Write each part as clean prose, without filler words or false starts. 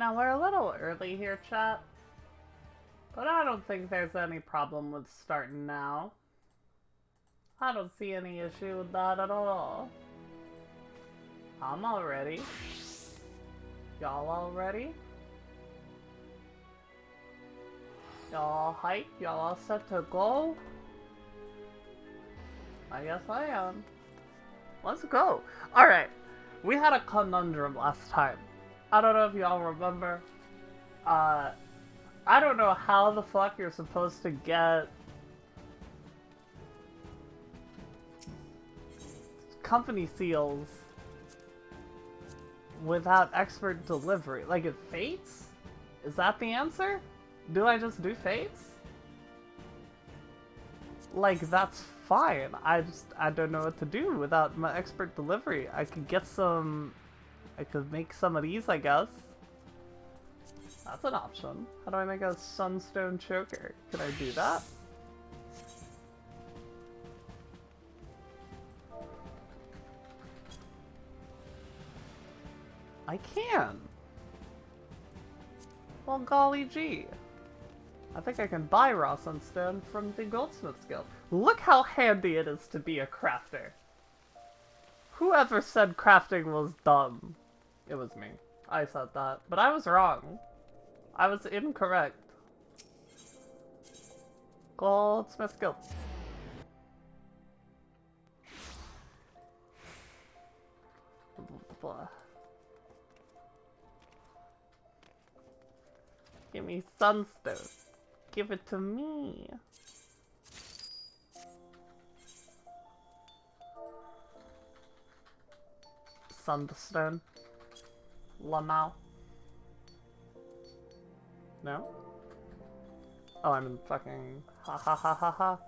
Now, we're a little early here, chat, but I don't think there's any problem with starting now. I don't see any issue with that at all. I'm all ready. Y'all all ready? Y'all all hype? Y'all all set to go? I guess I am. Let's go. Alright, we had a conundrum last time. I don't know if y'all remember. I don't know how the fuck you're supposed to get company seals without expert delivery. Like, it fates? Is that the answer? Do I just do fates? Like, that's fine. I don't know what to do without my expert delivery. I could make some of these, I guess. That's an option. How do I make a sunstone choker? Can I do that? I can. Well, golly gee. I think I can buy raw sunstone from the Goldsmith's Guild. Look how handy it is to be a crafter. Whoever said crafting was dumb? It was me. I said that. But I was wrong. I was incorrect. Goldsmith's Guild. Blah. Give me sunstone. Give it to me. Sunstone. Lamau. No? Oh, I'm in fucking ha ha ha ha ha.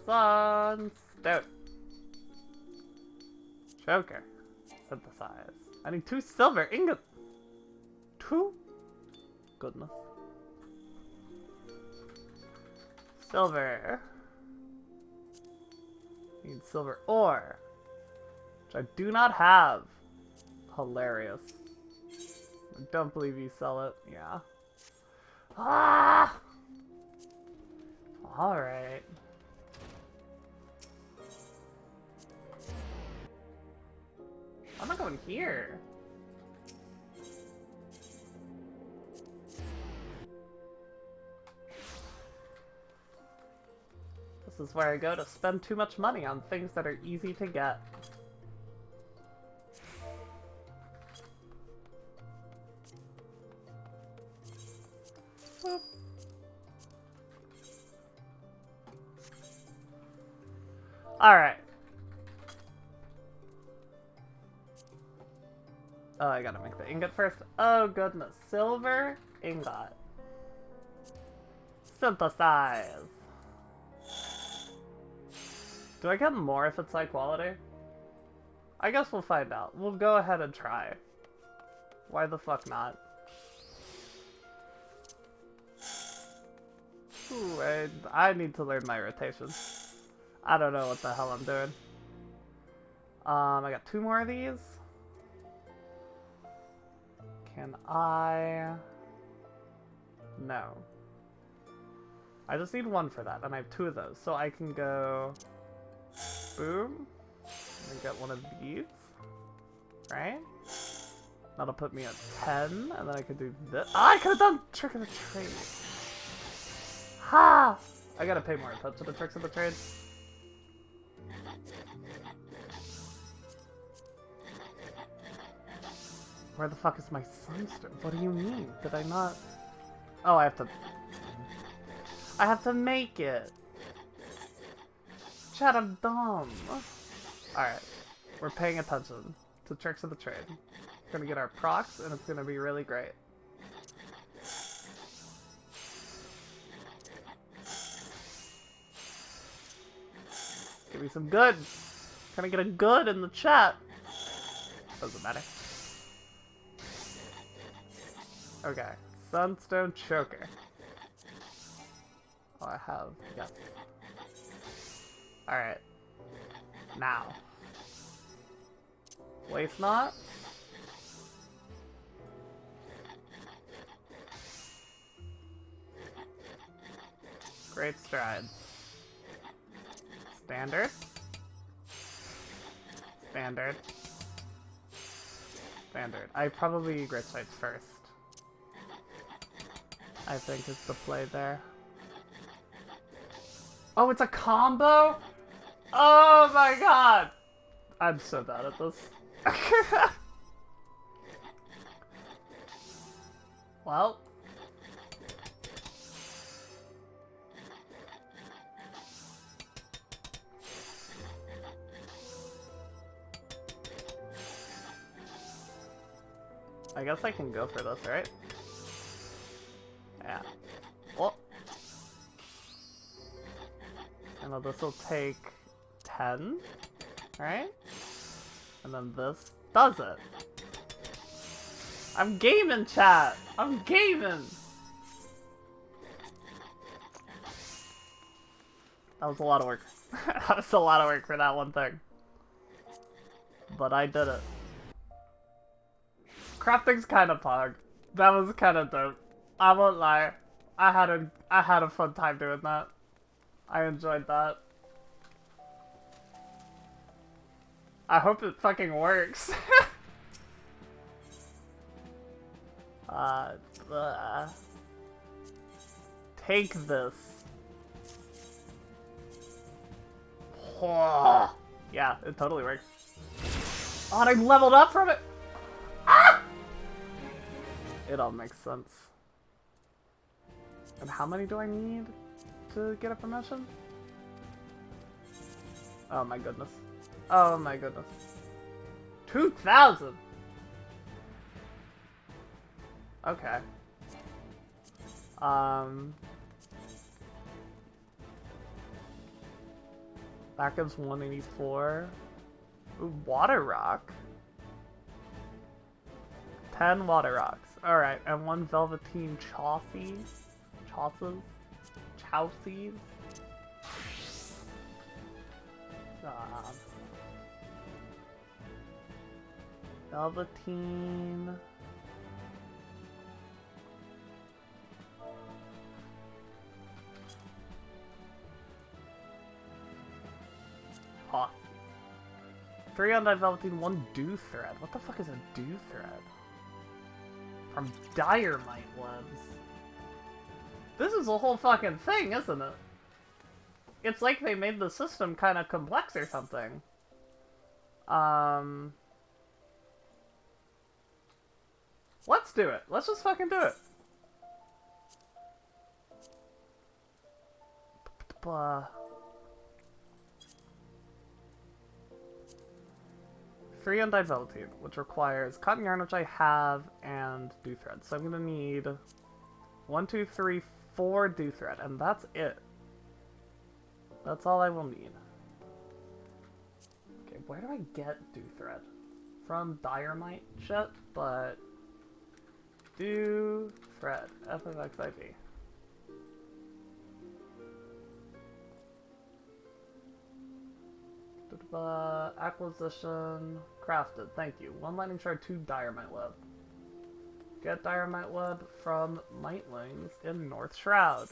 Sunstone. Joker. Synthesize. I need 2 silver ingots. 2? Goodness. Silver. Need silver ore. Which I do not have. Hilarious. I don't believe you sell it. Yeah. Ah! Alright. I'm not going here. This is where I go to spend too much money on things that are easy to get. Boop. Alright. Oh, I gotta make the ingot first. Oh goodness. Silver ingot. Synthesize. Do I get more if it's high quality? I guess we'll find out. We'll go ahead and try. Why the fuck not? Ooh, I need to learn my rotation. I don't know what the hell I'm doing. I got 2 more of these. Can I? No. I just need 1 for that, and I have 2 of those, so I can go boom and get 1 of these, right? That'll put me at 10, and then I could do this. Ah, I could have done trick of the trade. Ha! I gotta pay more attention to tricks of the trade. Where the fuck is my sunstone? What do you mean? Did I not? Oh, I have to make it. Chat, I'm dumb. Alright. We're paying attention to tricks of the trade. We're gonna get our procs, and it's gonna be really great. Give me some good. Can I get a good in the chat? Doesn't matter. Okay. Sunstone choker. Oh, I have. Yes. Alright. Now. Waste not. Great strides. Standard. Standard. Standard. I probably Great Strides first. I think is the play there. Oh, it's a combo? Oh my god! I'm so bad at this. Well. I guess I can go for this, right? Yeah. Well. I know this will take 10, right? And then this does it. I'm gaming, chat! I'm gaming! That was a lot of work. That was a lot of work for that one thing. But I did it. Crafting's kind of pog. That was kind of dope. I won't lie. I had a fun time doing that. I enjoyed that. I hope it fucking works. Take this. Yeah, it totally works. Oh, and I leveled up from it! Ah! It all makes sense. And how many do I need to get a promotion? Oh my goodness. Oh my goodness. 2,000! Okay. That gives 184. Ooh, Water Rock. 10 Water Rocks. Alright, and 1 Velveteen Chaucies. Chaucies. Velveteen. Chaucy. 3 Undyed Velveteen, 1 Dew Thread. What the fuck is a Dew Thread? From Diorite Webs. This is a whole fucking thing, isn't it? It's like they made the system kind of complex or something. Let's do it. Let's just fucking do it. 3 Undyed Velveteen, which requires cotton yarn, which I have, and Dew Thread. So I'm gonna need 1, 2, 3, 4 Dew Thread, and that's it. That's all I will need. Okay, where do I get Dew Thread? From Diorite shit, but Dew Thread, FFXIV. Acquisition crafted. Thank you. 1 lightning shard, 2 Diorite web. Get Diorite web from Mightlings in North Shroud.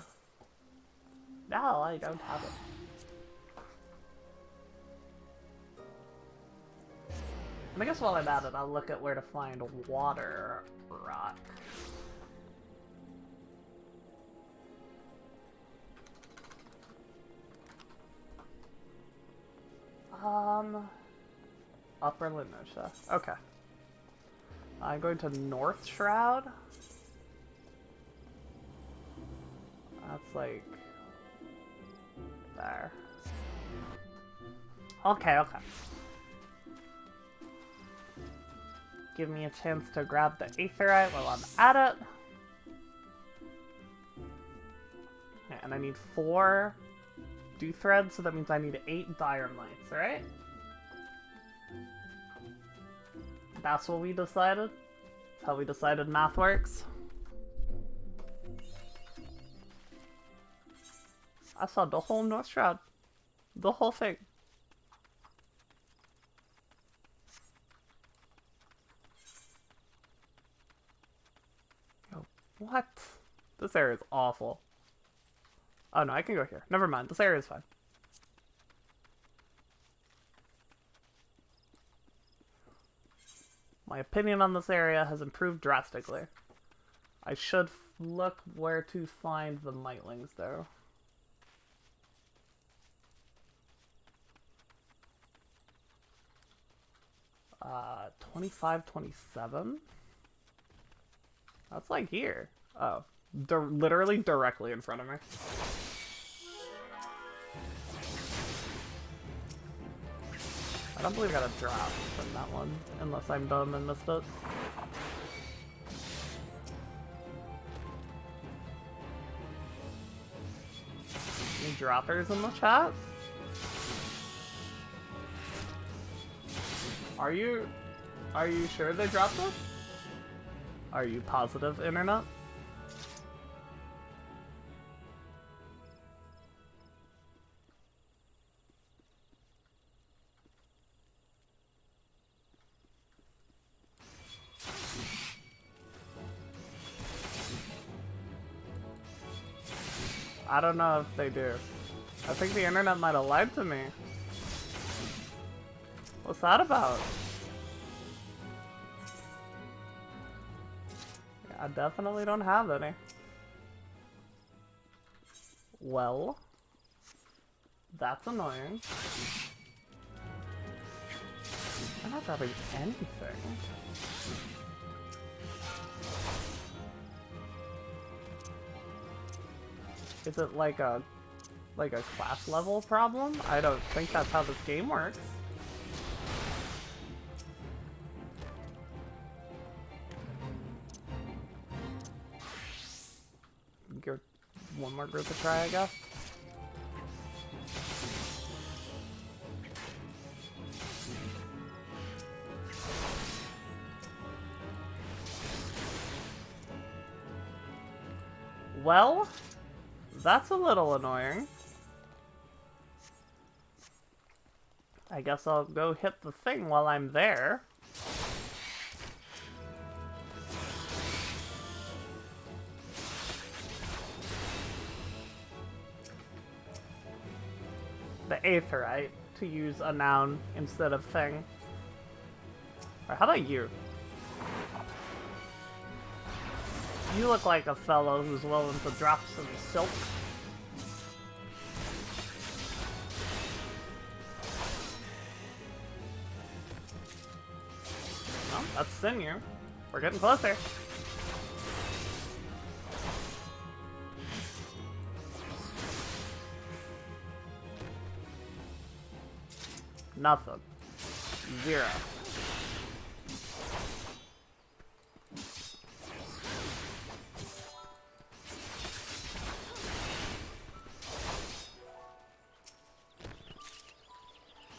No, I don't have it. And I guess while I'm at it, I'll look at where to find Water Rock. Upper Linosha. Okay. I'm going to North Shroud. That's like there. Okay, okay. Give me a chance to grab the Aetheryte while I'm at it. Okay, and I need 4 Dew Threads, so that means I need 8 Diormites, right? That's what we decided? That's how we decided math works? I saw the whole North Shroud. The whole thing. Oh, what? This area is awful. Oh no, I can go here. Never mind, this area is fine. My opinion on this area has improved drastically. I should look where to find the Mightlings, though. 25, 27? That's like here. Oh. Literally directly in front of me. I don't believe I got a drop from that one, unless I'm dumb and missed it. Any droppers in the chat? Are you sure they dropped us? Are you positive, internet? I don't know if they do. I think the internet might have lied to me. What's that about? Yeah, I definitely don't have any. Well, that's annoying. I'm not grabbing anything. Is it like a class level problem? I don't think that's how this game works. Give one more group a try, I guess. Well, that's a little annoying. I guess I'll go hit the thing while I'm there. The Aetheryte, to use a noun instead of thing. Or how about you? You look like a fellow who's willing to drop some silk. Well, that's sinew. We're getting closer. Nothing. 0.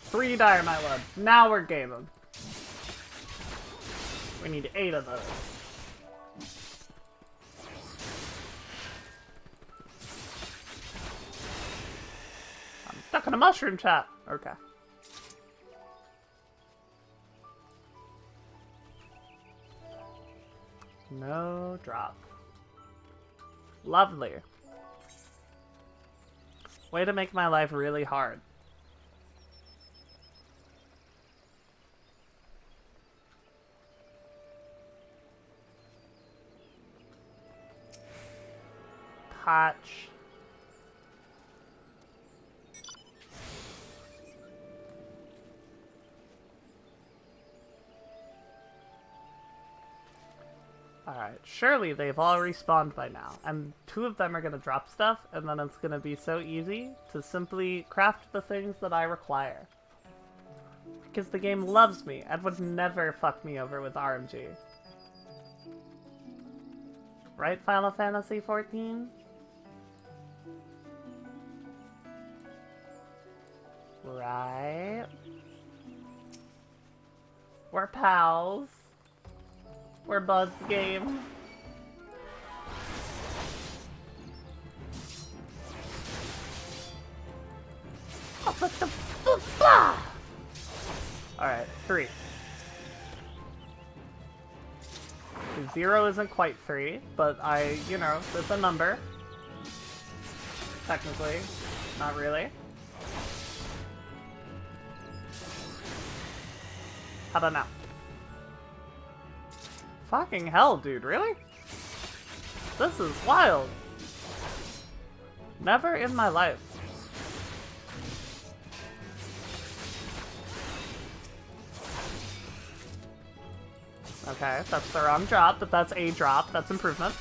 Three Dynamite Webs. Now we're gaming. We need 8 of those. I'm stuck in a mushroom chat. Okay. No drop. Lovely. Way to make my life really hard. Patch. Alright, surely they've all respawned by now, and 2 of them are gonna drop stuff, and then it's gonna be so easy to simply craft the things that I require. Because the game loves me, and would never fuck me over with RMG. Right, Final Fantasy XIV? Right. We're pals. We're buds game. Alright, 3. 0 isn't quite 3, but you know, it's a number. Technically. Not really. How about now? Fucking hell, dude, really? This is wild. Never in my life. Okay, that's the wrong drop, but that's a drop. That's improvement.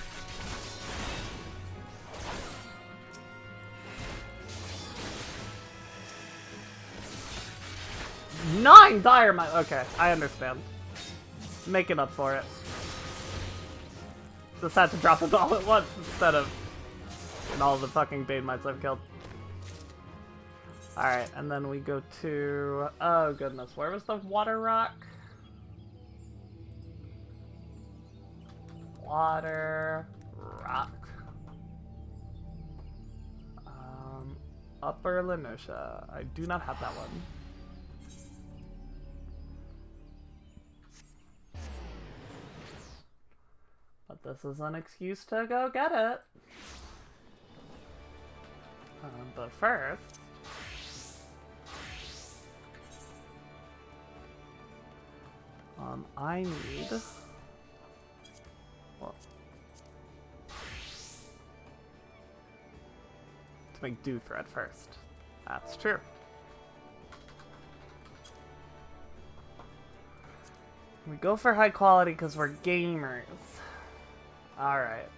Nine Diamond! Okay, I understand. Making up for it. Just had to drop it all at once instead of in all the fucking Bane Mites I've killed. Alright, and then we go to... Oh goodness, where was the water rock? Water rock. Upper Lenosha. I do not have that one. But this is an excuse to go get it. But first... I need... Well... to make Dew Thread first. That's true. We go for high quality because we're gamers. Alright.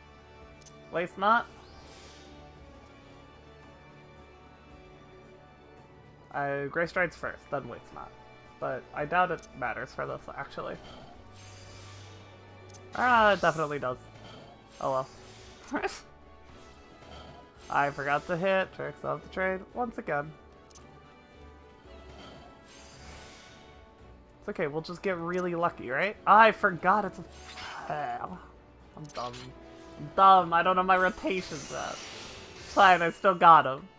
Waste not. Gray Strides first, then Waste not. But I doubt it matters for this, actually. Ah, it definitely does. Oh well. I forgot to hit Tricks of the Trade once again. It's okay, we'll just get really lucky, right? I forgot it's a... I'm dumb. I'm dumb, I don't know my rotations at. Fine, I still got him.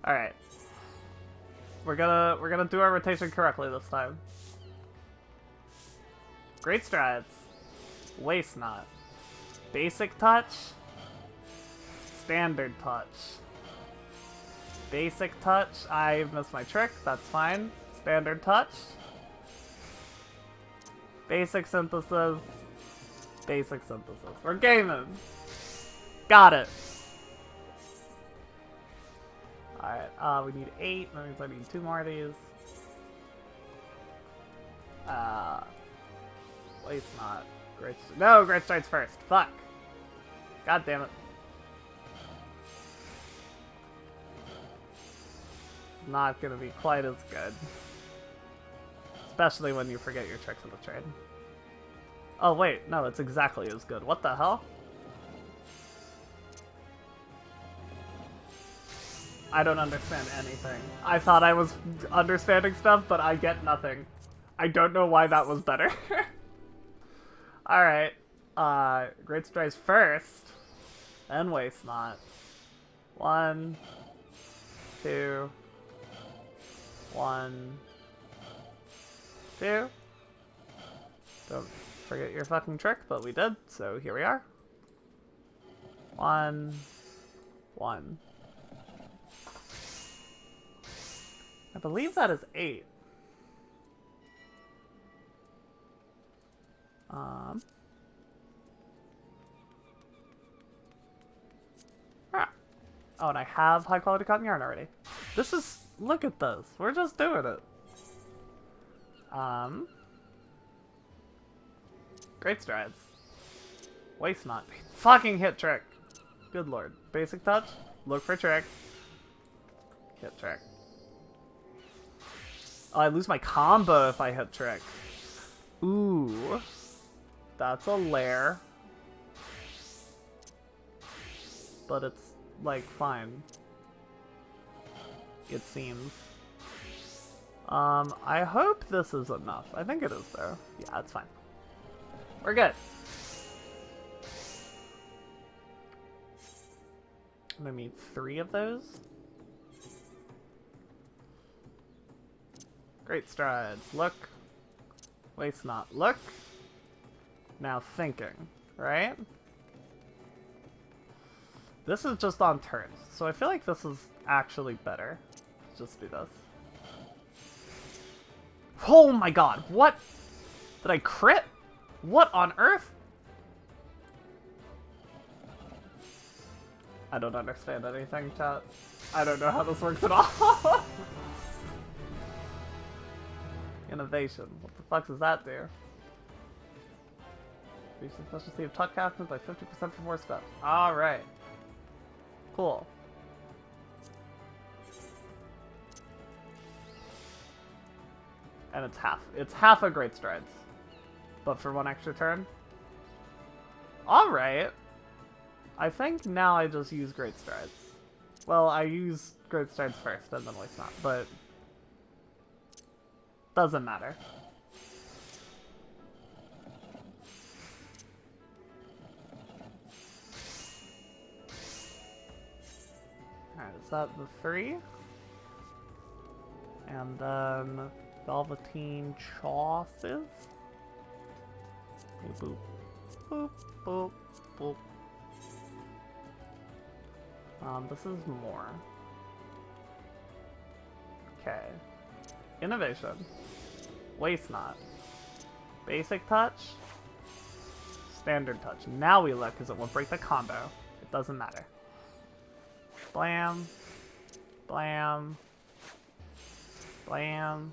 Alright. We're gonna do our rotation correctly this time. Great Strides. Waste Not. Basic Touch. Standard Touch. Basic Touch. I missed my trick, that's fine. Standard Touch. Basic Synthesis. Basic Synthesis. We're gaming! Got it! Alright, we need 8. That means I need 2 more of these. Waste Not. No, Great Strides first. Fuck. God damn it. Not gonna be quite as good. Especially when you forget your tricks of the trade. Oh wait, no, it's exactly as good. What the hell? I don't understand anything. I thought I was understanding stuff, but I get nothing. I don't know why that was better. Alright. Great Strides first. Then Waste Not. 1, 2... 1, 2. Don't forget your fucking trick, but we did, so here we are. 1, 1. I believe that is 8. Oh, and I have high quality cotton yarn already. This is... Look at this. We're just doing it. Great Strides. Waste Not. Fucking hit trick. Good lord. Basic Touch. Look for trick. Hit trick. Oh, I lose my combo if I hit trick. Ooh. That's a lair. But it's, like, fine. It seems. I hope this is enough. I think it is, though. Yeah, it's fine. We're good. I'm gonna need 3 of those. Great strides. Look. Waste not. Look. Now thinking, right? This is just on turns, so I feel like this is actually better. Let's just do this. Oh my god, what? Did I crit? What on earth? I don't understand anything, chat. I don't know how this works at all. Innovation. What the fuck does that do? Increase the efficiency of tuck captains by 50% for 4 steps. Alright. Cool. And it's half. It's half a Great Strides. But for 1 extra turn? Alright. I think now I just use Great Strides. Well, I use Great Strides first and then Waste Not, but doesn't matter. Alright, is that the 3? And then Velveteen Chauces? Boop, boop, boop, boop. This is more. Okay. Innovation. Waste Not. Basic Touch. Standard Touch. Now we look, because it will break the combo. It doesn't matter. Blam. Blam. Blam.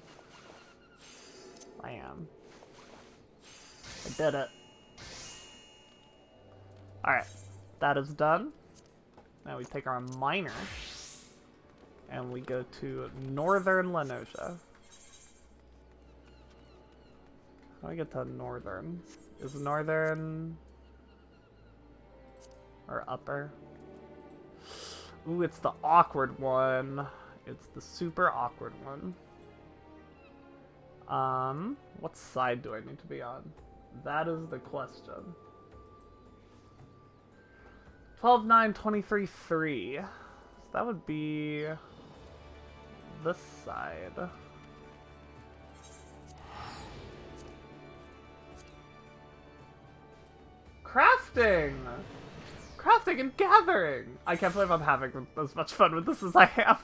Blam. I did it. Alright. That is done. Now we take our minor. And we go to Northern Lenosha. How do I get to Northern? Is Northern or Upper? Ooh, it's the awkward one. It's the super awkward one. What side do I need to be on? That is the question. 12, 9, 23, 3. So that would be this side. Crafting! Crafting and gathering! I can't believe I'm having as much fun with this as I have.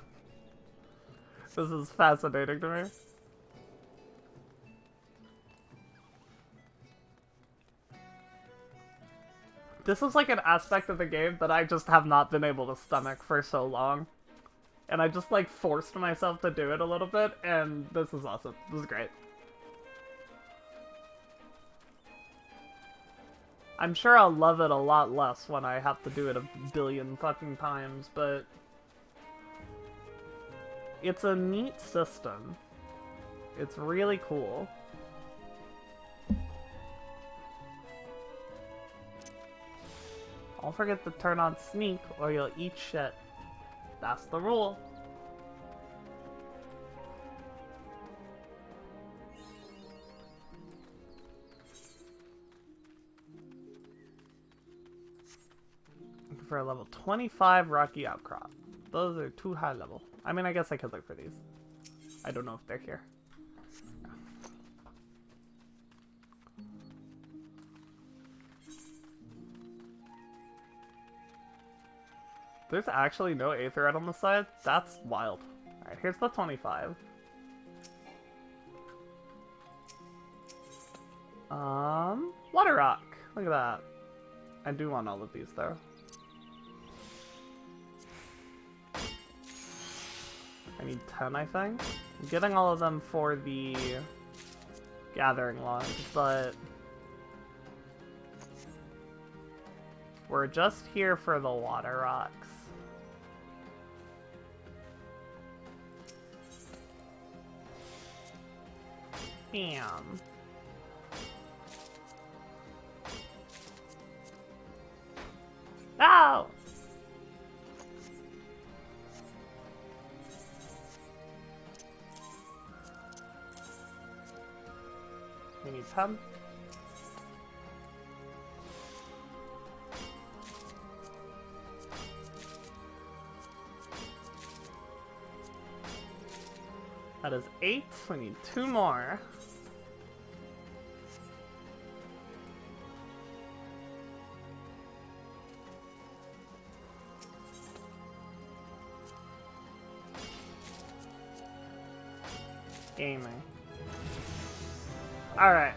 This is fascinating to me. This is like an aspect of the game that I just have not been able to stomach for so long. And I just like forced myself to do it a little bit, and this is awesome. This is great. I'm sure I'll love it a lot less when I have to do it a billion fucking times, but it's a neat system. It's really cool. Don't forget to turn on sneak or you'll eat shit. That's the rule. For a level 25 Rocky Outcrop. Those are too high level. I mean, I guess I could look for these. I don't know if they're here. There's actually no Aetheryte on the side? That's wild. Alright, here's the 25. Water Rock. Look at that. I do want all of these, though. I need 10, I think. I'm getting all of them for the Gathering Lodge, but we're just here for the Water Rocks. Bam. No! We need 10. That is 8. We need 2 more. Gaming. Alright.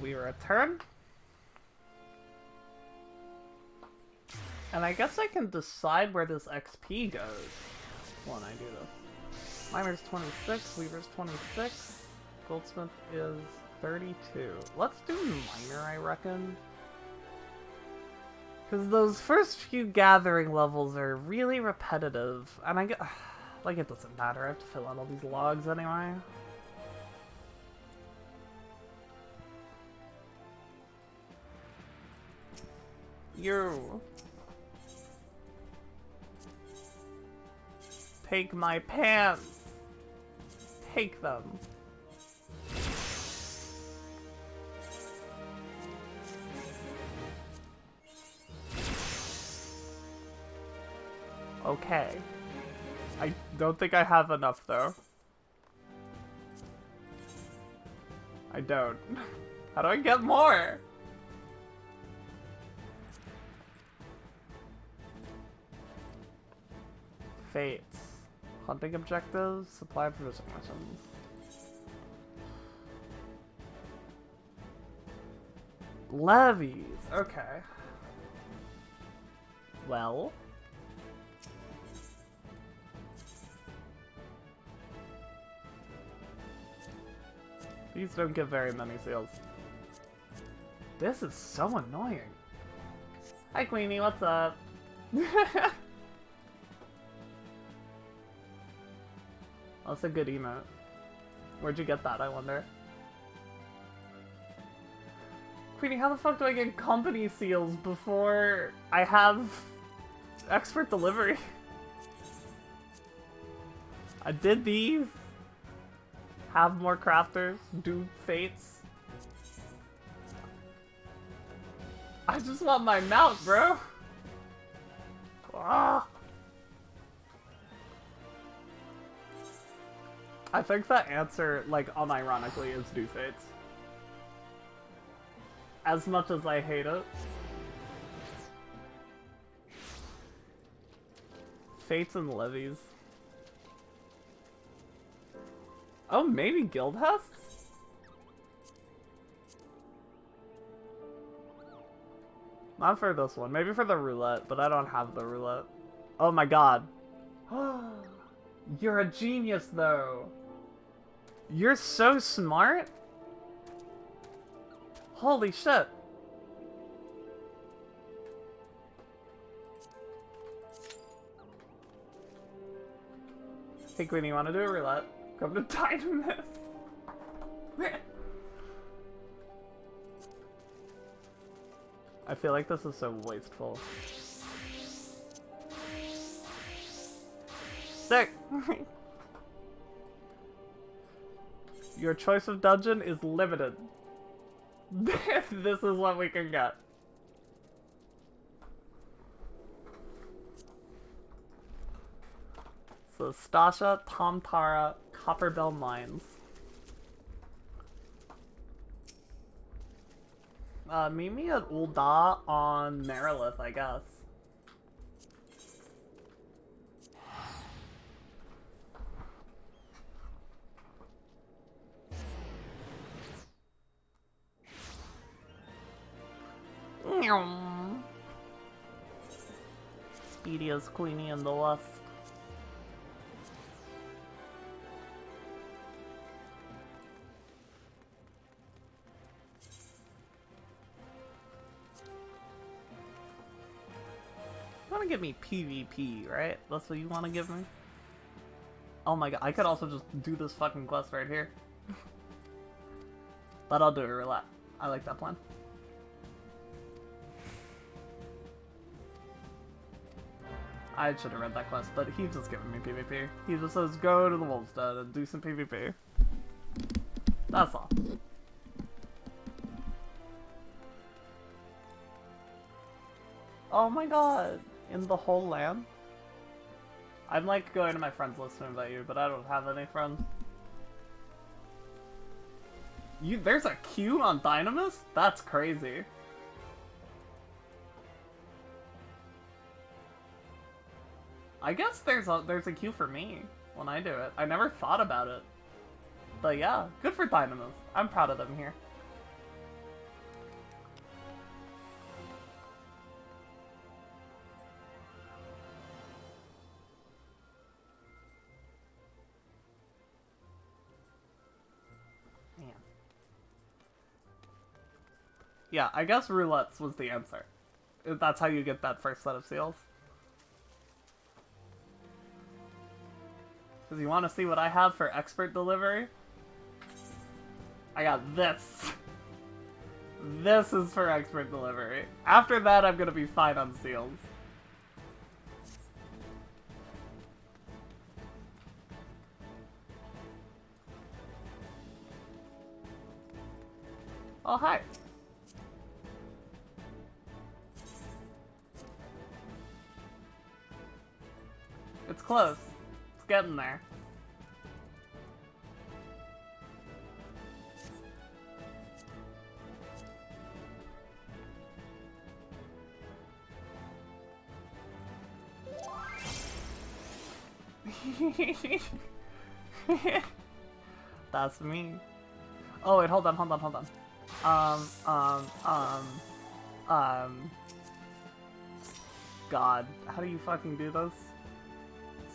We return. And I guess I can decide where this XP goes when I do this. Miner's 26, Weaver's 26, Goldsmith is 32. Let's do Miner, I reckon. Because those first few gathering levels are really repetitive, and I get... like, it doesn't matter, I have to fill out all these logs anyway. You... take my pants! Take them. Okay. I don't think I have enough, though. I don't. How do I get more? Fates. Hunting objectives, supply provision missions. Levies, okay. Well. These don't give very many seals. This is so annoying. Hi Queenie, what's up? That's a good emote. Where'd you get that, I wonder? Queenie, how the fuck do I get company seals before I have expert delivery? I did these. Have more crafters. Do fates. I just want my mount, bro. Ah. I think the answer, like, unironically, is do fates. As much as I hate it. Fates and levies. Oh, maybe guild husks? Not for this one. Maybe for the roulette, but I don't have the roulette. Oh my god. You're a genius, though. You're so smart. Holy shit. Hey Queenie, you wanna do a roulette? Come to Dynamis. I feel like this is so wasteful. Sick! Your choice of dungeon is limited. This is what we can get. So Stasha, Tomtara, Copperbell Mines. Meet me at Ul'dah on Marilith, I guess. Speedy as Queenie in the West. You wanna give me PvP, right? That's what you wanna give me? Oh my god, I could also just do this fucking quest right here. But I'll do it roulette. I like that plan. I should have read that quest, but he's just giving me PvP. He just says go to the Wolf's Den and do some PvP. That's all. Oh my god! In the whole land? I'm like going to my friends list to invite you, but I don't have any friends. There's a queue on Dynamis? That's crazy. I guess there's a queue for me when I do it. I never thought about it. But yeah, good for Dynamis. I'm proud of them here. Man. Yeah, I guess roulettes was the answer. That's how you get that first set of seals. Because you want to see what I have for expert delivery? I got this. This is for expert delivery. After that, I'm going to be fine on seals. Oh, hi. It's close. It's getting there. That's me. Oh wait, hold on. God, how do you fucking do this?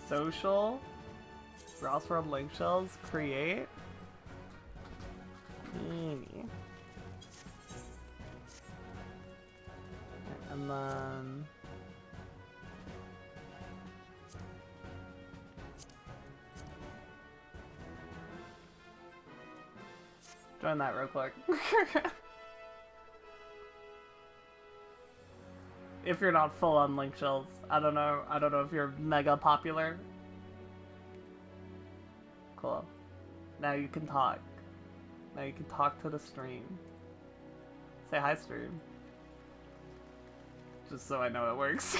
Social, Ross World Link Shells, create. And then join that real quick. If you're not full on link shells, I don't know if you're mega popular. Cool. Now you can talk. Now you can talk to the stream. Say hi, stream. Just so I know it works.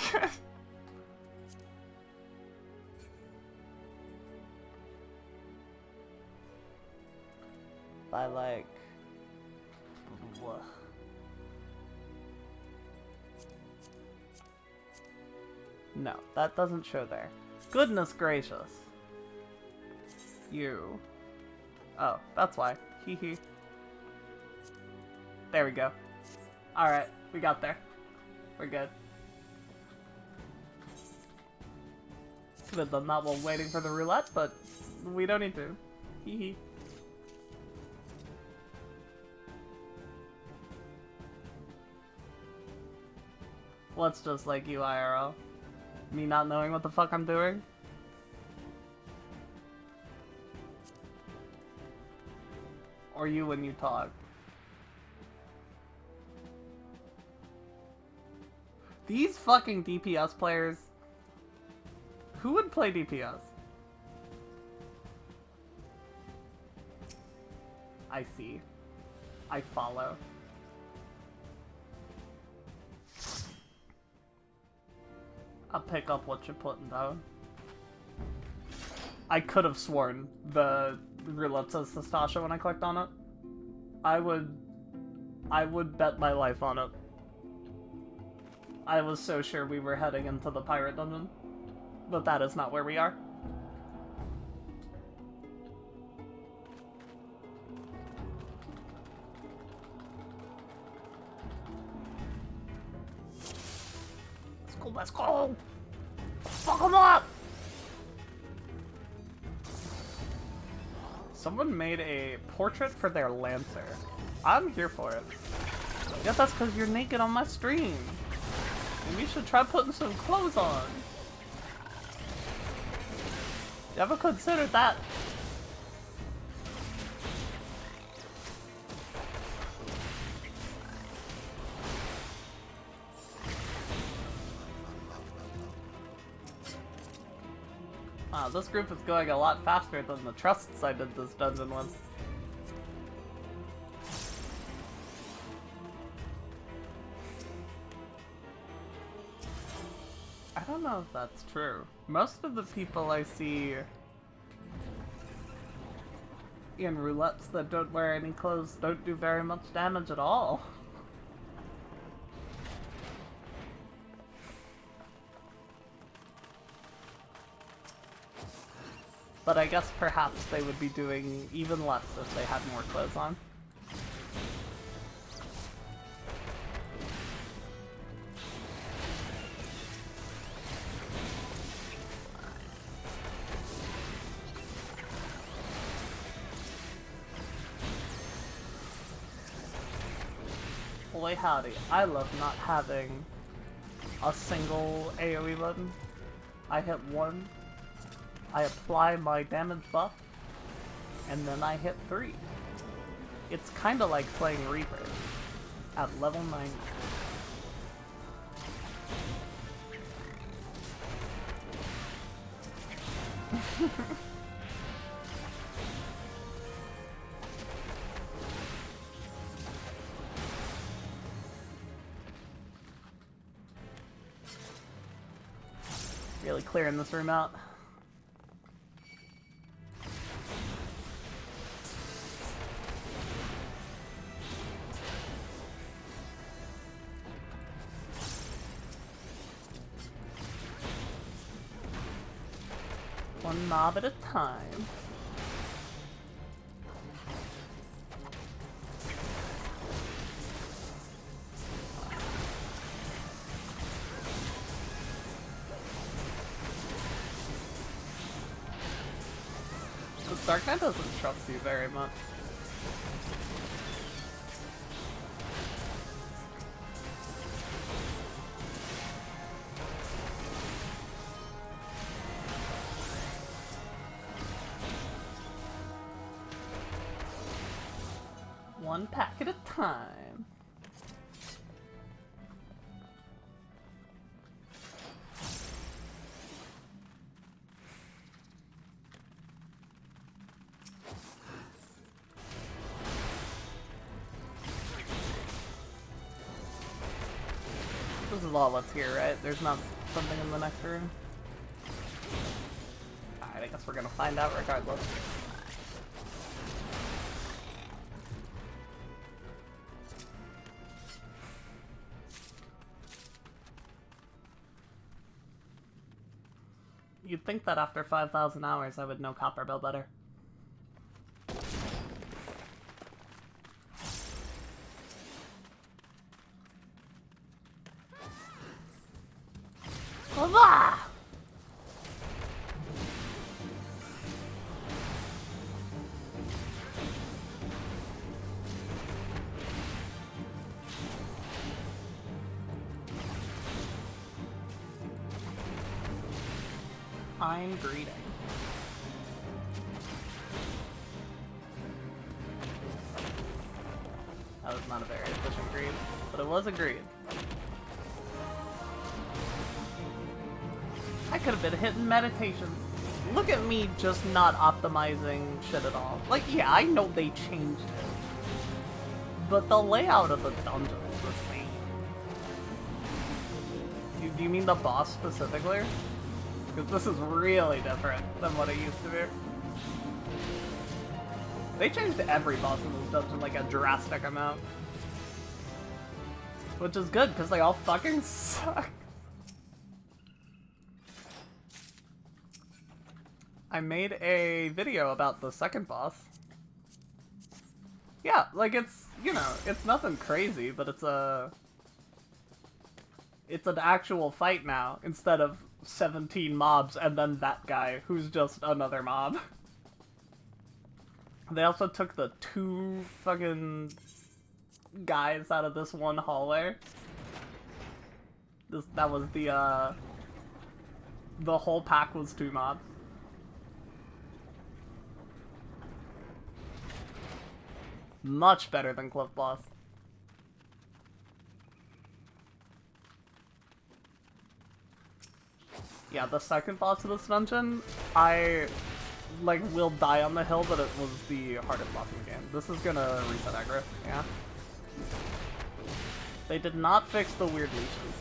I like... No, that doesn't show there. Goodness gracious. You. Oh, that's why. Hee hee. There we go. Alright, we got there. We're good. Could have done that while waiting for the roulette, but we don't need to. Hee hee. Let's just like you IRL. Me not knowing what the fuck I'm doing. Or you when you talk. These fucking DPS players. Who would play DPS? I see. I follow. I'll pick up what you're putting down. I could have sworn the roulette says Sastasha when I clicked on it. I would bet my life on it. I was so sure we were heading into the pirate dungeon. But that is not where we are. Let's go! Fuck them up! Someone made a portrait for their Lancer. I'm here for it. I guess that's because you're naked on my stream. Maybe you should try putting some clothes on. You ever considered that? Wow, this group is going a lot faster than the trusts I did this dungeon with. I don't know if that's true. Most of the people I see in roulettes that don't wear any clothes don't do very much damage at all. But I guess perhaps they would be doing even less if they had more clothes on. Boy howdy, I love not having a single AoE button. I hit one, I apply my damage buff, and then I hit 3. It's kinda like playing Reaper at level 90. Really clearing this room out. One mob at a time. Dark Knight doesn't trust you very much. One pack at a time. This is all that's here, right? There's not something in the next room? Alright, I guess we're gonna find out regardless. You'd think that after 5,000 hours I would know Copperbell better. Huzzah! I'm greeting. That was not a very efficient greed, but it was a greed. I could have been hitting meditation. Look at me just not optimizing shit at all. Like, yeah, I know they changed it, but the layout of the dungeon is the same. Do you mean the boss specifically? Because this is really different than what it used to be. They changed every boss in this dungeon like a drastic amount. Which is good, because they all fucking suck. I made a video about the second boss. Yeah, like it's, you know, it's nothing crazy, but it's an actual fight now, instead of 17 mobs and then that guy, who's just another mob. They also took the 2 fucking guys out of this one hallway. That was the whole pack was 2 mobs. Much better than Cliff Boss. Yeah, the second boss of this dungeon, I, like, will die on the hill, but it was the hardest boss in the game. This is gonna reset aggro, yeah. They did not fix the weird leeches.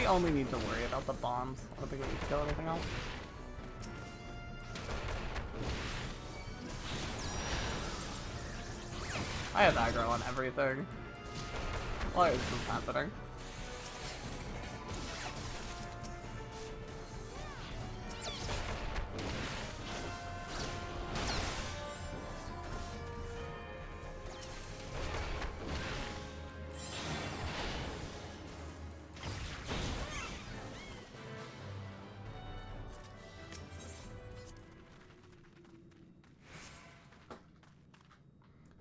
only need to worry about the bombs. I don't think we need to kill anything else. I have aggro on everything. Why is this happening?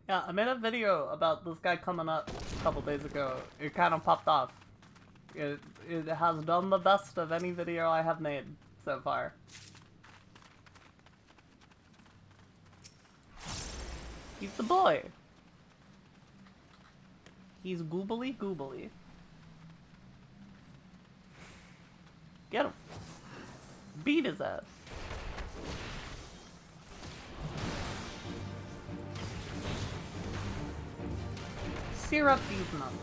Yeah, I made a video about this guy coming up a couple days ago. It kind of popped off. It has done the best of any video I have made so far. He's the boy. He's goobly goobly. Get him. Beat his ass. Sear up these nuts.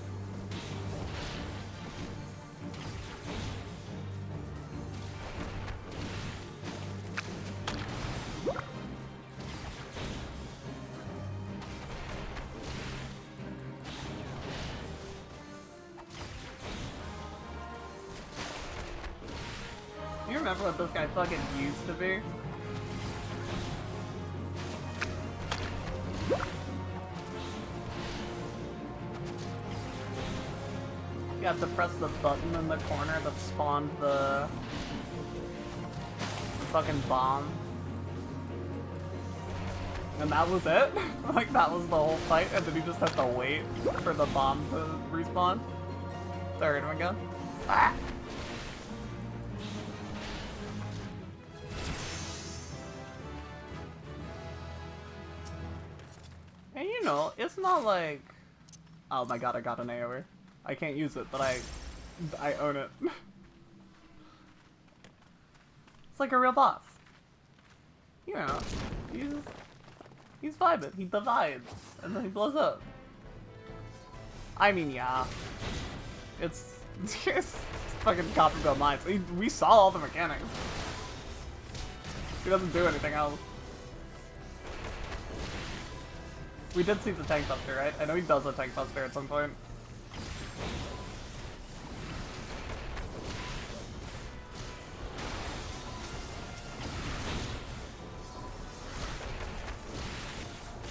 You remember what this guy fucking used to be? You have to press the button in the corner that spawned the fucking bomb. And that was it? Like, that was the whole fight, and then you just have to wait for the bomb to respawn? There we go. Ah! And you know, it's not like... Oh my god, I got an AoE. I can't use it, but I own it. It's like a real boss. You know, he's vibing. He divides, and then he blows up. I mean, yeah, it's fucking Copperfield Mines. We saw all the mechanics. He doesn't do anything else. We did see the Tank Buster, right? I know he does a Tank Buster at some point.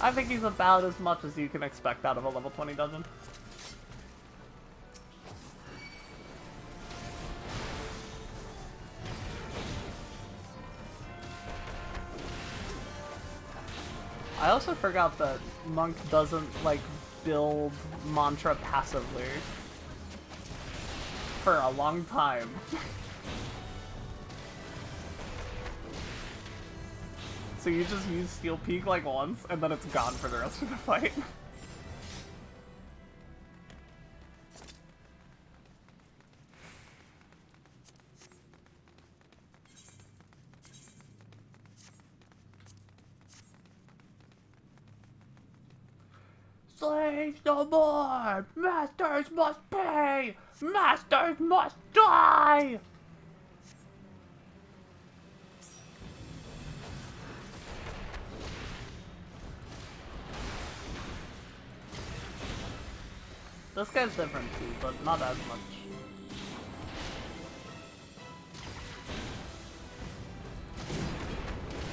I think he's about as much as you can expect out of a level 20 dungeon. I also forgot that Monk doesn't, like, build mantra passively for a long time. So you just use Steel Peak like once, and then it's gone for the rest of the fight. Slaves no more! Masters must pay! Masters must die! This guy's different too, but not as much.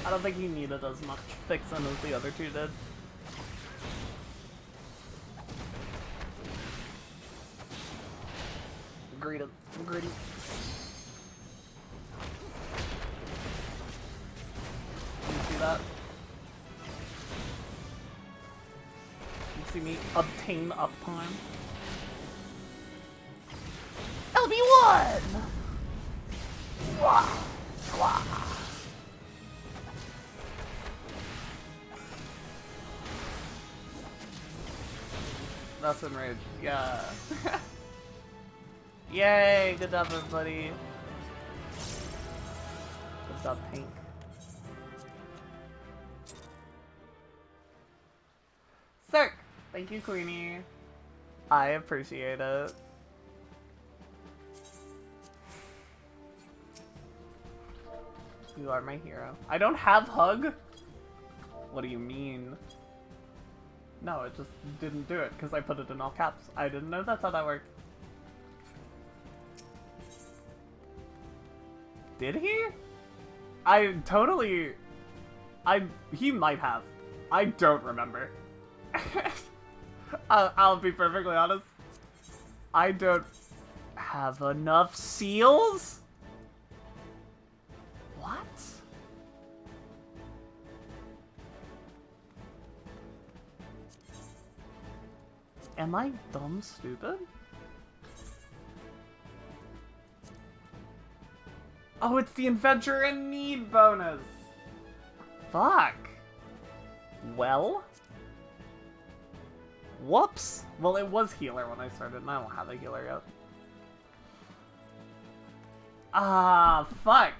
I don't think he needed as much fixing as the other two did. Agreed. Agreed. Can you see that? You see me obtain uptime? LB1! Wah! Wah! That's enraged. Yeah. Yay! Good job, everybody. Good job, Pink. Sick! Thank you, Queenie. I appreciate it. You are my hero. I don't have hug? What do you mean? No, it just didn't do it because I put it in all caps. I didn't know that's how that worked. Did he? He might have. I don't remember. I'll be perfectly honest. I don't have enough seals? What? Am I dumb stupid? Oh, it's the Adventure in Need bonus! Fuck! Well? Whoops! Well, it was healer when I started, and I don't have a healer yet. Ah, fuck!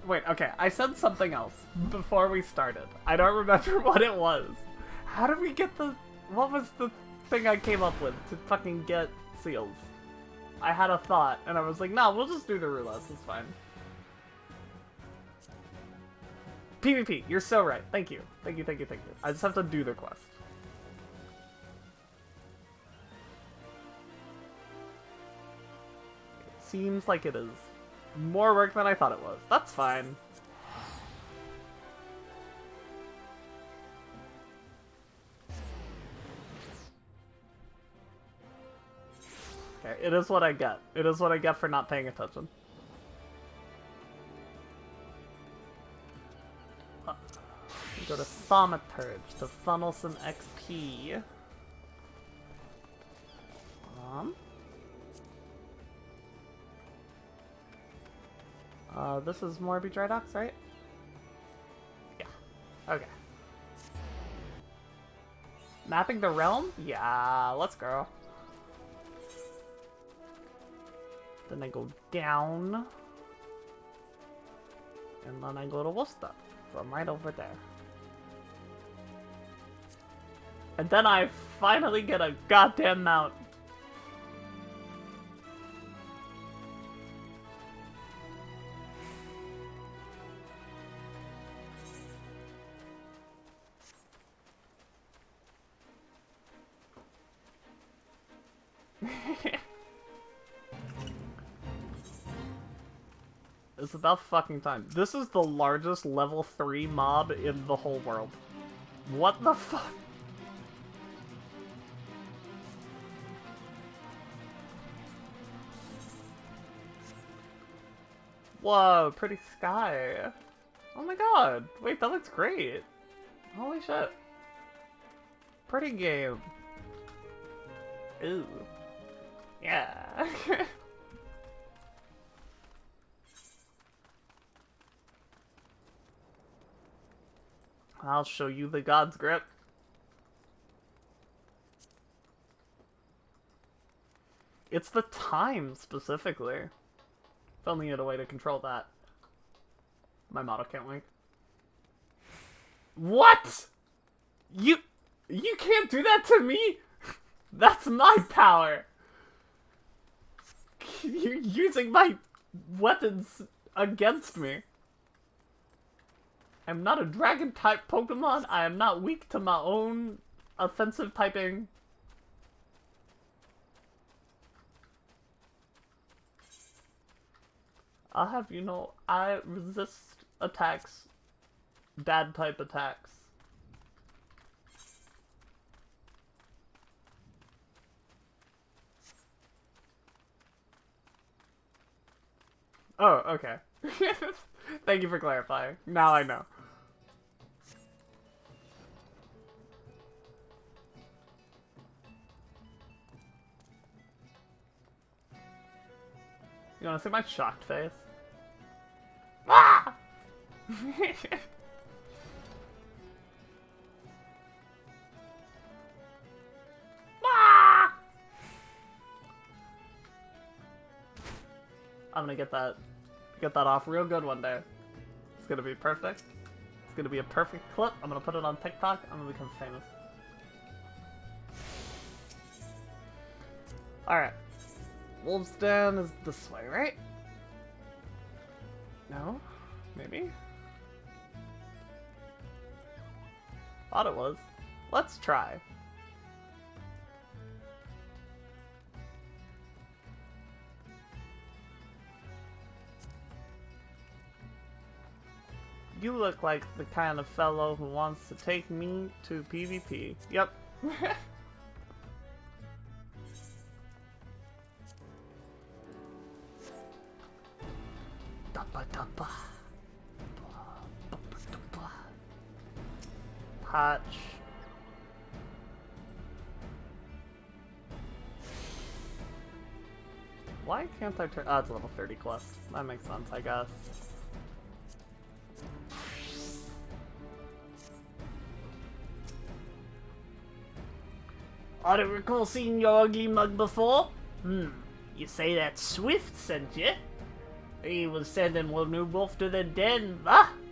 Wait, okay, I said something else before we started. I don't remember what it was. How did we get the... What was the thing I came up with to fucking get seals? I had a thought, and I was like, no, we'll just do the roulettes, it's fine. PvP, you're so right. Thank you. Thank you, thank you, thank you. I just have to do the quest. It seems like it is more work than I thought it was. That's fine. Okay, it is what I get. It is what I get for not paying attention. Go to Thaumaturge to funnel some XP. This is Morby Dry Docks, right? Yeah. Okay. Mapping the realm? Yeah, let's go. Then I go down. And then I go to Worcester. So I'm right over there. And then I finally get a goddamn mount. It's about fucking time. This is the largest level 3 mob in the whole world. What the fuck? Whoa, pretty sky. Oh my god. Wait, that looks great. Holy shit. Pretty game. Ooh. Yeah. I'll show you the God's grip. It's the time, specifically. If only you had a way to control that. My model can't wink. What?! You can't do that to me?! That's my power! You're using my weapons against me. I'm not a dragon-type Pokemon. I am not weak to my own offensive typing. I'll have you know, I resist attacks. Dad-type attacks. Oh, okay. Thank you for clarifying. Now I know. You wanna see my shocked face? Ah! Ah! I'm gonna get that off real good one day. It's gonna be perfect. It's gonna be a perfect clip. I'm gonna put it on TikTok. I'm gonna become famous. Alright. Wolf's Den is this way, right? No? Maybe? Thought it was. Let's try. You look like the kind of fellow who wants to take me to PvP. Yep. Patch. Why can't I turn? Oh, it's level 30 quest. That makes sense, I guess. I don't recall seeing your ugly mug before. You say that Swift sent you? He was sending one new wolf to the den.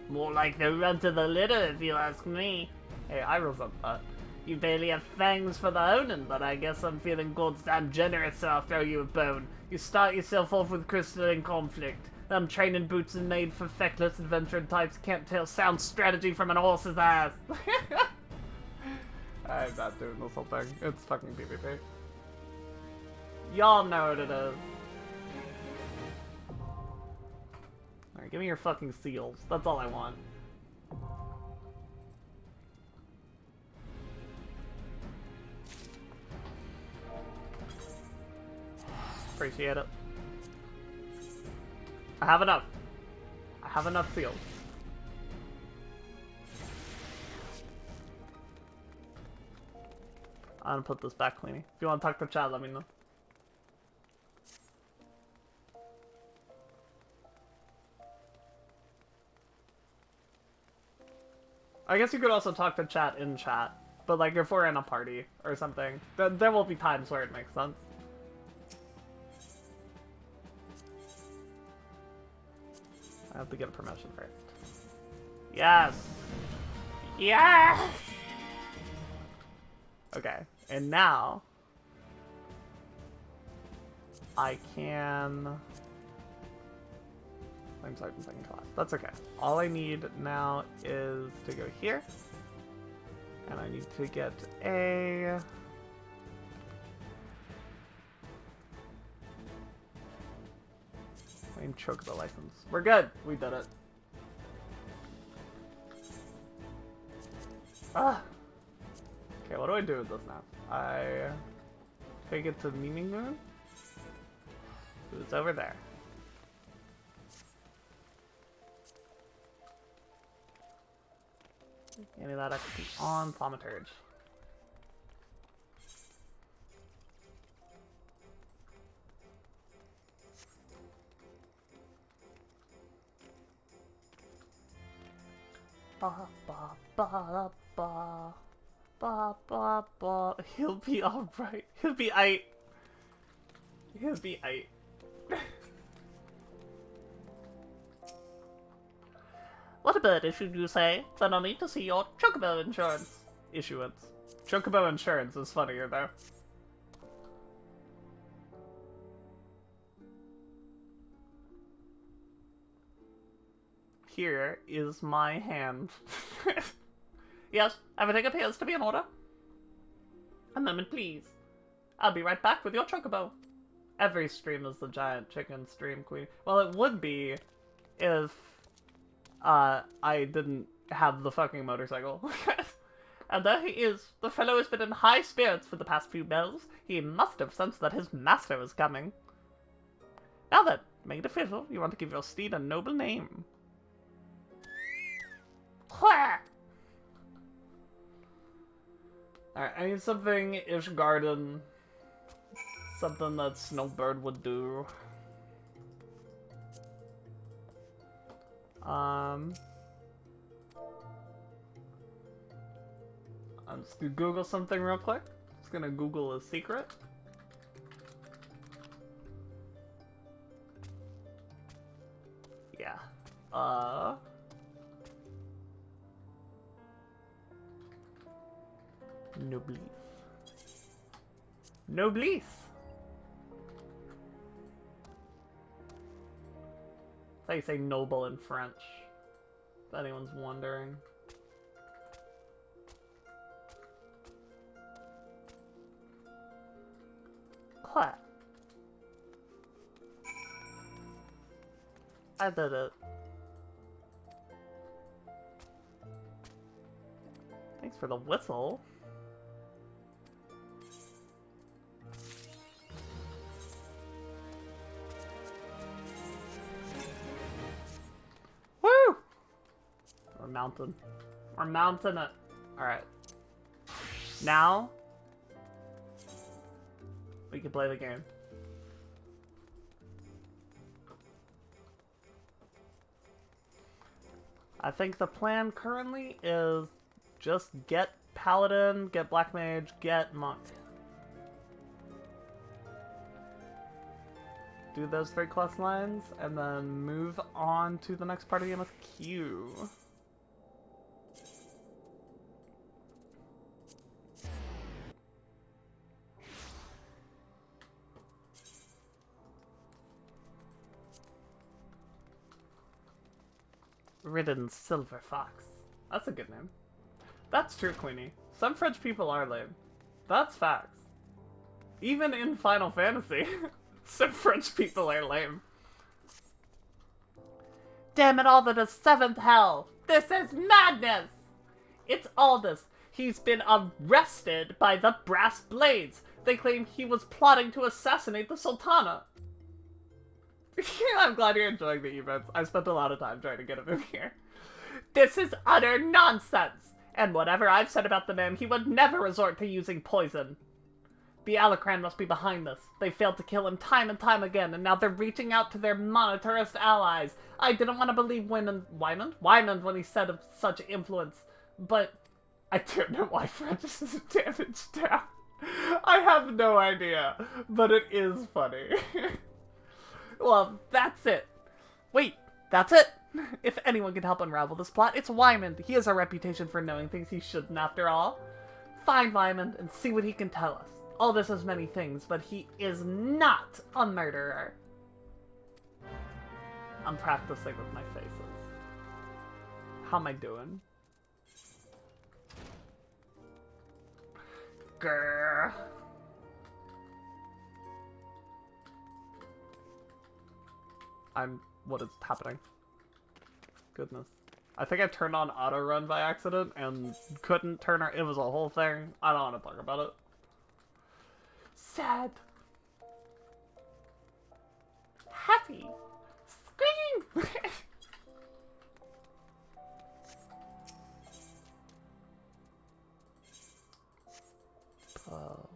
More like the runt of the litter, if you ask me. Hey, I resent that. You barely have fangs for the owning, but I guess I'm feeling goddamn generous, so I'll throw you a bone. You start yourself off with crystalline conflict. Them training boots and made for feckless adventuring types can't tell sound strategy from an horse's ass. I'm not doing this whole thing. It's fucking PvP. Y'all know what it is. Alright, give me your fucking seals. That's all I want. Appreciate it. I have enough. I have enough seals. I'm gonna put this back, Queenie. If you want to talk to chat, let me know. I guess you could also talk to chat in chat, but like if we're in a party or something, there will be times where it makes sense. I have to get a promotion first. Yes! Yes! Okay, and now I can... I'm sorry, in second class. That's okay. All I need now is to go here, and I need to get a... Claim Chocobo license. We're good! We did it. Ah! Okay, what do I do with this now? I take it to Meaning Moon? It's over there. Any of that XP on Thaumaturge. Ba ba ba ba ba ba ba. He'll be alright. He'll be aight. He'll be aight. What a bird should you say? Then I'll need to see your Chocobo insurance. Issuance. Chocobo insurance is funnier though. Here is my hand. Yes, everything appears to be in order. A moment, please. I'll be right back with your Chocobo. Every stream is the giant chicken stream, Queen. Well, it would be if I didn't have the fucking motorcycle. And there he is. The fellow has been in high spirits for the past few bells. He must have sensed that his master was coming. Now then, make it official. You want to give your steed a noble name. Alright, I need something Ishgarden. Something that Snowbird would do. I'm just gonna Google something real quick. Just gonna Google a secret. Yeah. Noblesse. Noblesse! That's how you say noble in French. If anyone's wondering. Clap. I did it. Thanks for the whistle. Woo! We're mountain. We're mountain it. Alright. Now, we can play the game. I think the plan currently is just get Paladin, get Black Mage, get Monk. Do those 3 quest lines, and then move on to the next part of the game with Q. Ridden Silver Fox. That's a good name. That's true, Queenie. Some French people are lame. That's facts. Even in Final Fantasy, some French people are lame. Damn it all to the 7th hell! This is madness! It's Aldous. He's been arrested by the Brass Blades. They claim he was plotting to assassinate the Sultana. I'm glad you're enjoying the events. I spent a lot of time trying to get him in here. This is utter nonsense! And whatever I've said about the man, he would never resort to using poison. The Alacran must be behind this. They failed to kill him time and time again, and now they're reaching out to their monetarist allies. I didn't want to believe Wymond when he said of such influence, but I don't know why Francis is damaged down. I have no idea, but it is funny. Well, that's it. Wait, that's it? If anyone can help unravel this plot, it's Wymond. He has a reputation for knowing things he shouldn't, after all. Find Wymond and see what he can tell us. Aldous has many things, but he is not a murderer. I'm practicing with my faces. How am I doing? Grrr. What is happening? Goodness. I think I turned on auto run by accident and couldn't turn it. It was a whole thing. I don't want to talk about it. Sad. Happy. Scream! What? Oh.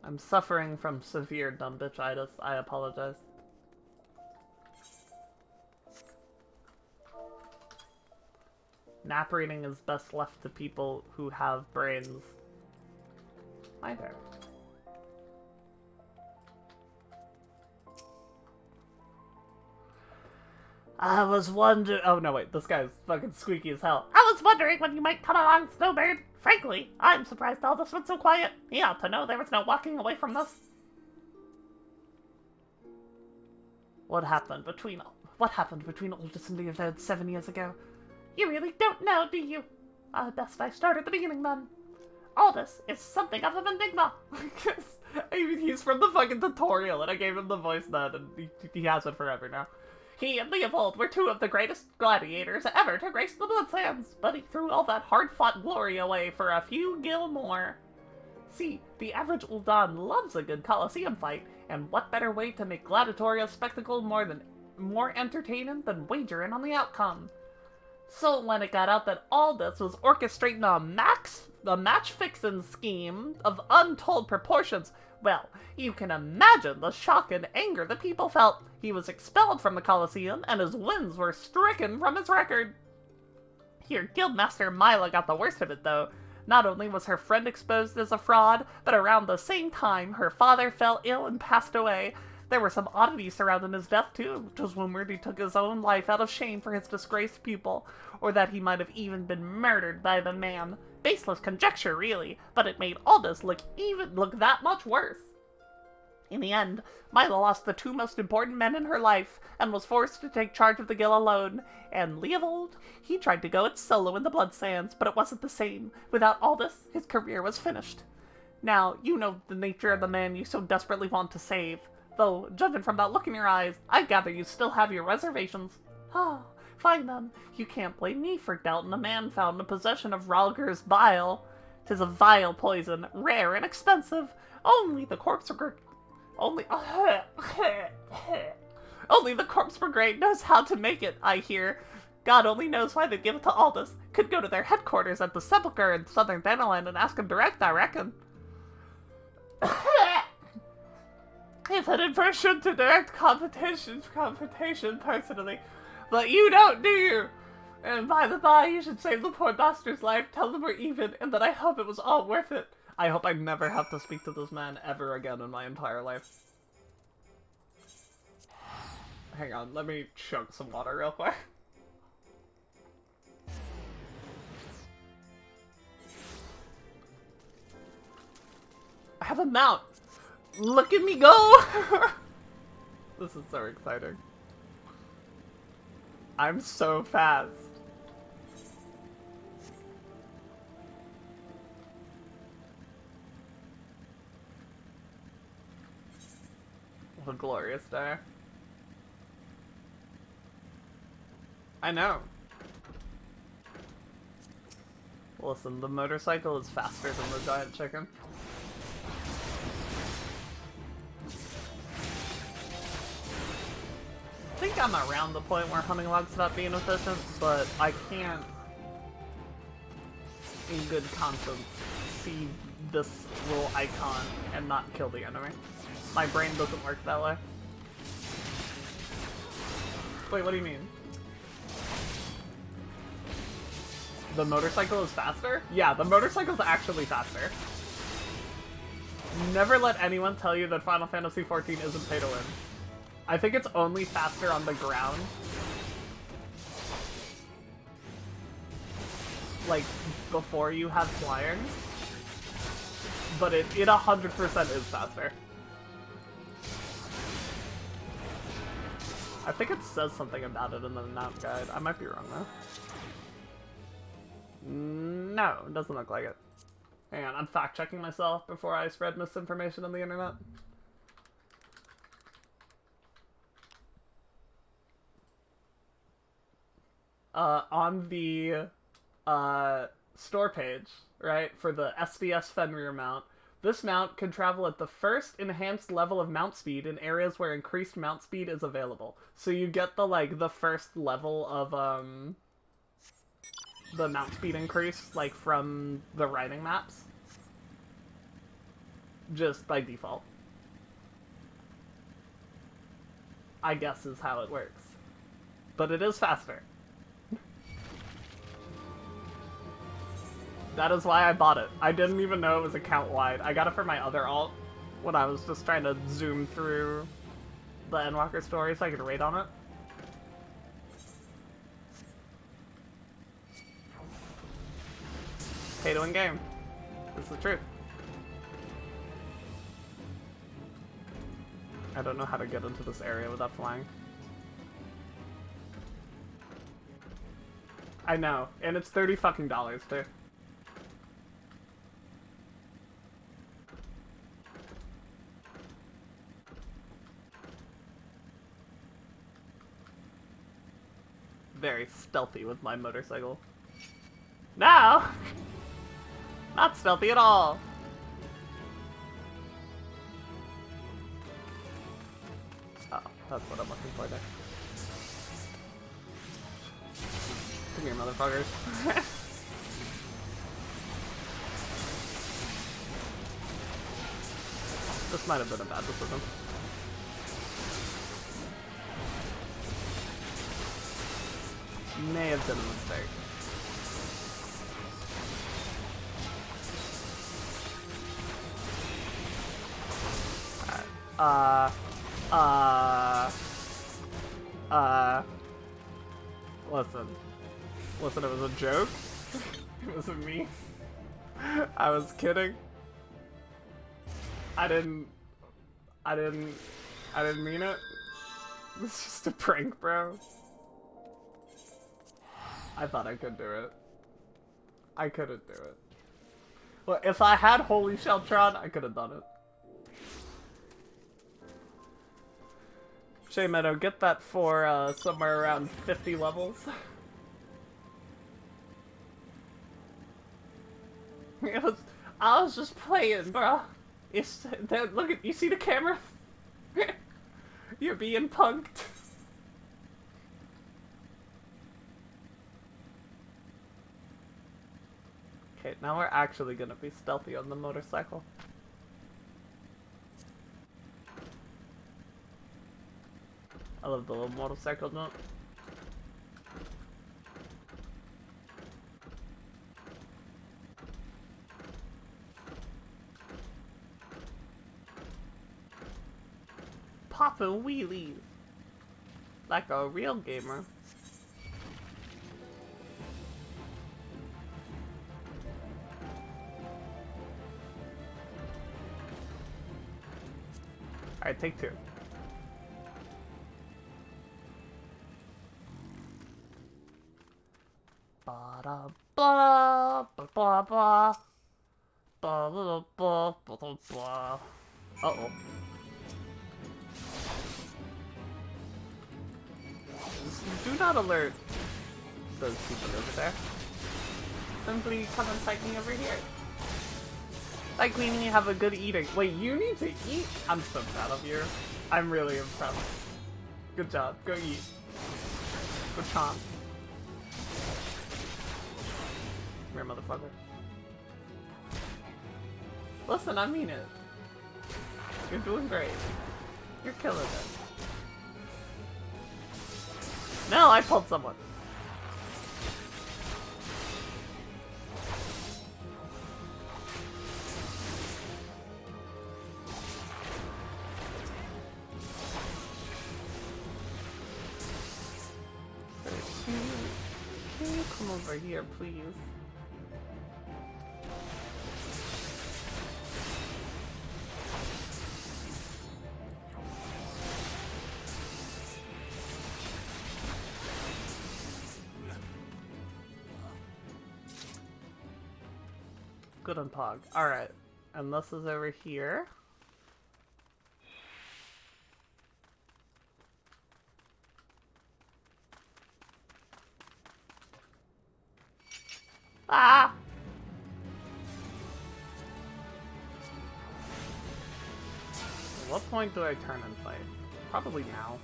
I'm suffering from severe dumb bitchitis. I apologize. Nap reading is best left to people who have brains. Hi there. I was wondering— oh no wait, this guy's fucking squeaky as hell. I was wondering when you might come along, Snowbird. Frankly, I'm surprised all this went so quiet. He ought to know there was no walking away from this. What happened between Aldous and Leoved 7 years ago? You really don't know, do you? Best I start at the beginning then. Aldous is something of an enigma. I mean, he's from the fucking tutorial, and I gave him the voice then, and he has it forever now. He and Leopold were 2 of the greatest gladiators ever to grace the Bloodlands, but he threw all that hard-fought glory away for a few gil more. See, the average Ul'dan loves a good Colosseum fight, and what better way to make gladiatorial spectacle more entertaining than wagering on the outcome? So when it got out that Aldous was orchestrating a match-fixing scheme of untold proportions, well, you can imagine the shock and anger the people felt. He was expelled from the Colosseum, and his wins were stricken from his record. Here, Guildmaster Mila got the worst of it, though. Not only was her friend exposed as a fraud, but around the same time, her father fell ill and passed away. There were some oddities surrounding his death, too. It was rumored he took his own life out of shame for his disgraced pupil, or that he might have even been murdered by the man. Baseless conjecture, really, but it made Aldous look that much worse. In the end, Mila lost the two most important men in her life and was forced to take charge of the guild alone. And Leovold, he tried to go it solo in the Blood Sands, but it wasn't the same. Without Aldous, his career was finished. Now, you know the nature of the man you so desperately want to save. Though, judging from that look in your eyes, I gather you still have your reservations. Ah, fine then. You can't blame me for doubting a man found in possession of Rhalgr's bile. 'Tis a vile poison, rare and expensive. Only the corpse Only the Corpse Brigade knows how to make it, I hear. God only knows why they give it to Aldous. Could go to their headquarters at the Sepulchre in southern Thanalan and ask him direct, I reckon. If an aversion to direct confrontation personally. But you don't, do you? And by the by, you should save the poor bastard's life, tell them we're even, and that I hope it was all worth it. I hope I never have to speak to this man ever again in my entire life. Hang on, let me chug some water real quick. I have a mount! Look at me go! This is so exciting. I'm so fast. What a glorious day. I know. Listen, the motorcycle is faster than the giant chicken. I think I'm around the point where hunting log's not being efficient, but I can't, in good conscience, see this little icon and not kill the enemy. My brain doesn't work that way. Wait, what do you mean? The motorcycle is faster? Yeah, the motorcycle's actually faster. Never let anyone tell you that Final Fantasy XIV isn't pay to win. I think it's only faster on the ground. Like, before you have flying. But it 100% is faster. I think it says something about it in the mount guide. I might be wrong though. No, it doesn't look like it. Hang on, I'm fact-checking myself before I spread misinformation on the internet. On the store page, right, for the SDS Fenrir mount, this mount can travel at the first enhanced level of mount speed in areas where increased mount speed is available. So you get the first level of, the mount speed increase, like, from the riding maps. Just by default. I guess is how it works. But it is faster. That is why I bought it. I didn't even know it was account-wide. I got it for my other alt when I was just trying to zoom through the Endwalker story so I could raid on it. Pay to win game. It's the truth. I don't know how to get into this area without flying. I know, and it's $30 fucking too. Very stealthy with my motorcycle. Now! Not stealthy at all! Oh, that's what I'm looking for there. Come here, motherfuckers. This might have been a bad decision. May have been a mistake. Listen, it was a joke. It wasn't me. I was kidding. I didn't I didn't mean it. It's just a prank, bro. I thought I could do it. I couldn't do it. Well, if I had Holy Sheltron, I could have done it. Shea Meadow, get that for somewhere around 50 levels. I was just playing, bro. Look at you. See the camera? You're being punked. Okay, now we're actually gonna be stealthy on the motorcycle. I love the little motorcycle note. Poppin' wheelies. Like a real gamer. Alright, take two. Uh-oh. Do not alert those people over there. Simply come and fight me over here. Like we need to have a good eating. Wait, you need to eat? I'm so proud of you. I'm really impressed. Good job. Go eat. Go chomp. Come here, motherfucker. Listen, I mean it. You're doing great. You're killing it. No, I pulled someone. Can you come over here, please? Good on Pog. Alright. And this is over here. Ah! At what point do I turn and fight? Probably now.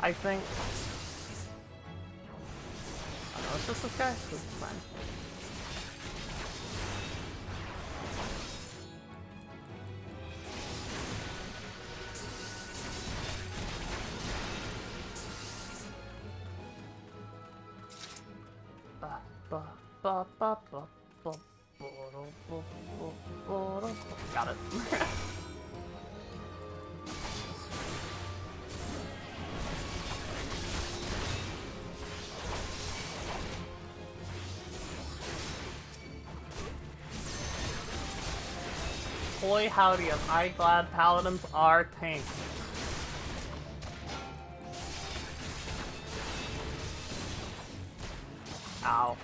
I think... I don't know, it's just this guy? This is fine. Got it. Boy howdy, am I glad paladins are tanks. Ow.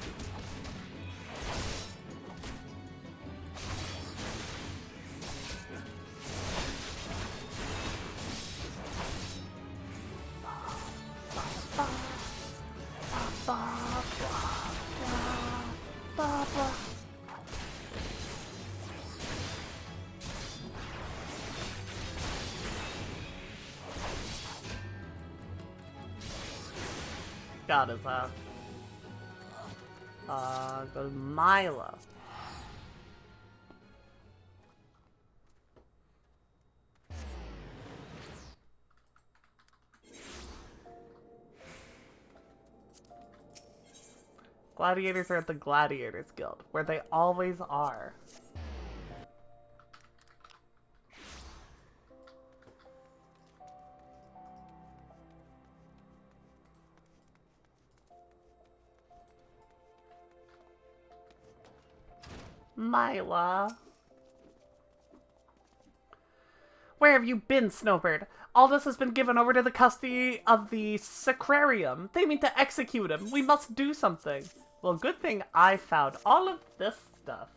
Got his ass. Go to Mila. Gladiators are at the Gladiators Guild, where they always are. Mila. Where have you been, Snowbird? Aldous has been given over to the custody of the Sacrarium. They mean to execute him. We must do something. Well, good thing I found all of this stuff.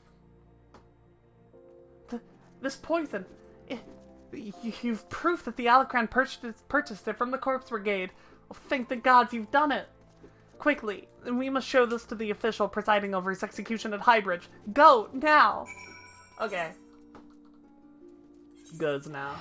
This poison. You've proof that the Alacran purchased it from the Corpse Brigade. Oh, thank the gods you've done it. Quickly, we must show this to the official presiding over his execution at Highbridge. Go, now! Okay. Goes now.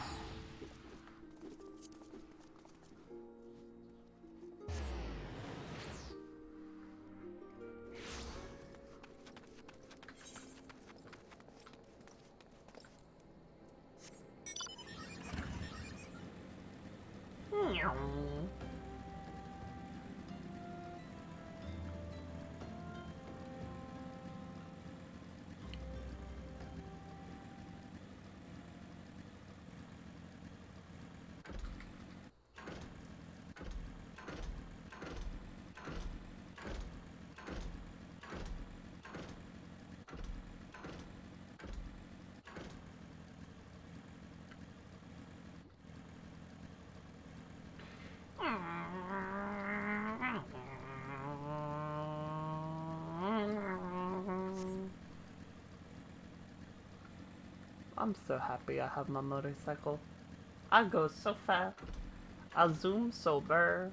I'm so happy I have my motorcycle. I go so fast. I zoom so blur.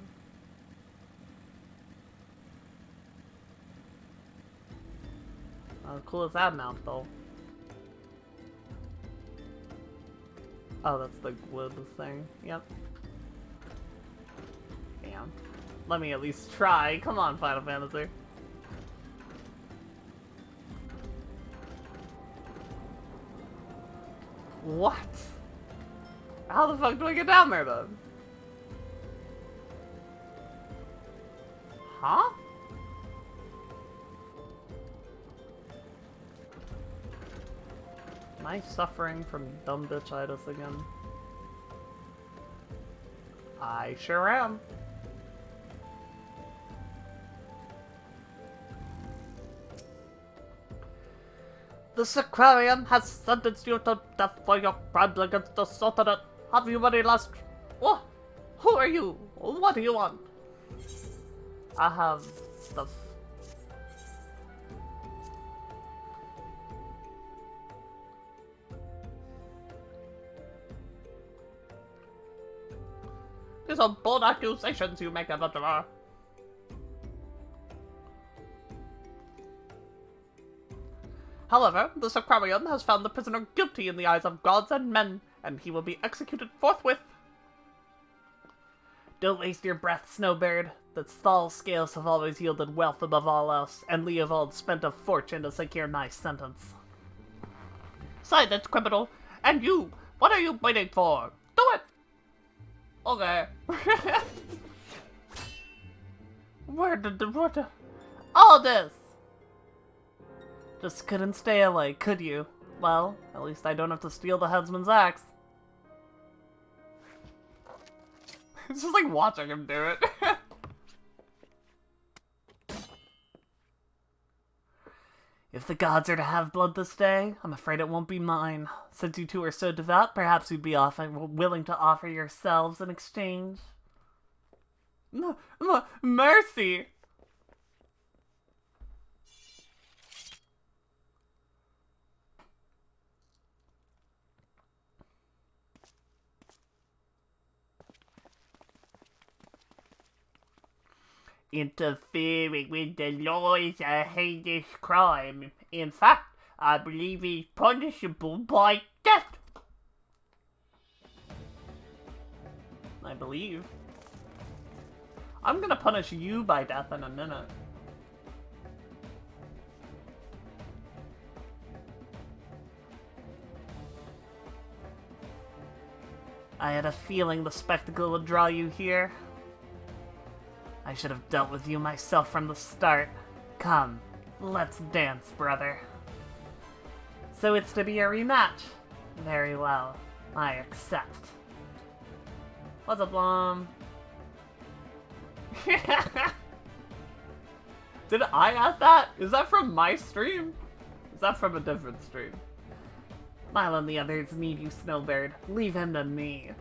Cool is that mount though? Oh, that's the wood thing. Yep. Damn. Let me at least try. Come on, Final Fantasy. What? How the fuck do I get down there then? Huh? Am I suffering from dumb bitchitis again? I sure am. The Sacrarium has sentenced you to death for your crimes against the Sultanate. Have you any last... What? Who are you? What do you want? I have stuff. These are bold accusations you make, Adventurer. However, the Sacrarium has found the prisoner guilty in the eyes of gods and men, and he will be executed forthwith. Don't waste your breath, Snowbird. The Thal scales have always yielded wealth above all else, and Leovold spent a fortune to secure my sentence. Silence, criminal! And you! What are you waiting for? Do it! Okay. Where did the... All this! Just couldn't stay away, could you? Well, at least I don't have to steal the headsman's axe. It's just like watching him do it. If the gods are to have blood this day, I'm afraid it won't be mine. Since you two are so devout, perhaps you'd be willing to offer yourselves in exchange. Mercy! Interfering with the law is a heinous crime. In fact, I believe he's punishable by death. I believe. I'm gonna punish you by death in a minute. I had a feeling the spectacle would draw you here. I should have dealt with you myself from the start. Come, let's dance, brother. So it's to be a rematch? Very well, I accept. What's up, Blom? Did I add that? Is that from my stream? Is that from a different stream? Milo and the others need you, Snowbird. Leave him to me.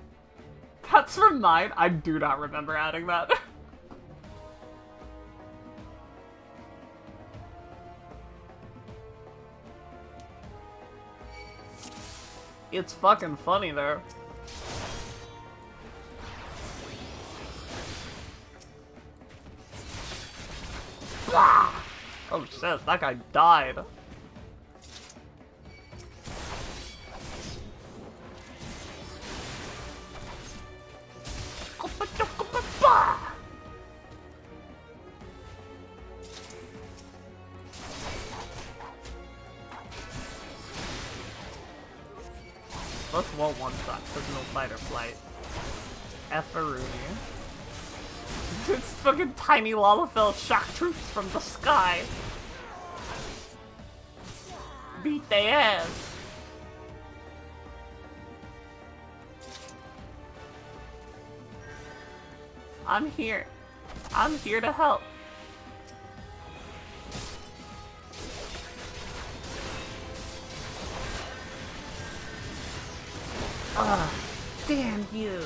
That's from mine? I do not remember adding that. It's fucking funny, though. Ah! Oh shit, that guy died. This won't one-shot, there's no fight or flight. Efferuni. It's fucking tiny Lalafell shock troops from the sky. Beat their ass. I'm here. I'm here to help. Ugh, damn you.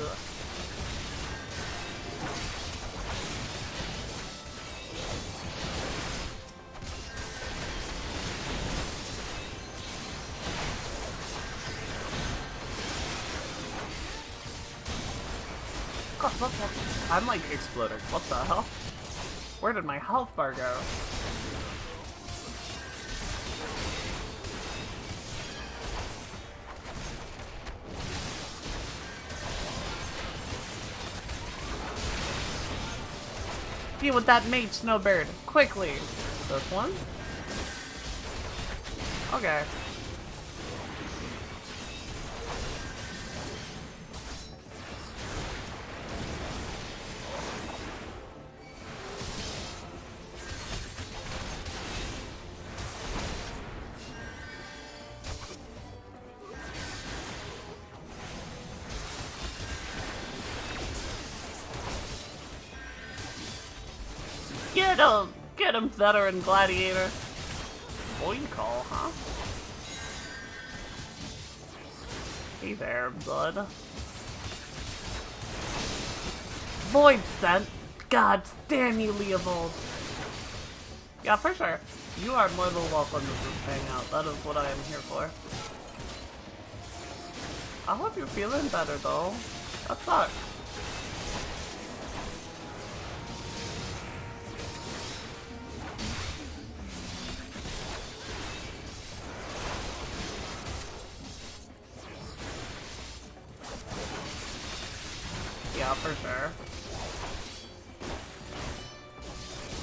God, what the? I'm like exploding. What the hell? Where did my health bar go? Deal with that mage, Snowbird, quickly. This one? Okay. Get him, veteran gladiator. Boy call, huh? Hey there, bud. Void Scent? God damn you, Leovold. Yeah, for sure. You are more than welcome to just hang out. That is what I am here for. I hope you're feeling better, though. That sucks. Yeah, for sure.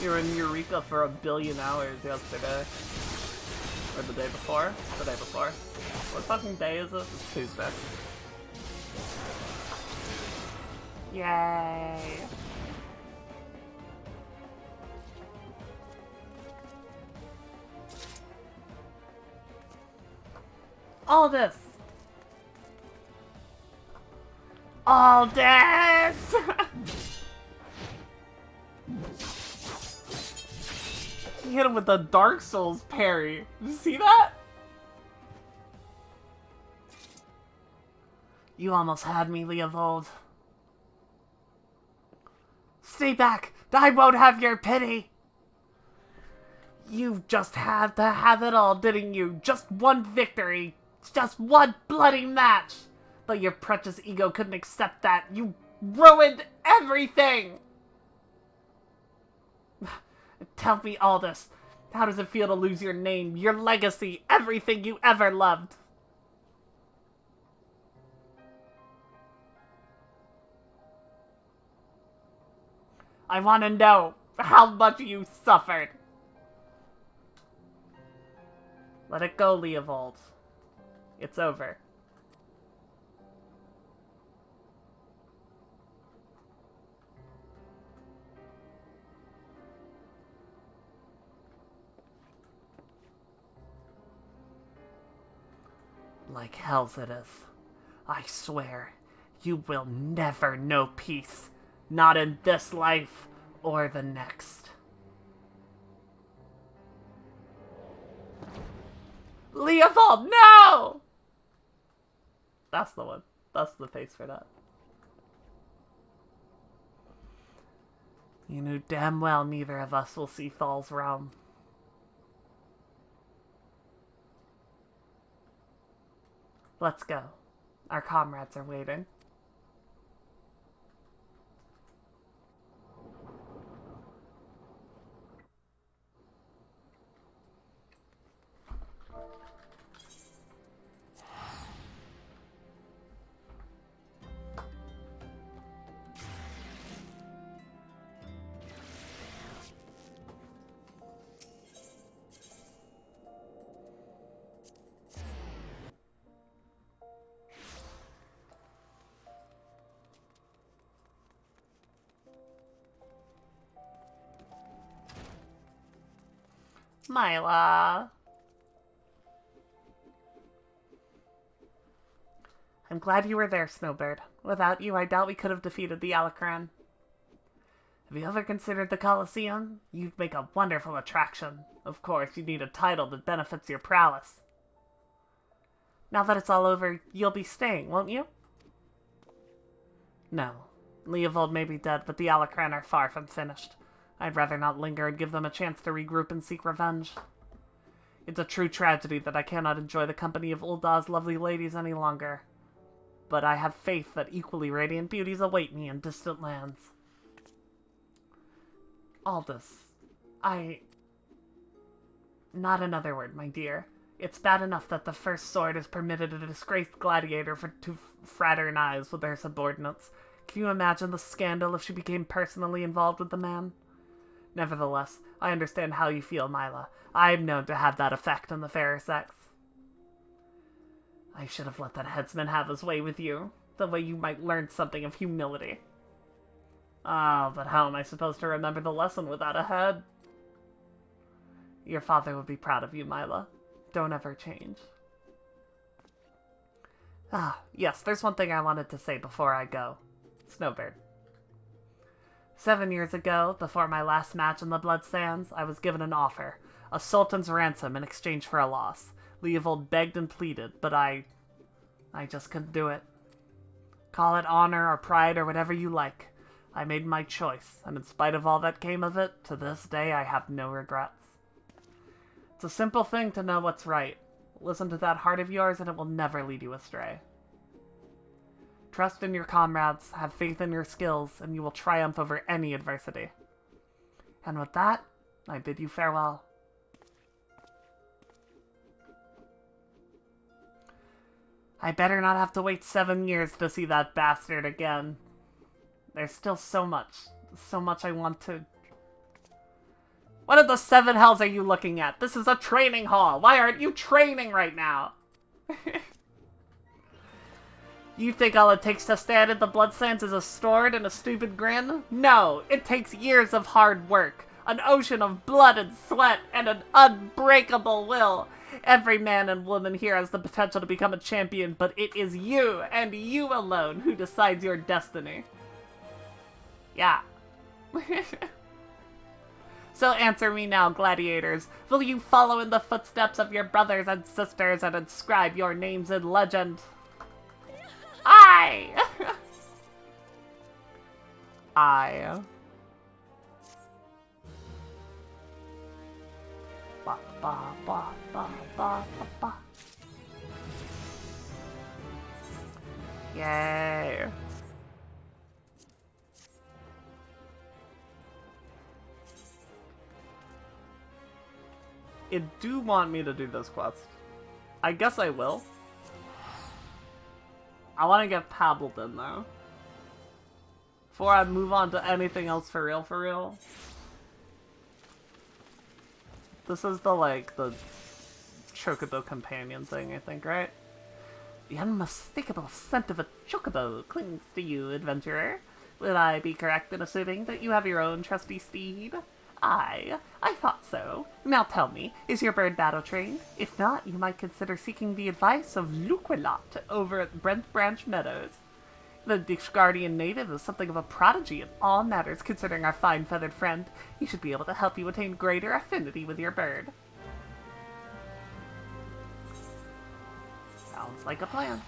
You were in Eureka for 1 billion hours yesterday. Or the day before? The day before. What fucking day is this? It's Tuesday. Yay! All this! All this! He hit him with the Dark Souls parry. Did you see that? You almost had me, Leovold. Stay back! I won't have your pity! You just had to have it all, didn't you? Just one victory! Just one bloody match! But your precious ego couldn't accept that. You ruined everything! Tell me all this. How does it feel to lose your name, your legacy, everything you ever loved? I want to know how much you suffered. Let it go, Leovold. It's over. Like hell's it is. I swear, you will never know peace. Not in this life or the next. Leovold, no! That's the one. That's the face for that. You knew damn well neither of us will see Thal's realm. Let's go. Our comrades are waiting. Myla. I'm glad you were there, Snowbird. Without you, I doubt we could have defeated the Alacran. Have you ever considered the Colosseum? You'd make a wonderful attraction. Of course, you need a title that benefits your prowess. Now that it's all over, you'll be staying, won't you? No. Leovold may be dead, but the Alacran are far from finished. I'd rather not linger and give them a chance to regroup and seek revenge. It's a true tragedy that I cannot enjoy the company of Uldah's lovely ladies any longer. But I have faith that equally radiant beauties await me in distant lands. Aldous, Not another word, my dear. It's bad enough that the First Sword has permitted a disgraced gladiator to fraternize with their subordinates. Can you imagine the scandal if she became personally involved with the man? Nevertheless, I understand how you feel, Myla. I am known to have that effect on the fairer sex. I should have let that headsman have his way with you. The way you might learn something of humility. Oh, but how am I supposed to remember the lesson without a head? Your father would be proud of you, Myla. Don't ever change. Ah, yes, there's one thing I wanted to say before I go. Snowbird. 7 years ago, before my last match in the Blood Sands, I was given an offer. A sultan's ransom in exchange for a loss. Leovold begged and pleaded, but I just couldn't do it. Call it honor or pride or whatever you like. I made my choice, and in spite of all that came of it, to this day I have no regrets. It's a simple thing to know what's right. Listen to that heart of yours and it will never lead you astray. Trust in your comrades, have faith in your skills, and you will triumph over any adversity. And with that, I bid you farewell. I better not have to wait 7 years to see that bastard again. There's still so much I want to... What in the 7 hells are you looking at? This is a training hall. Why aren't you training right now? You think all it takes to stand in the Blood Sands is a sword and a stupid grin? No, it takes years of hard work, an ocean of blood and sweat, and an unbreakable will. Every man and woman here has the potential to become a champion, but it is you, and you alone, who decides your destiny. Yeah. So answer me now, gladiators. Will you follow in the footsteps of your brothers and sisters and inscribe your names in legend? I. Ba ba ba ba ba ba ba. Yay. It do want me to do this quest. I guess I will. I want to get Pabbled though. Before I move on to anything else for real. This is the Chocobo companion thing, I think, right? The unmistakable scent of a Chocobo clings to you, adventurer. Would I be correct in assuming that you have your own trusty steed? I thought so. Now tell me, is your bird battle trained? If not, you might consider seeking the advice of Luquilot over at Brent Branch Meadows. The Dishgardian native is something of a prodigy in all matters concerning our fine feathered friend. He should be able to help you attain greater affinity with your bird. Sounds like a plan.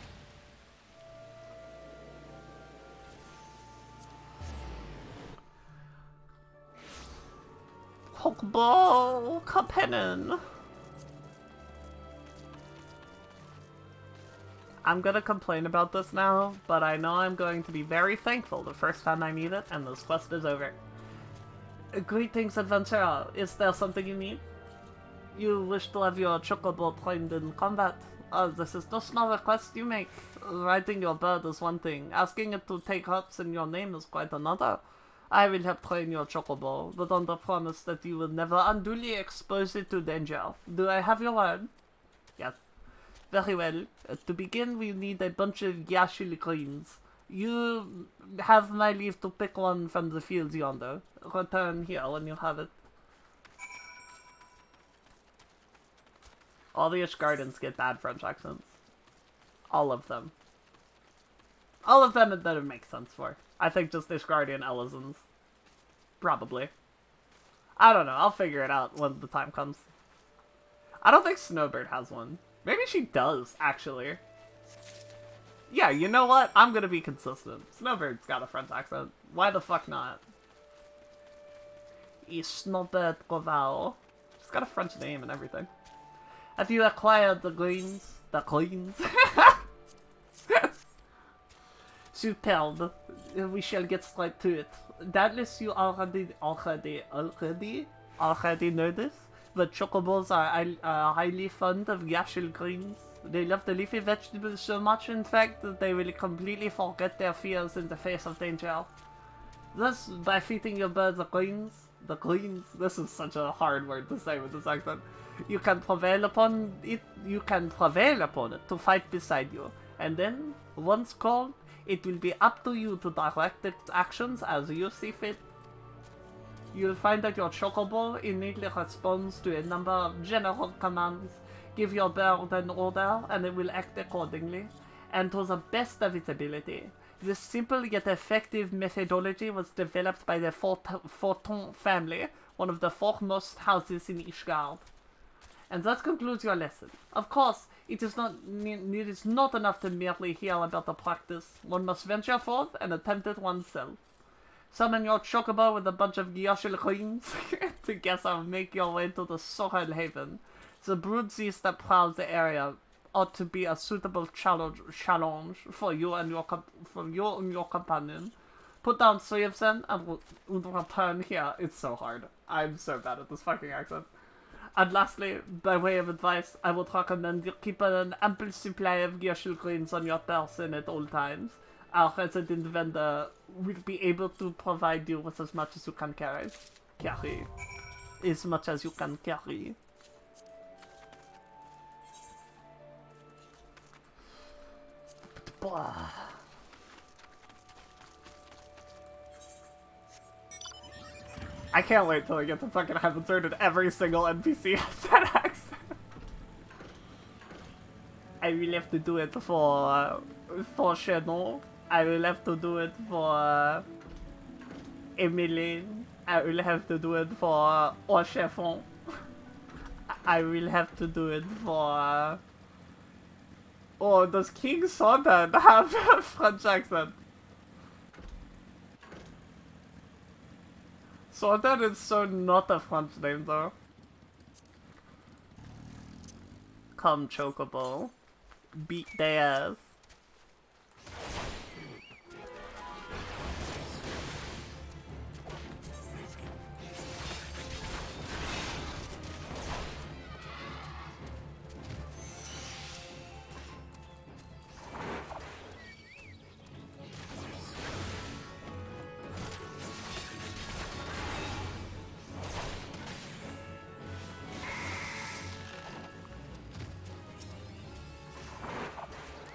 Pokeball Kapenin. I'm gonna complain about this now, but I know I'm going to be very thankful the first time I need it and this quest is over. Greetings, adventurer. Is there something you need? You wish to have your chocobo trained in combat? This is just not a request you make. Riding your bird is one thing. Asking it to take hops in your name is quite another. I will help train your chocobo, but on the promise that you will never unduly expose it to danger. Do I have your word? Yes. Very well. To begin, we need a bunch of Yashil greens. You have my leave to pick one from the fields yonder. Return here when you have it. All the Ishgardens get bad French accents. All of them. All of them it doesn't make sense for. I think just Ishgardian Elizons. Probably. I don't know, I'll figure it out when the time comes. I don't think Snowbird has one. Maybe she does, actually. Yeah, you know what? I'm gonna be consistent. Snowbird's got a French accent. Why the fuck not? Snowbird Koval. She's got a French name and everything. Have you acquired the greens? The greens? Superb. We shall get straight to it. Doubtless you already know this, but chocobos are highly fond of Yashil greens. They love the leafy vegetables so much, in fact, that they will completely forget their fears in the face of danger. Thus, by feeding your bird the greens, this is such a hard word to say with this accent, you can prevail upon it to fight beside you. And then, once called, it will be up to you to direct its actions as you see fit. You'll find that your chocobo innately responds to a number of general commands. Give your bird an order, and it will act accordingly, and to the best of its ability. This simple yet effective methodology was developed by the Forton family, one of the foremost houses in Ishgard. And that concludes your lesson. Of course, it is not enough to merely hear about the practice. One must venture forth and attempt it oneself. Summon your chocobo with a bunch of Yashil queens together and make your way to the Sorel Haven. The broodseas that prowls the area ought to be a suitable challenge for you and your companion. Put down 3 of them and return here. It's so hard. I'm so bad at this fucking accent. And lastly, by way of advice, I would recommend you keep an ample supply of Yashil greens on your person at all times. Our resident vendor will be able to provide you with as much as you can carry. As much as you can carry. I can't wait till I get to fucking have inserted every single NPC has that accent. I will have to do it for Chenon. I will have to do it for Emmeline. I will have to do it for Orchefon. I will have to do it for... Oh, does King Soden have a French accent? Soden is so not a French name though. Come, Chocobo. Beat their ass.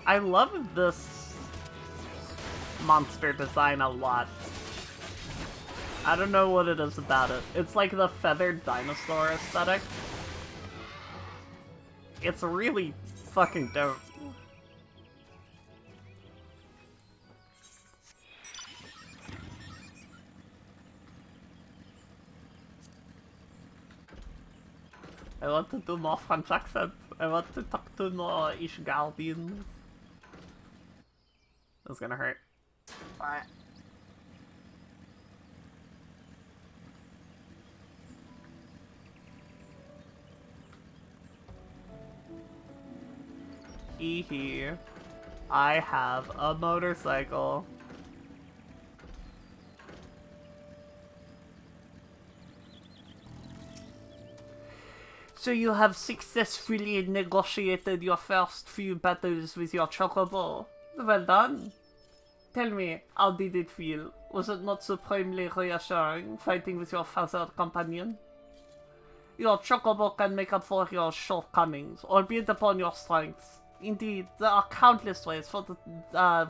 I love this monster design a lot. I don't know what it is about it. It's like the feathered dinosaur aesthetic. It's really fucking dope. I want to do more French accent. I want to talk to more Ishgardians. That's gonna hurt. Eehee. I have a motorcycle. So you have successfully negotiated your first few battles with your chocobo. Well done. Tell me, how did it feel? Was it not supremely reassuring, fighting with your feathered companion? Your chocobo can make up for your shortcomings, albeit upon your strengths. Indeed, there are countless ways for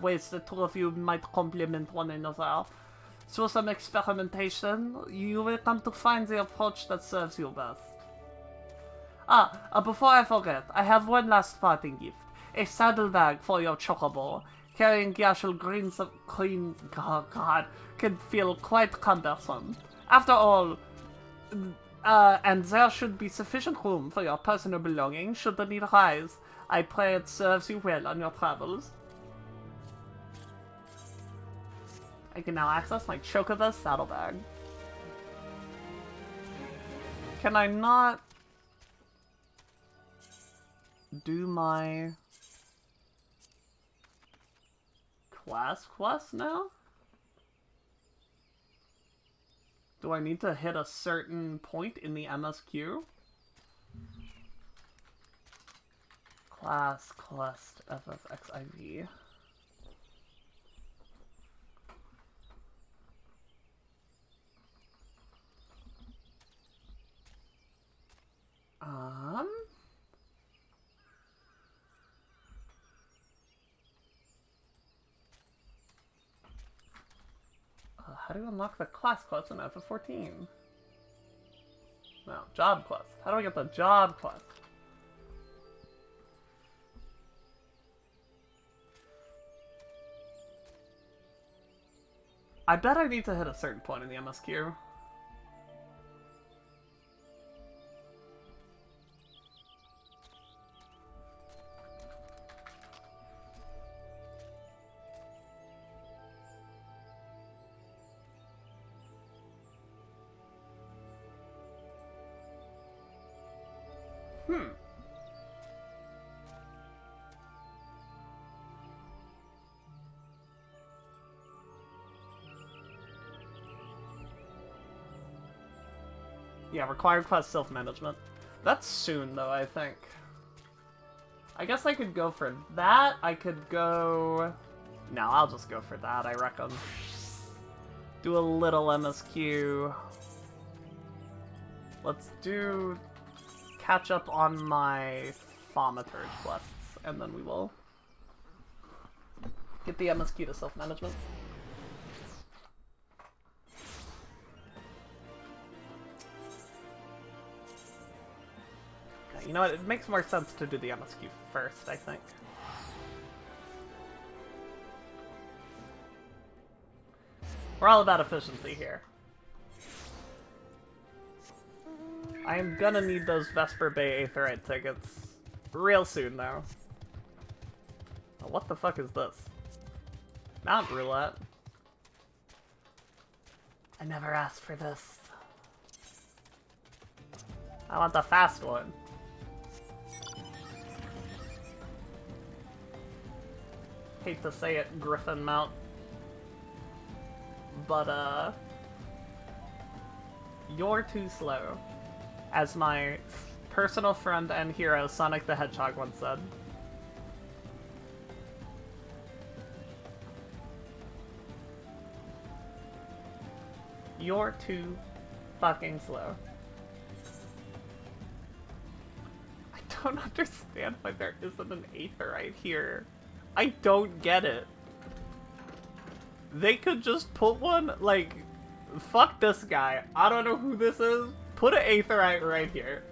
ways the two of you might complement one another. Through some experimentation, you will come to find the approach that serves you best. Before I forget, I have one last parting gift. A saddlebag for your chocobo. Carrying Yashel Green's can feel quite cumbersome. After all, and there should be sufficient room for your personal belongings should the need arise. I pray it serves you well on your travels. I can now access my chocobo saddlebag. Can I not do my class quest now? Do I need to hit a certain point in the MSQ? Class quest FFXIV. How do you unlock the class quest in FF14? No, job quest. How do I get the job quest? I bet I need to hit a certain point in the MSQ. Yeah, required quest self-management. That's soon, though, I think. I guess I could go for that. I could go... No, I'll just go for that, I reckon. Do a little MSQ. Let's do... catch up on my Thaumaturge quests, and then we will get the MSQ to self-management. You know what, it makes more sense to do the MSQ first, I think. We're all about efficiency here. I am gonna need those Vesper Bay Aetheryte tickets real soon, though. Oh, what the fuck is this? Mount Roulette. I never asked for this. I want the fast one. Hate to say it, Griffin Mount. But, you're too slow. As my personal friend and hero, Sonic the Hedgehog, once said. You're too fucking slow. I don't understand why there isn't an Aetheryte here. I don't get it. They could just put one, like, fuck this guy. I don't know who this is. Put an Aetheryte right here.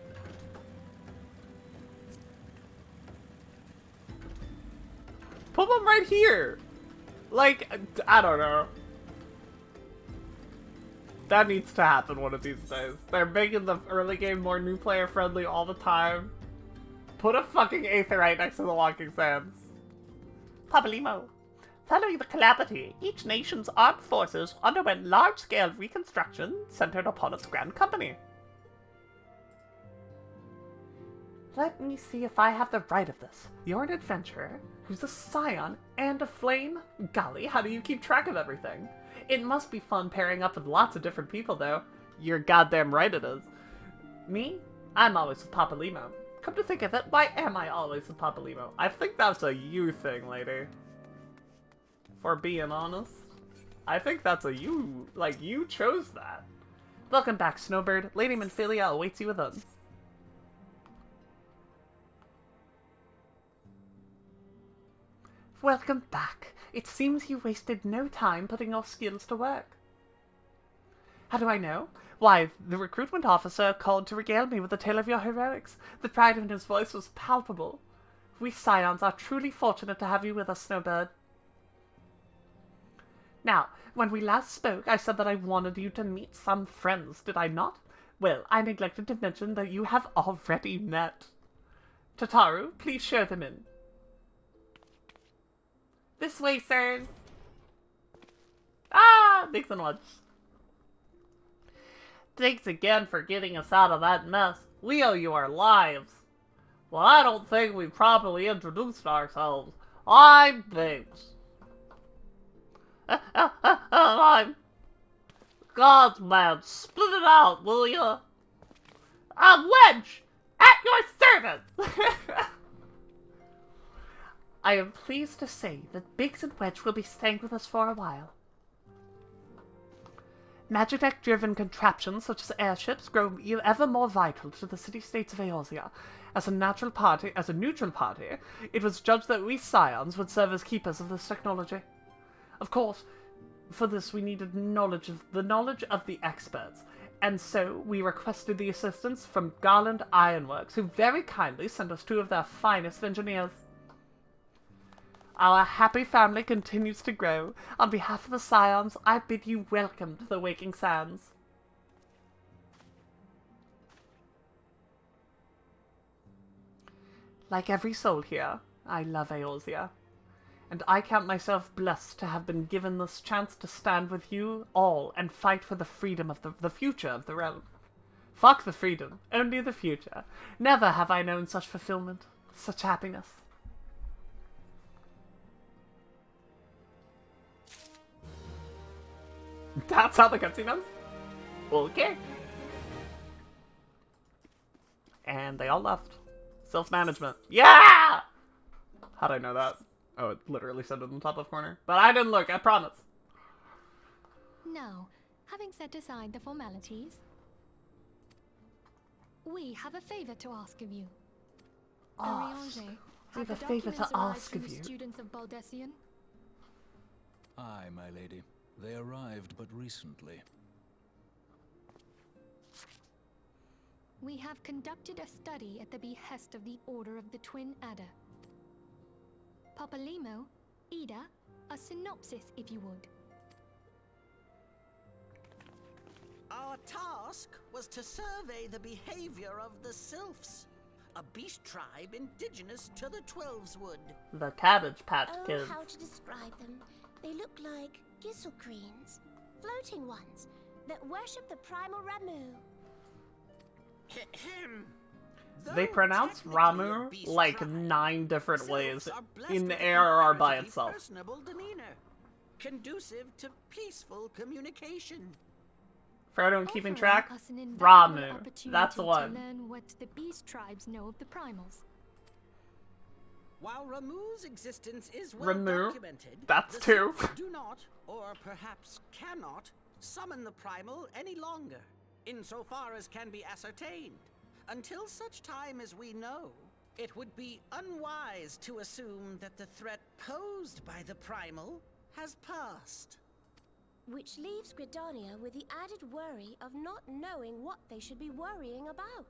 Put one right here. Like, I don't know. That needs to happen one of these days. They're making the early game more new player friendly all the time. Put a fucking Aetheryte next to the Walking Sands. Pabalimo. Following the calamity, each nation's armed forces underwent large-scale reconstruction centered upon its grand company. Let me see if I have the right of this. You're an adventurer who's a scion and a flame? Golly, how do you keep track of everything? It must be fun pairing up with lots of different people, though. You're goddamn right it is. Me? I'm always with Papa Limo. Come to think of it, why am I always with Papa Limo? I think that's a you thing, lady. For being honest. I think that's a you, like, you chose that. Welcome back, Snowbird. Lady Minfilia awaits you within. Welcome back. It seems you wasted no time putting your skills to work. How do I know? Why, the recruitment officer called to regale me with a tale of your heroics. The pride in his voice was palpable. We Scions are truly fortunate to have you with us, Snowbird. Now, when we last spoke, I said that I wanted you to meet some friends, did I not? Well, I neglected to mention that you have already met. Tataru, please show them in. This way, sirs. Ah, mix and watch. Thanks again for getting us out of that mess. We owe you our lives. Well, I don't think we properly introduced ourselves. I'm Biggs. I'm God's man. Split it out, will ya? I'm Wedge, at your service. I am pleased to say that Biggs and Wedge will be staying with us for a while. Magitek-driven contraptions such as airships grow ever more vital to the city-states of Eorzea. As a neutral party, it was judged that we Scions would serve as keepers of this technology. Of course, for this we needed the knowledge of the experts, and so we requested the assistance from Garland Ironworks, who very kindly sent us 2 of their finest engineers. Our happy family continues to grow. On behalf of the Scions, I bid you welcome to the Waking Sands. Like every soul here, I love Eorzea. And I count myself blessed to have been given this chance to stand with you all and fight for the freedom of the future of the realm. Fuck the freedom, only the future. Never have I known such fulfillment, such happiness. That's how the cutscene ends? Okay. And they all left. Self-management. Yeah! How'd I know that? Oh, it literally said it in the top left corner. But I didn't look, I promise. Now, having set aside the formalities, we have a favor to ask of you. Urianger, we have a favor to ask of you. Students of Baldesion? Aye, my lady. They arrived but recently. We have conducted a study at the behest of the Order of the Twin Adder. Papa Limo, Ida, a synopsis if you would. Our task was to survey the behavior of the Sylphs, a beast tribe indigenous to the Twelveswood. The Cabbage Patch Kids. Oh, how to describe them. They look like Gisselcreens, floating ones, that worship the primal Ramu. They pronounce Ramu like 9 different ways in ARR by itself. Personable demeanor, conducive to peaceful communication. For anyone keeping track, Us an invaluable Ramu. opportunity That's the one. To learn what the beast tribes know of the primals. While Ramu's existence is well Ramu. documented, That's the 2. Sylphs do not, or perhaps cannot, summon the primal any longer, insofar as can be ascertained. Until such time as we know, it would be unwise to assume that the threat posed by the primal has passed. Which leaves Gridania with the added worry of not knowing what they should be worrying about.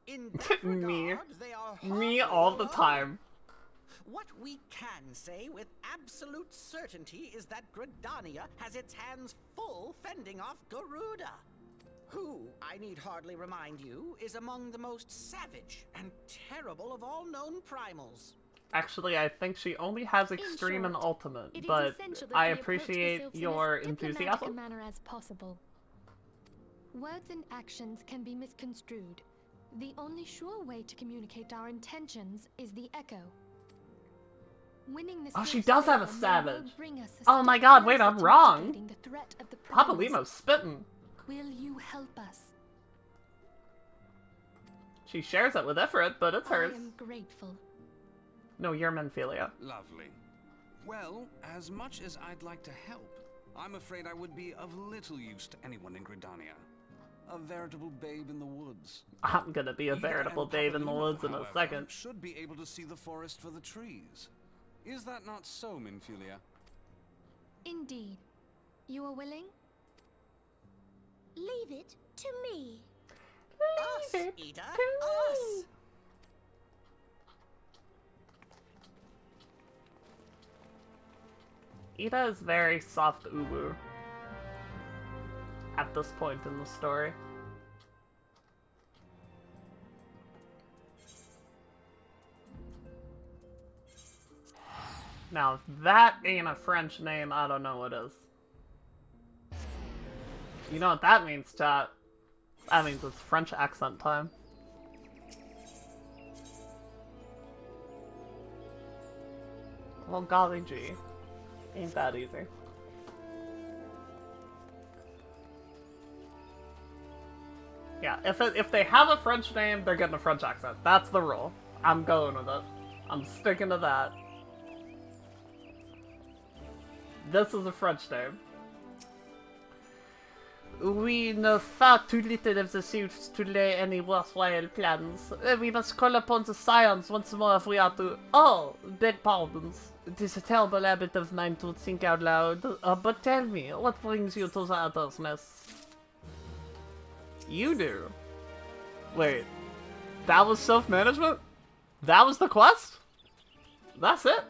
In that Me. regard, they are Me hardly all the alone. time. What we can say with absolute certainty is that Gridania has its hands full fending off Garuda, who, I need hardly remind you, is among the most savage and terrible of all known primals. Actually, I think she only has Extreme and short, Ultimate, It is but essential that I we approach the appreciate Sylphs in your as diplomatic a enthusiasm. manner as possible. Words and actions can be misconstrued. The only sure way to communicate our intentions is the echo. Winning the Oh, she Sylph's does have a favor may savage. well bring us a Oh my step god, wait, closer I'm to wrong. mitigating the threat of the Papa Primals. Lemo's spitting. Will you help us? She shares it with Ifrit, but it's hers. I am grateful. No, you're Menphilia. Lovely. Well, as much as I'd like to help, I'm afraid I would be of little use to anyone in Gridania. A veritable babe in the woods. I'm gonna be a Ida veritable and babe in the Papalymo, woods in a however, second. should be able to see the forest for the trees. Is that not so, Minfilia? Indeed. You are willing? Leave it to me. Us, Ida, us! Ida is very soft uwu at this point in the story. Now, if that ain't a French name, I don't know what is. You know what that means, chat? That means it's French accent time. Well, golly gee. Ain't that easy. Yeah, if they have a French name, they're getting a French accent. That's the rule. I'm going with it. I'm sticking to that. This is a French name. We know far too little of the suits to lay any worthwhile plans. We must call upon the science once more if we are to... Oh, beg pardons. It is a terrible habit of mine to think out loud. But tell me, what brings you to the Otter's Nest? You do. Wait, that was self-management? That was the quest? That's it?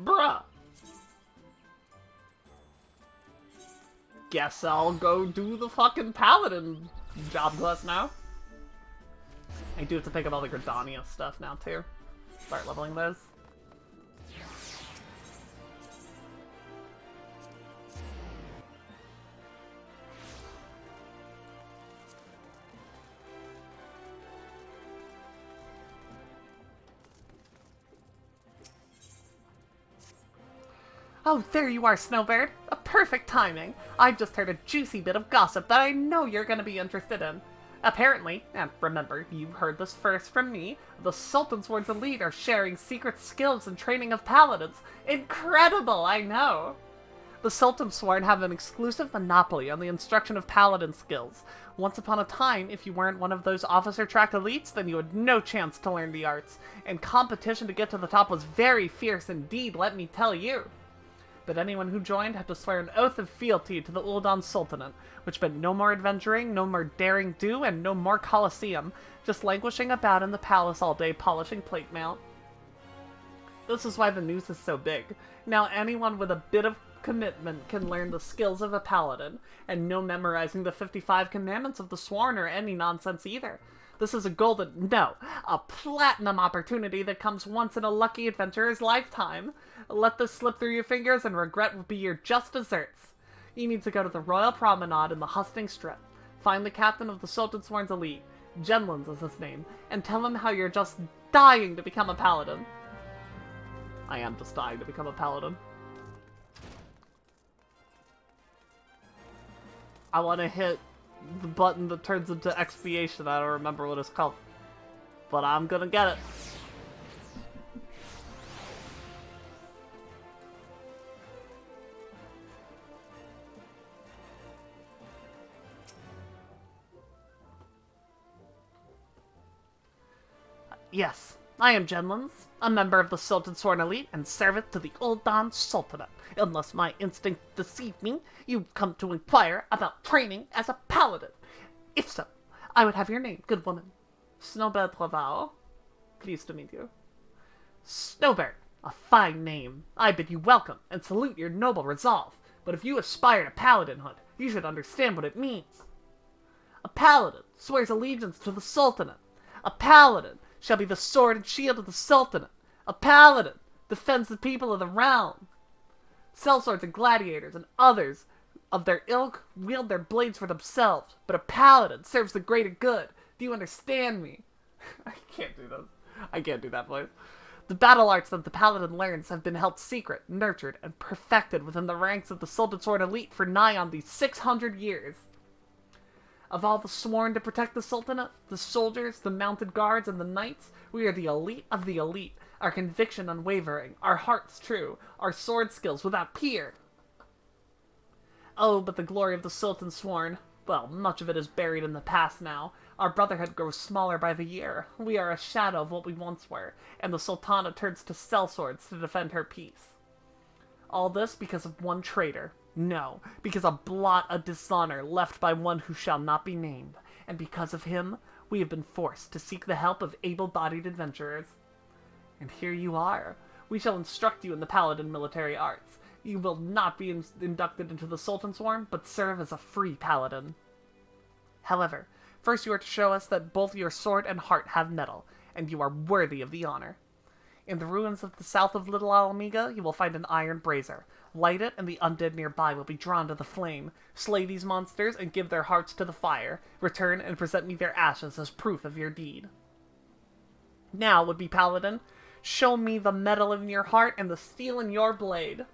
Bruh. Guess I'll go do the fucking paladin job quest now. I do have to pick up all the Gridania stuff now too. Start leveling those. Oh, there you are, Snowbird. A perfect timing. I've just heard a juicy bit of gossip that I know you're going to be interested in. Apparently, and remember, you heard this first from me, the Sultansworn's elite are sharing secret skills and training of paladins. Incredible, I know! The Sultansworn have an exclusive monopoly on the instruction of paladin skills. Once upon a time, if you weren't one of those officer-tracked elites, then you had no chance to learn the arts. And competition to get to the top was very fierce indeed, let me tell you. But anyone who joined had to swear an oath of fealty to the Ul'dan Sultanate, which meant no more adventuring, no more daring do, and no more Colosseum, just languishing about in the palace all day polishing plate mail. This is why the news is so big. Now anyone with a bit of commitment can learn the skills of a paladin, and no memorizing the 55 commandments of the Sworn or any nonsense either. This is a golden, no, a platinum opportunity that comes once in a lucky adventurer's lifetime. Let this slip through your fingers and regret will be your just desserts. You need to go to the Royal Promenade in the Hustings Strip. Find the captain of the Sultansworn's elite, Genlins is his name, and tell him how you're just dying to become a paladin. I am just dying to become a paladin. I want to hit the button that turns into expiation. I don't remember what it's called. But I'm gonna get it. Yes, I am Genlins, a member of the Sultansworn elite and servant to the Ul'dan Sultanate. Unless my instinct deceive me, you've come to inquire about training as a paladin. If so, I would have your name, good woman. Snowbird Travail. Pleased to meet you. Snowbird, a fine name. I bid you welcome and salute your noble resolve. But if you aspire to paladinhood, you should understand what it means. A paladin swears allegiance to the Sultanate. A paladin shall be the sword and shield of the Sultanate. A paladin defends the people of the realm. Sellswords and gladiators and others of their ilk wield their blades for themselves, but a paladin serves the greater good. Do you understand me? I can't do this. I can't do that voice. The battle arts that the paladin learns have been held secret, nurtured, and perfected within the ranks of the Sultan Sword elite for nigh on these 600 years. Of all the sworn to protect the Sultanate, the soldiers, the mounted guards, and the knights, we are the elite of the elite, our conviction unwavering, our hearts true, our sword skills without peer. Oh, but the glory of the Sultan Sworn, well, much of it is buried in the past now. Our brotherhood grows smaller by the year. We are a shadow of what we once were, and the Sultana turns to sellswords to defend her peace. All this because of one traitor. No, because a blot of dishonor left by one who shall not be named, and because of him, we have been forced to seek the help of able-bodied adventurers. And here you are. We shall instruct you in the paladin military arts. You will not be inducted into the Sultan Sworn, but serve as a free paladin. However, first you are to show us that both your sword and heart have metal, and you are worthy of the honor. In the ruins of the south of Little Alamiga, you will find an iron brazier. Light it, and the undead nearby will be drawn to the flame. Slay these monsters and give their hearts to the fire. Return and present me their ashes as proof of your deed. Now, would-be paladin, show me the metal in your heart and the steel in your blade.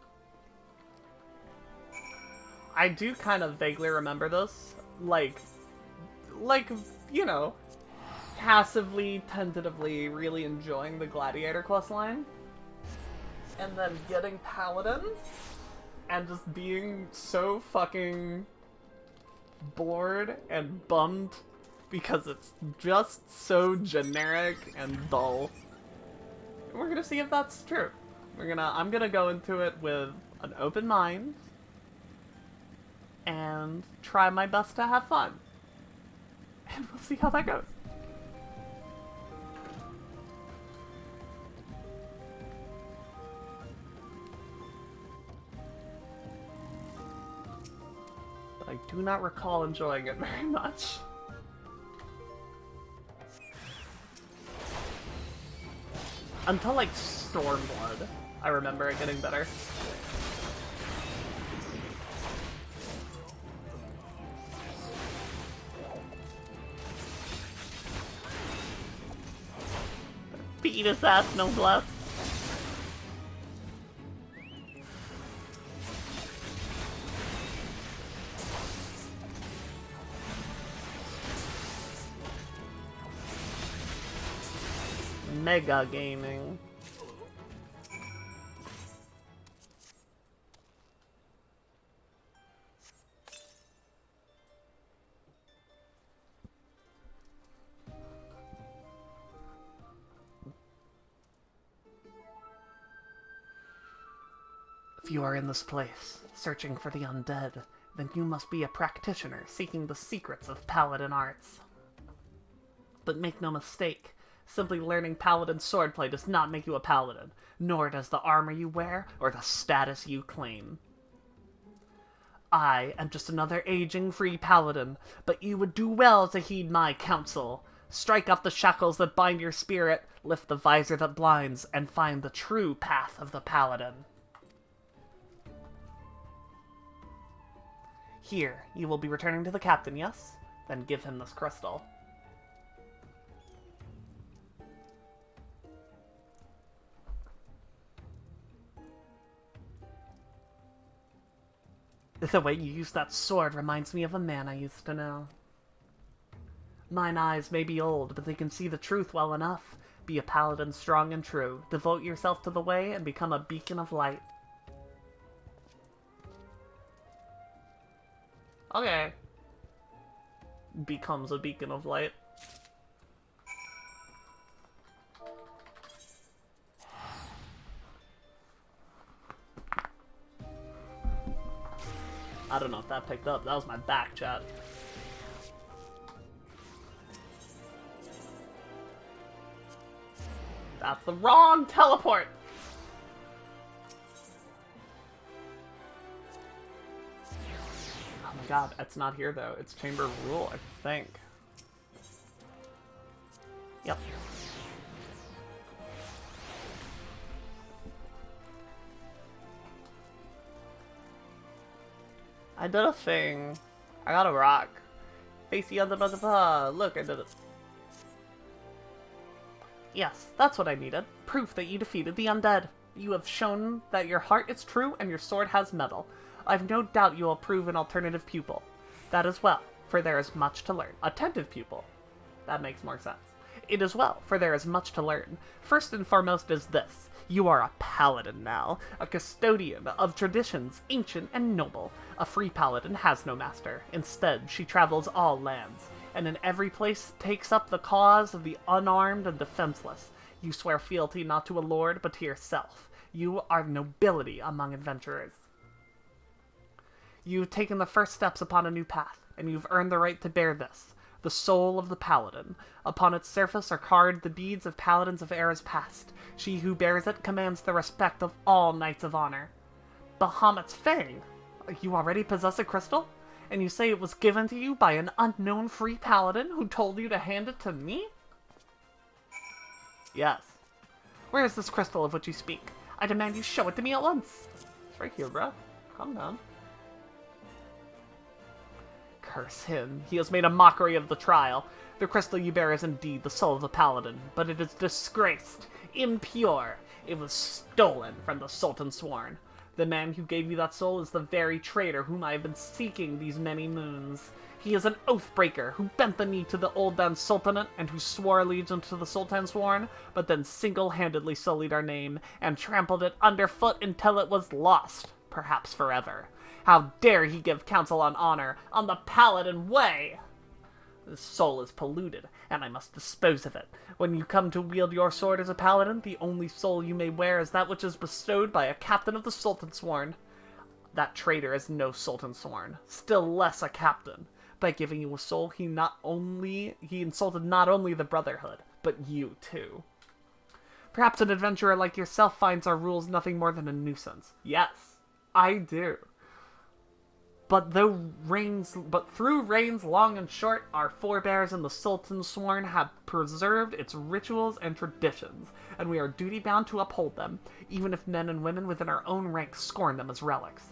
I do kind of vaguely remember this. Like, you know, passively, tentatively really enjoying the Gladiator questline. And then getting Paladin, and just being so fucking bored and bummed because it's just so generic and dull. And we're gonna see if that's true. I'm gonna go into it with an open mind and try my best to have fun. And we'll see how that goes. But I do not recall enjoying it very much. Until, like, Stormblood, I remember it getting better. Beat his ass, no less. Mega gaming. If you are in this place, searching for the undead, then you must be a practitioner seeking the secrets of paladin arts. But make no mistake, simply learning paladin swordplay does not make you a paladin, nor does the armor you wear or the status you claim. I am just another aging free paladin, but you would do well to heed my counsel. Strike off the shackles that bind your spirit, lift the visor that blinds, and find the true path of the paladin. Here, you will be returning to the captain, yes? Then give him this crystal. The way you use that sword reminds me of a man I used to know. Mine eyes may be old, but they can see the truth well enough. Be a paladin strong and true. Devote yourself to the way and become a beacon of light. Okay. Becomes a beacon of light. I don't know if that picked up. That was my back chat. That's the wrong teleport! Oh my god, it's not here though. It's Chamber of Rule, I think. Yep. I did a thing. I got a rock. Face the other mother. Look, I did it. Yes, that's what I needed. Proof that you defeated the undead. You have shown that your heart is true and your sword has metal. I've no doubt you will prove an alternative pupil. That is well, for there is much to learn. Attentive pupil. That makes more sense. It is well, for there is much to learn. First and foremost is this. You are a paladin now, a custodian of traditions ancient and noble. A free paladin has no master. Instead, she travels all lands, and in every place takes up the cause of the unarmed and defenseless. You swear fealty not to a lord, but to yourself. You are nobility among adventurers. You've taken the first steps upon a new path, and you've earned the right to bear this. The soul of the paladin. Upon its surface are carved the deeds of paladins of eras past. She who bears it commands the respect of all knights of honor. Bahamut's Fang, you already possess a crystal? And you say it was given to you by an unknown free paladin who told you to hand it to me? Yes. Where is this crystal of which you speak? I demand you show it to me at once. It's right here, bro. Calm down. Curse him. He has made a mockery of the trial. The crystal you bear is indeed the soul of the paladin, but it is disgraced, impure. It was stolen from the Sultan Sworn. The man who gave you that soul is the very traitor whom I have been seeking these many moons. He is an oath-breaker who bent the knee to the Ul'dah Sultanate and who swore allegiance to the Sultan Sworn, but then single-handedly sullied our name and trampled it underfoot until it was lost, perhaps forever. How dare he give counsel on honor, on the paladin way? This soul is polluted, and I must dispose of it. When you come to wield your sword as a paladin, the only soul you may wear is that which is bestowed by a captain of the Sultan Sworn. That traitor is no Sultan Sworn, still less a captain. By giving you a soul, he insulted not only the Brotherhood, but you too. Perhaps an adventurer like yourself finds our rules nothing more than a nuisance. Yes, I do. But through reigns long and short, our forebears in the Sultan Sworn have preserved its rituals and traditions, and we are duty-bound to uphold them, even if men and women within our own ranks scorn them as relics.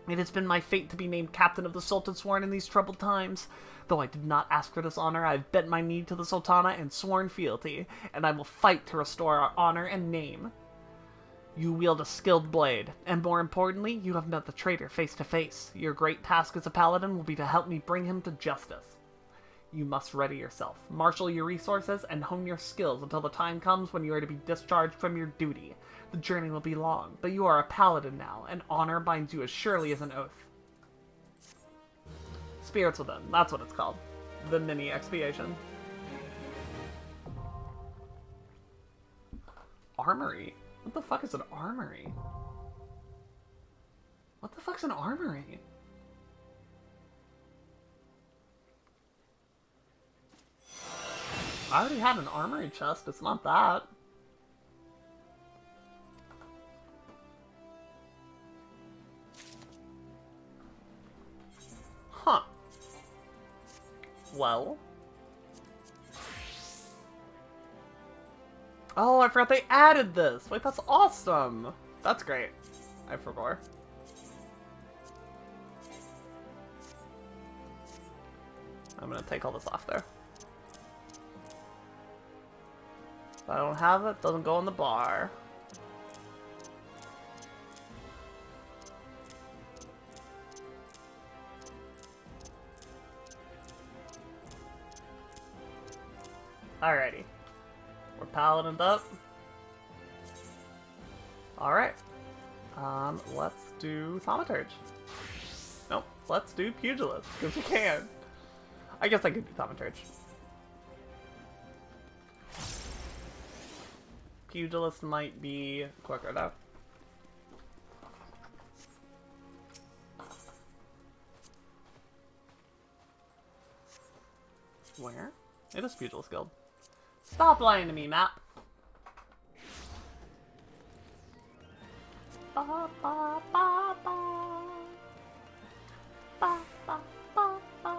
It has been my fate to be named captain of the Sultan Sworn in these troubled times. Though I did not ask for this honor, I have bent my knee to the Sultana and sworn fealty, and I will fight to restore our honor and name. You wield a skilled blade, and more importantly, you have met the traitor face to face. Your great task as a paladin will be to help me bring him to justice. You must ready yourself, marshal your resources, and hone your skills until the time comes when you are to be discharged from your duty. The journey will be long, but you are a paladin now, and honor binds you as surely as an oath. Spirits Within, that's what it's called. The mini expiation. Armory? What the fuck is an armory? What the fuck's an armory? I already had an armory chest, it's not that. Huh. Well. Oh, I forgot they added this! Wait, that's awesome! That's great. I forgot. I'm gonna take all this off there. If I don't have it, doesn't go in the bar. Alrighty. We're paladined up. Alright. Let's do Thaumaturge. Nope, let's do Pugilist, because we can. I guess I could do Thaumaturge. Pugilist might be quicker though. Where? It is Pugilist Guild. Stop lying to me, map. Ba, ba, ba, ba. Ba, ba, ba, ba.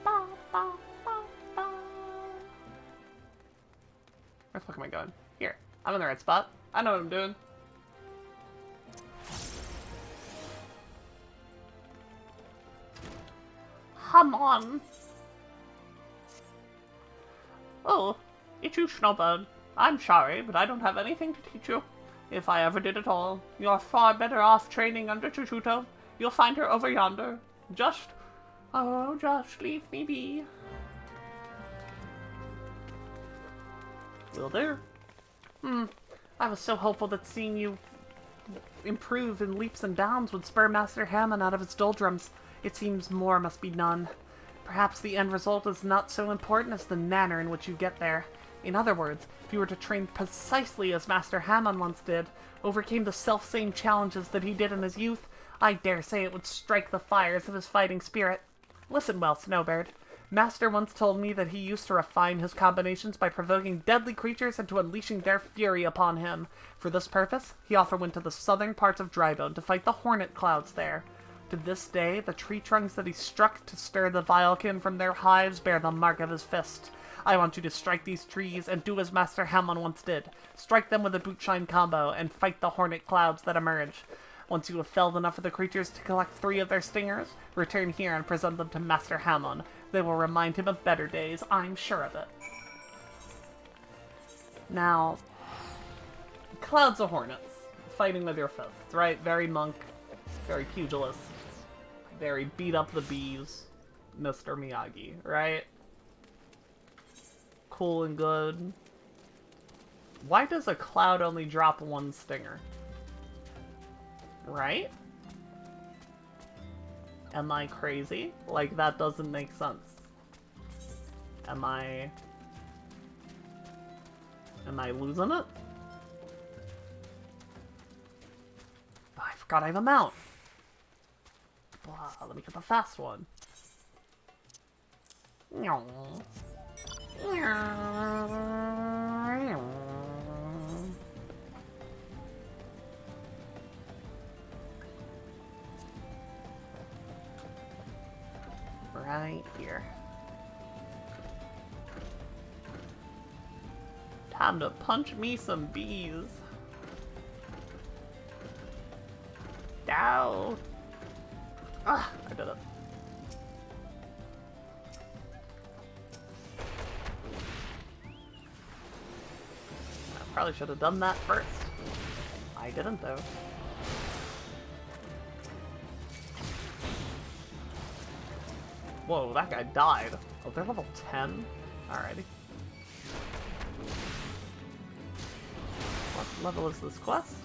Ba, ba, ba, ba. Where the fuck am I going? Here. I'm in the right spot. I know what I'm doing. come on. Oh, it's you, Snowbird. I'm sorry, but I don't have anything to teach you. If I ever did at all, you're far better off training under Chuchuto. You'll find her over yonder. Just leave me be. Will do. I was so hopeful that seeing you improve in leaps and bounds would spur Master Hammond out of his doldrums. It seems more must be done. Perhaps the end result is not so important as the manner in which you get there. In other words, if you were to train precisely as Master Hammond once did, overcame the self-same challenges that he did in his youth, I dare say it would strike the fires of his fighting spirit. Listen well, Snowbird. Master once told me that he used to refine his combinations by provoking deadly creatures into unleashing their fury upon him. For this purpose, he often went to the southern parts of Drybone to fight the hornet clouds there. To this day, the tree trunks that he struck to stir the Vilekin from their hives bear the mark of his fist. I want you to strike these trees and do as Master Hammond once did. Strike them with a bootshine combo and fight the hornet clouds that emerge. Once you have felled enough of the creatures to collect 3 of their stingers, return here and present them to Master Hammond. They will remind him of better days, I'm sure of it. Now, clouds of hornets, fighting with your fists, right? Very monk, very pugilist, very beat up the bees, Mr. Miyagi, right? Cool and good. Why does a cloud only drop 1 stinger? Right? Am I crazy? Like, that doesn't make sense. Am I losing it? Oh, I forgot I have a mount. Let me get the fast one. Right here. Time to punch me some bees. Ow! Ah, I did it. I probably should have done that first. I didn't though. Whoa, that guy died. Oh, they're level 10? Alrighty. What level is this quest?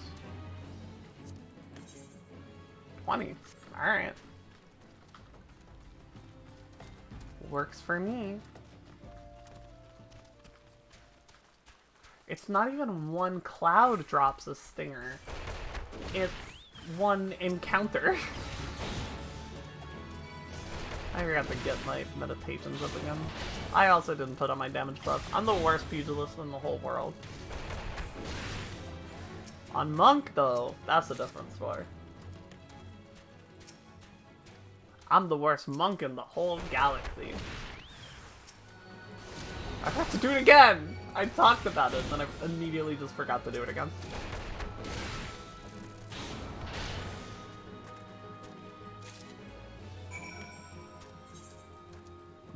20. Alright. Works for me. It's not even 1 cloud drops a stinger. It's 1 encounter. I forgot to get my meditations up again. I also didn't put on my damage buff. I'm the worst pugilist in the whole world. On Monk, though, that's a different story. I'm the worst monk in the whole galaxy. I have to do it again! I talked about it, and I immediately just forgot to do it again.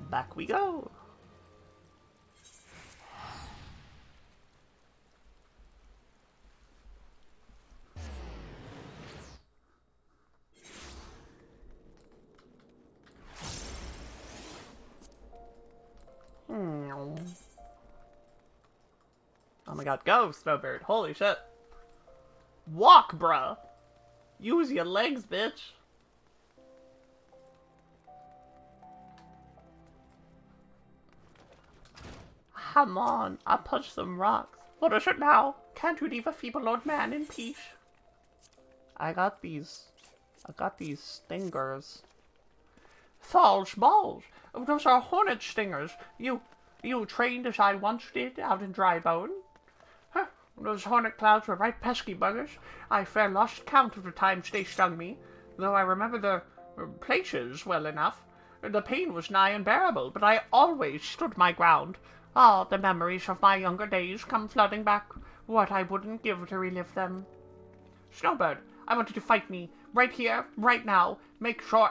Back we go! Oh my god, go, Snowbird. Holy shit. Walk, bruh! Use your legs, bitch! Come on, I'll punch some rocks. What is it now? Can't you leave a feeble old man in peace? I got these stingers. False balls! Those are hornet stingers. You trained as I once did out in Drybone? Huh, those hornet clouds were right pesky buggers. I fair lost count of the times they stung me, though I remember the places well enough. The pain was nigh unbearable, but I always stood my ground. Ah, the memories of my younger days come flooding back. What I wouldn't give to relive them. Snowbird, I want you to fight me. Right here, right now. Make sure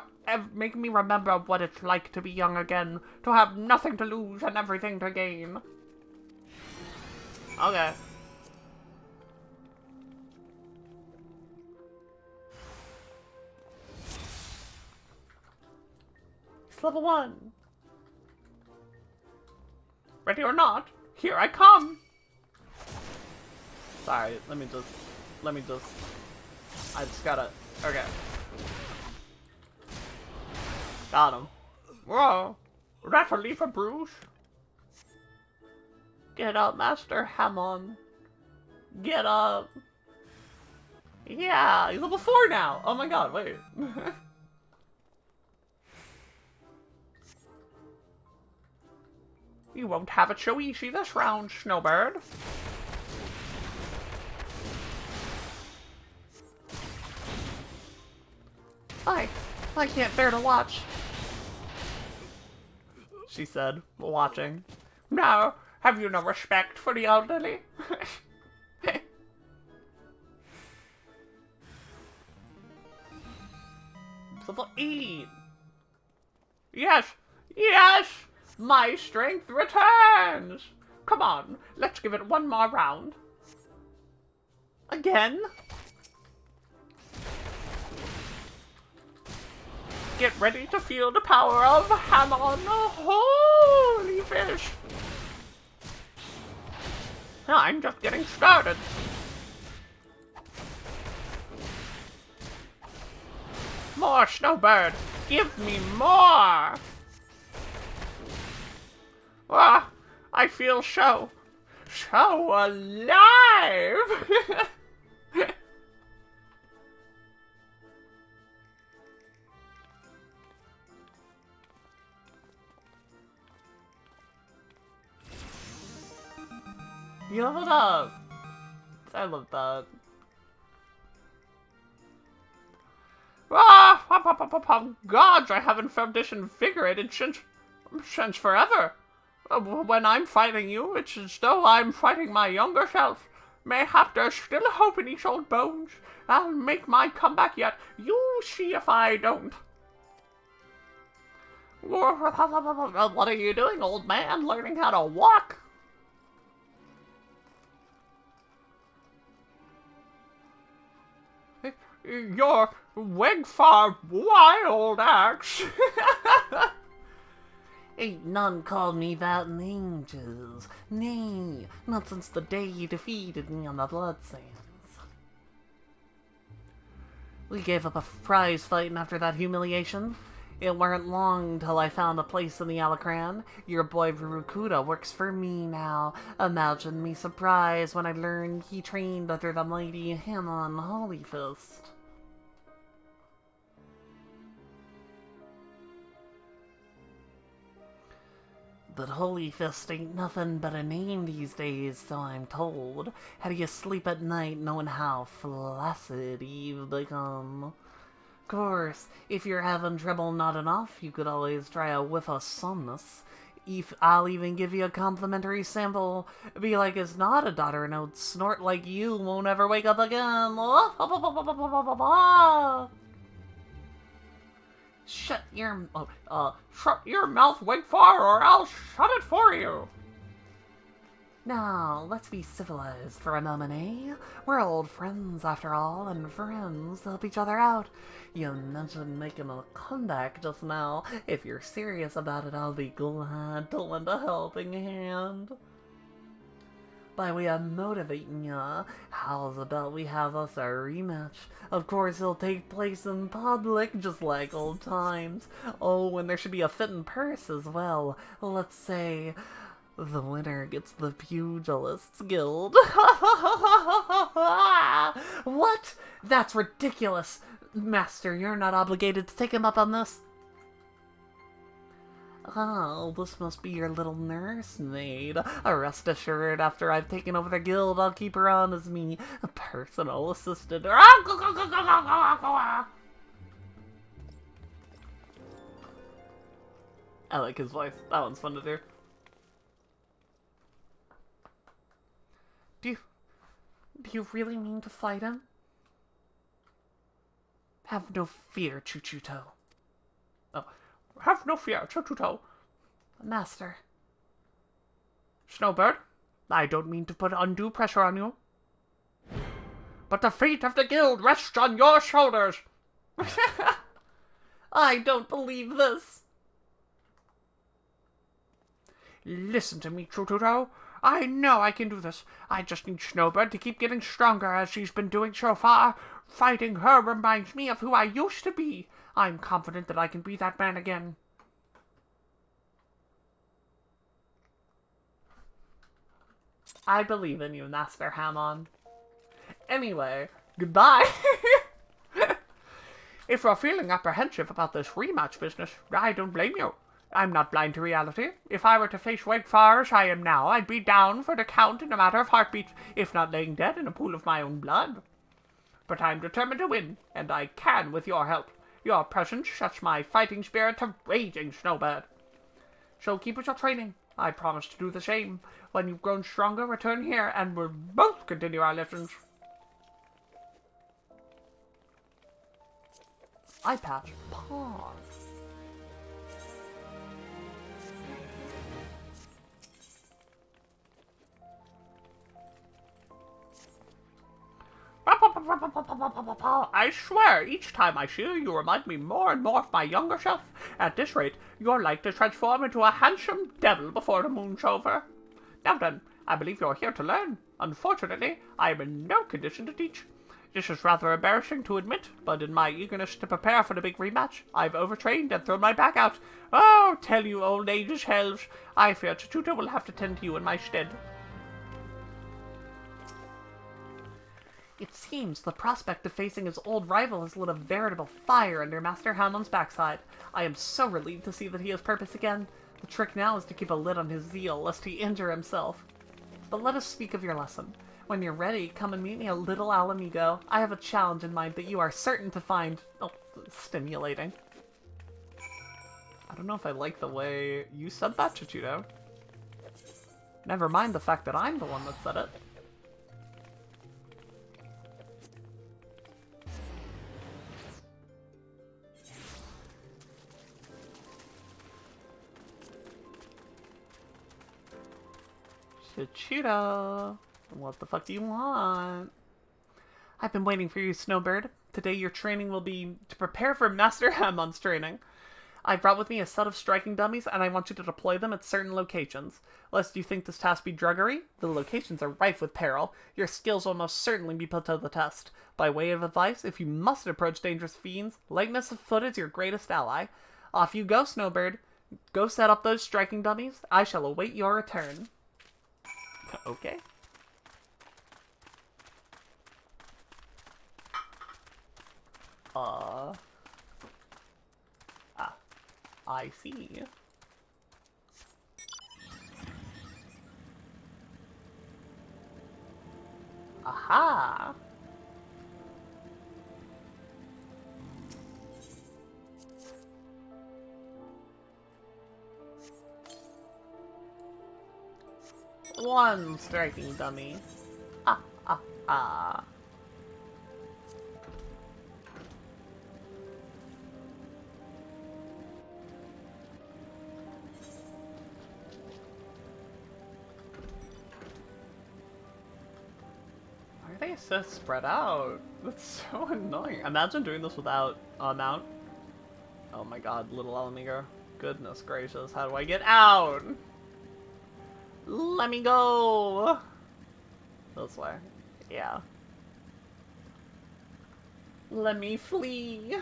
make me remember what it's like to be young again, to have nothing to lose and everything to gain. Okay. It's level 1. Ready or not, here I come! Sorry, let me just, I just gotta, okay. Got him. Whoa, that's a leap of Bruce. Get up, Master Hamon. Get up. Yeah, he's level 4 now. Oh my god, wait. You won't have it so easy this round, Snowbird. I can't bear to watch, she said, watching. Now, have you no respect for the elderly? Level 8. Yes, yes! My strength returns! Come on, let's give it one more round. Again? Get ready to feel the power of Hamon. Holy fish! I'm just getting started. More, Snowbird! Give me more! Ah, I feel so alive! You leveled up! I love that. Ah! Gods, I haven't felt this invigorated since forever. When I'm fighting you, it's as though I'm fighting my younger self. Mayhap there's still hope in these old bones. I'll make my comeback yet. You see if I don't. What are you doing, old man? Learning how to walk? Your Wegfar wild axe. Ain't none called me that in ages. Nay, not since the day you defeated me on the Blood Sands. We gave up a prize fighting after that humiliation. It weren't long till I found a place in the Alacran. Your boy Rukuda works for me now. Imagine me surprised when I learned he trained under the mighty Hamon Holyfist. But Holyfist ain't nothing but a name these days, so I'm told. How do you sleep at night knowing how flaccid you've become? Course, if you're having trouble nodding off, you could always try a whiff of somnus. I'll even give you a complimentary sample. Be like it's not a daughter and would snort like you won't ever wake up again. Shut your mouth, Wigfar, or I'll shut it for you. Now, let's be civilized for a moment, eh? We're old friends, after all, and friends help each other out. You mentioned making a comeback just now. If you're serious about it, I'll be glad to lend a helping hand. By way of motivating ya, how's about we have us a rematch? Of course, it'll take place in public, just like old times. Oh, and there should be a fitting purse as well. Let's say the winner gets the Pugilists Guild. What? That's ridiculous. Master, you're not obligated to take him up on this. Oh, this must be your little nursemaid. Rest assured, after I've taken over the guild, I'll keep her on as me personal assistant. I like his voice. That one's fun to do. Do you really mean to fight him? Have no fear, Chuchuto. Oh, have no fear, Chotuto. Master. Snowbird, I don't mean to put undue pressure on you, but the fate of the guild rests on your shoulders. I don't believe this. Listen to me, Chotuto. I know I can do this. I just need Snowbird to keep getting stronger as she's been doing so far. Fighting her reminds me of who I used to be. I'm confident that I can be that man again. I believe in you, Master Hamon. Anyway, goodbye. If you're feeling apprehensive about this rematch business, I don't blame you. I'm not blind to reality. If I were to face Wegfar as I am now, I'd be down for the count in a matter of heartbeats, if not laying dead in a pool of my own blood. But I'm determined to win, and I can with your help. Your presence sets my fighting spirit to raging, Snowbird. So keep up your training. I promise to do the same. When you've grown stronger, return here, and we'll both continue our lessons. Eye patch. Pause. I swear, each time I see you, you remind me more and more of my younger self. At this rate, you're like to transform into a handsome devil before the moon's over. Now then, I believe you're here to learn. Unfortunately, I am in no condition to teach. This is rather embarrassing to admit, but in my eagerness to prepare for the big rematch, I've overtrained and thrown my back out. Oh, tell you old age's hells, I fear Chotuto will have to tend to you in my stead. It seems the prospect of facing his old rival has lit a veritable fire under Master Hamon's backside. I am so relieved to see that he has purpose again. The trick now is to keep a lid on his zeal, lest he injure himself. But let us speak of your lesson. When you're ready, come and meet me at Little Alamigo. I have a challenge in mind that you are certain to find stimulating. I don't know if I like the way you said that, Chotuto. Never mind the fact that I'm the one that said it. Chotuto, what the fuck do you want? I've been waiting for you, Snowbird. Today your training will be to prepare for Master Hamon's training. I brought with me a set of striking dummies, and I want you to deploy them at certain locations. Lest you think this task be druggery, the locations are rife with peril. Your skills will most certainly be put to the test. By way of advice, if you must approach dangerous fiends, lightness of foot is your greatest ally. Off you go, Snowbird. Go set up those striking dummies. I shall await your return. Okay. I see. Aha! One striking dummy. Ah, ah, ah. Why are they so spread out? That's so annoying. Imagine doing this without a mount. Oh my god, Little Alamigo. Goodness gracious, how do I get out? Let me go! This way. Yeah. Let me flee!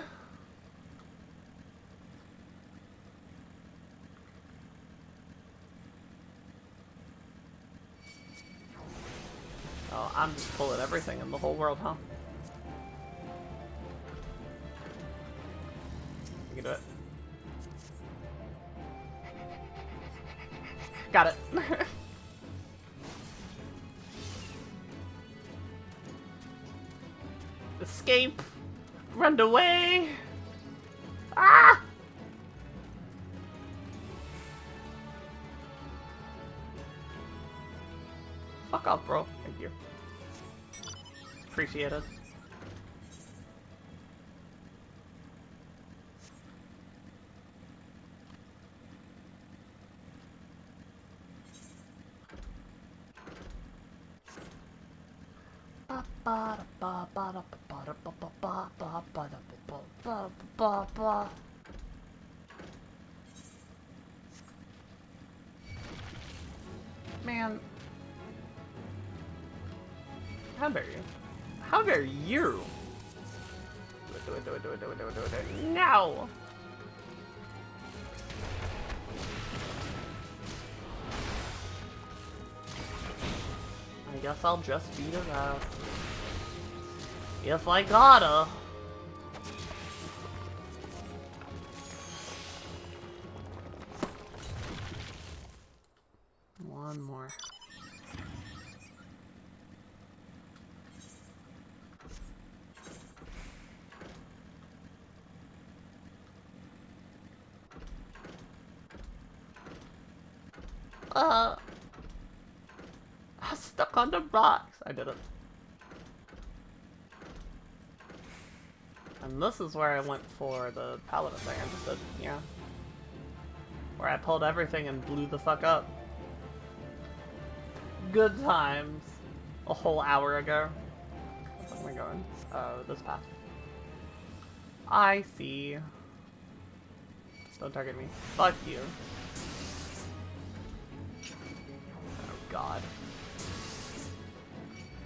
Oh, I'm just pulling everything in the whole world, huh? You can do it. Got it. Escape! Run away! Ah! Fuck off, bro. Thank you. Appreciate it. Man. How dare you? How dare you? Do it. No! I guess I'll just beat his ass. If I gotta. One more. I'm stuck on the rocks. I did it. And this is where I went for the paladin thing. I just did, yeah. Where I pulled everything and blew the fuck up. Good times. A whole hour ago. Where am I going? Oh, this path. I see. Don't target me. Fuck you. Oh god.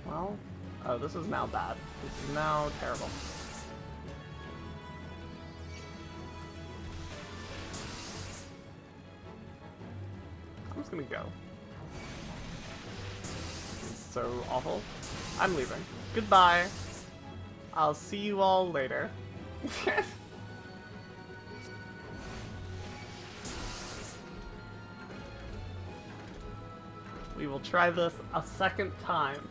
Well, oh, this is now bad. This is now terrible. I'm just gonna go. It's so awful. I'm leaving. Goodbye. I'll see you all later. We will try this a second time.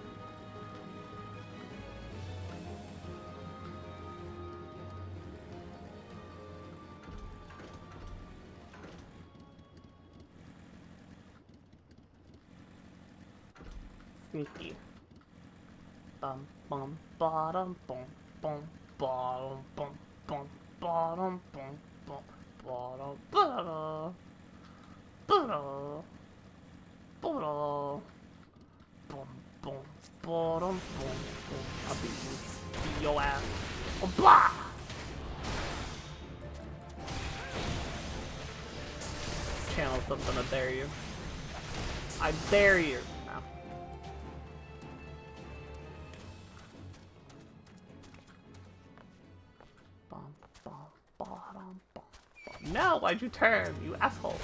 Sneaky. Bum bum bottom bum bum bottom bum bum bottom bum bum bottom bottom bottom bottom bum bum bottom bum bum. I'll beat you. Beat your ass. Oh, blah! Channel something to dare you. I dare you. No, why'd you turn, you asshole?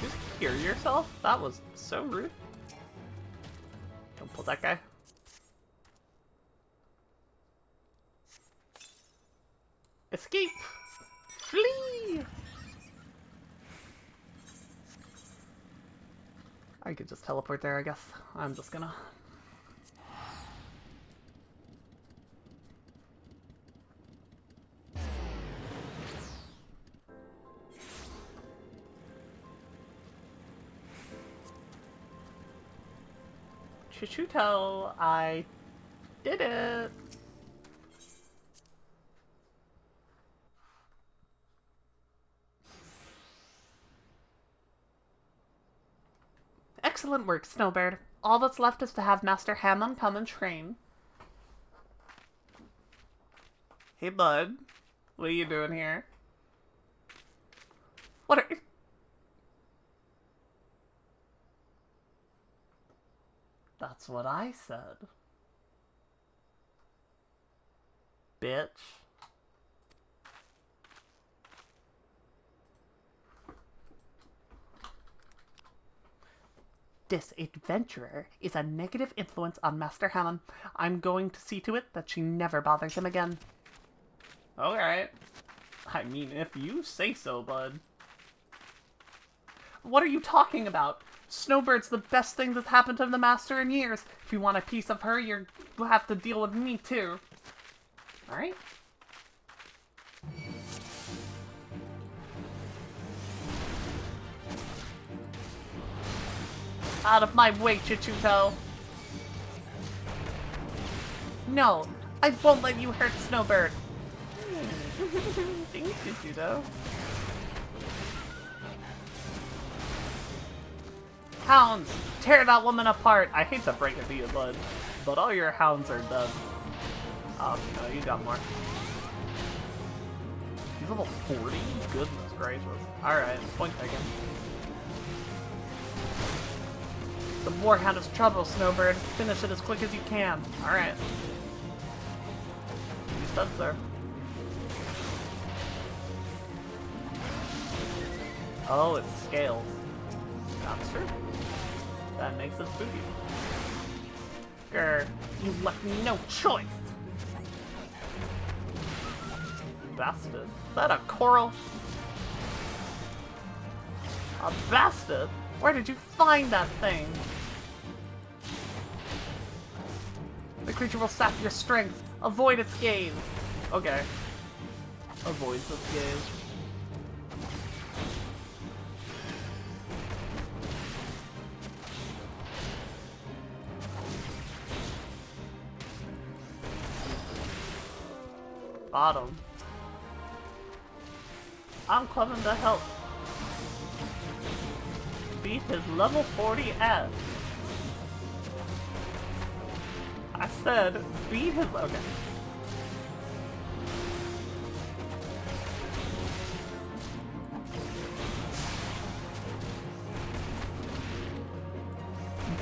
Just hear yourself? That was so rude. Don't pull that guy. Escape! Flee! I could just teleport there, I guess. I'm just gonna. Chichuto, I did it! Excellent work, Snowbird. All that's left is to have Master Hammond come and train. Hey, bud. What are you doing here? What are... That's what I said. Bitch. This adventurer is a negative influence on Master Hammond. I'm going to see to it that she never bothers him again. Alright. I mean, if you say so, bud. What are you talking about? Snowbird's the best thing that's happened to the Master in years. If you want a piece of her, you'll have to deal with me too. Alright? Out of my way, Chichuto! No, I won't let you hurt Snowbird! Thank you, Judo. Hounds! Tear that woman apart! I hate to break it to you, bud, but all your hounds are dead. Oh, no, you got more. He's level 40? Goodness gracious. Alright, point taken. The Warhound is trouble, Snowbird. Finish it as quick as you can. Alright. You said so. Oh, it's scales. That's true. That makes it spooky. Grr, you left me no choice! Bastard. Is that a coral? A bastard? Where did you find that thing? The creature will sap your strength. Avoid its gaze. Okay. Avoids its gaze. Bottom. I'm coming to help. Beat his level 40 ass. I said, beat his. Okay.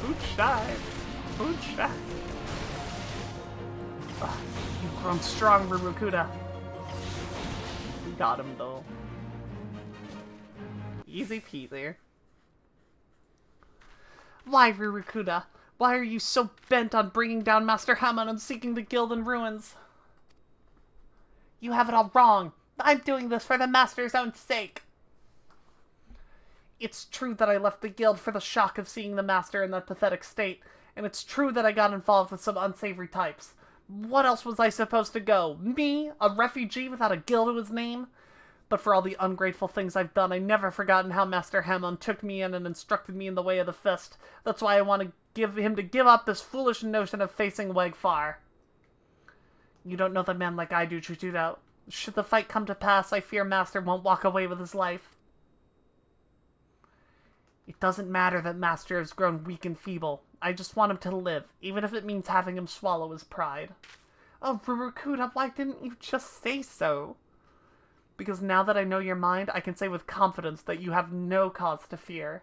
Boot shy. Boot shy. You've grown strong, Rurukuda. We got him though. Easy peasy. Why, Rurukuda? Why are you so bent on bringing down Master Hamon and seeking the guild in ruins? You have it all wrong. I'm doing this for the Master's own sake. It's true that I left the guild for the shock of seeing the Master in that pathetic state, and it's true that I got involved with some unsavory types. What else was I supposed to go? Me? A refugee without a guild to his name? But for all the ungrateful things I've done, I never forgotten how Master Hamon took me in and instructed me in the way of the fist. That's why I want to give him to give up this foolish notion of facing Wegfar. You don't know the man like I do, Chuchudo. Should the fight come to pass, I fear Master won't walk away with his life. It doesn't matter that Master has grown weak and feeble. I just want him to live, even if it means having him swallow his pride. Oh, Rurukuda, why didn't you just say so? Because now that I know your mind, I can say with confidence that you have no cause to fear.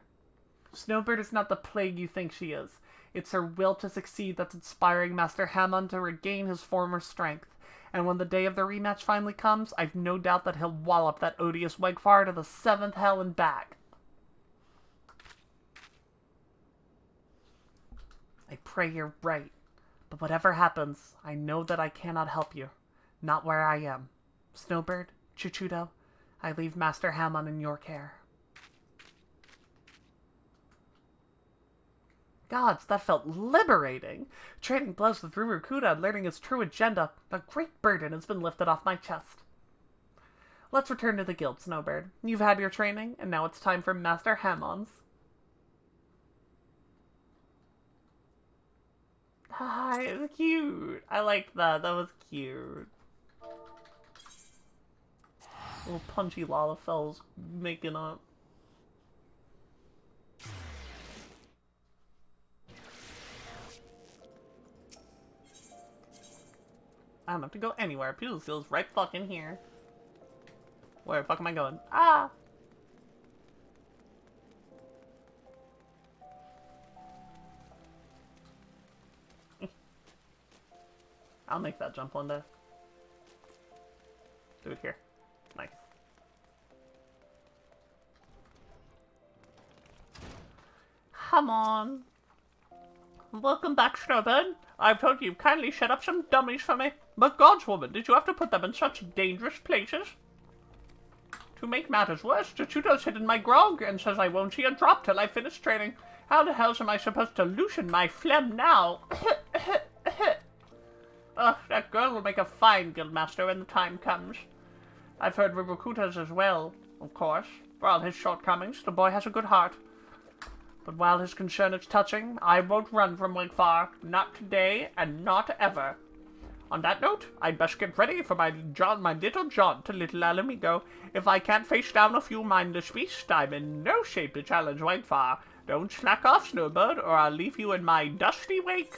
Snowbird is not the plague you think she is. It's her will to succeed that's inspiring Master Hamon to regain his former strength. And when the day of the rematch finally comes, I've no doubt that he'll wallop that odious Wegfar to the 7th hell and back. I pray you're right. But whatever happens, I know that I cannot help you. Not where I am. Snowbird, Chuchudo, I leave Master Hamon in your care. Gods, that felt liberating! Trading blows with Rurukuda and learning his true agenda, a great burden has been lifted off my chest. Let's return to the guild, Snowbird. You've had your training, and now it's time for Master Hamon's. Hi, it's cute. I liked that. That was cute. Little punchy Lalafells making up. I don't have to go anywhere. Peelseal's right fucking here. Where the fuck am I going? Ah! I'll make that jump one day. Do it here. Nice. Come on. Welcome back, Snowbird. I've told you kindly shut up some dummies for me. But God's woman, did you have to put them in such dangerous places? To make matters worse, Chuchudo's hidden my grog and says I won't see a drop till I finish training. How the hell am I supposed to loosen my phlegm now? Ugh, that girl will make a fine guildmaster when the time comes. I've heard Rurukuda's as well, of course. For all his shortcomings, the boy has a good heart. But while his concern is touching, I won't run from Wegfar. Not today, and not ever. On that note, I'd best get ready for my little jaunt to Little Alamigo. If I can't face down a few mindless beasts, I'm in no shape to challenge Whitefire. Don't slack off, Snowbird, or I'll leave you in my dusty wake.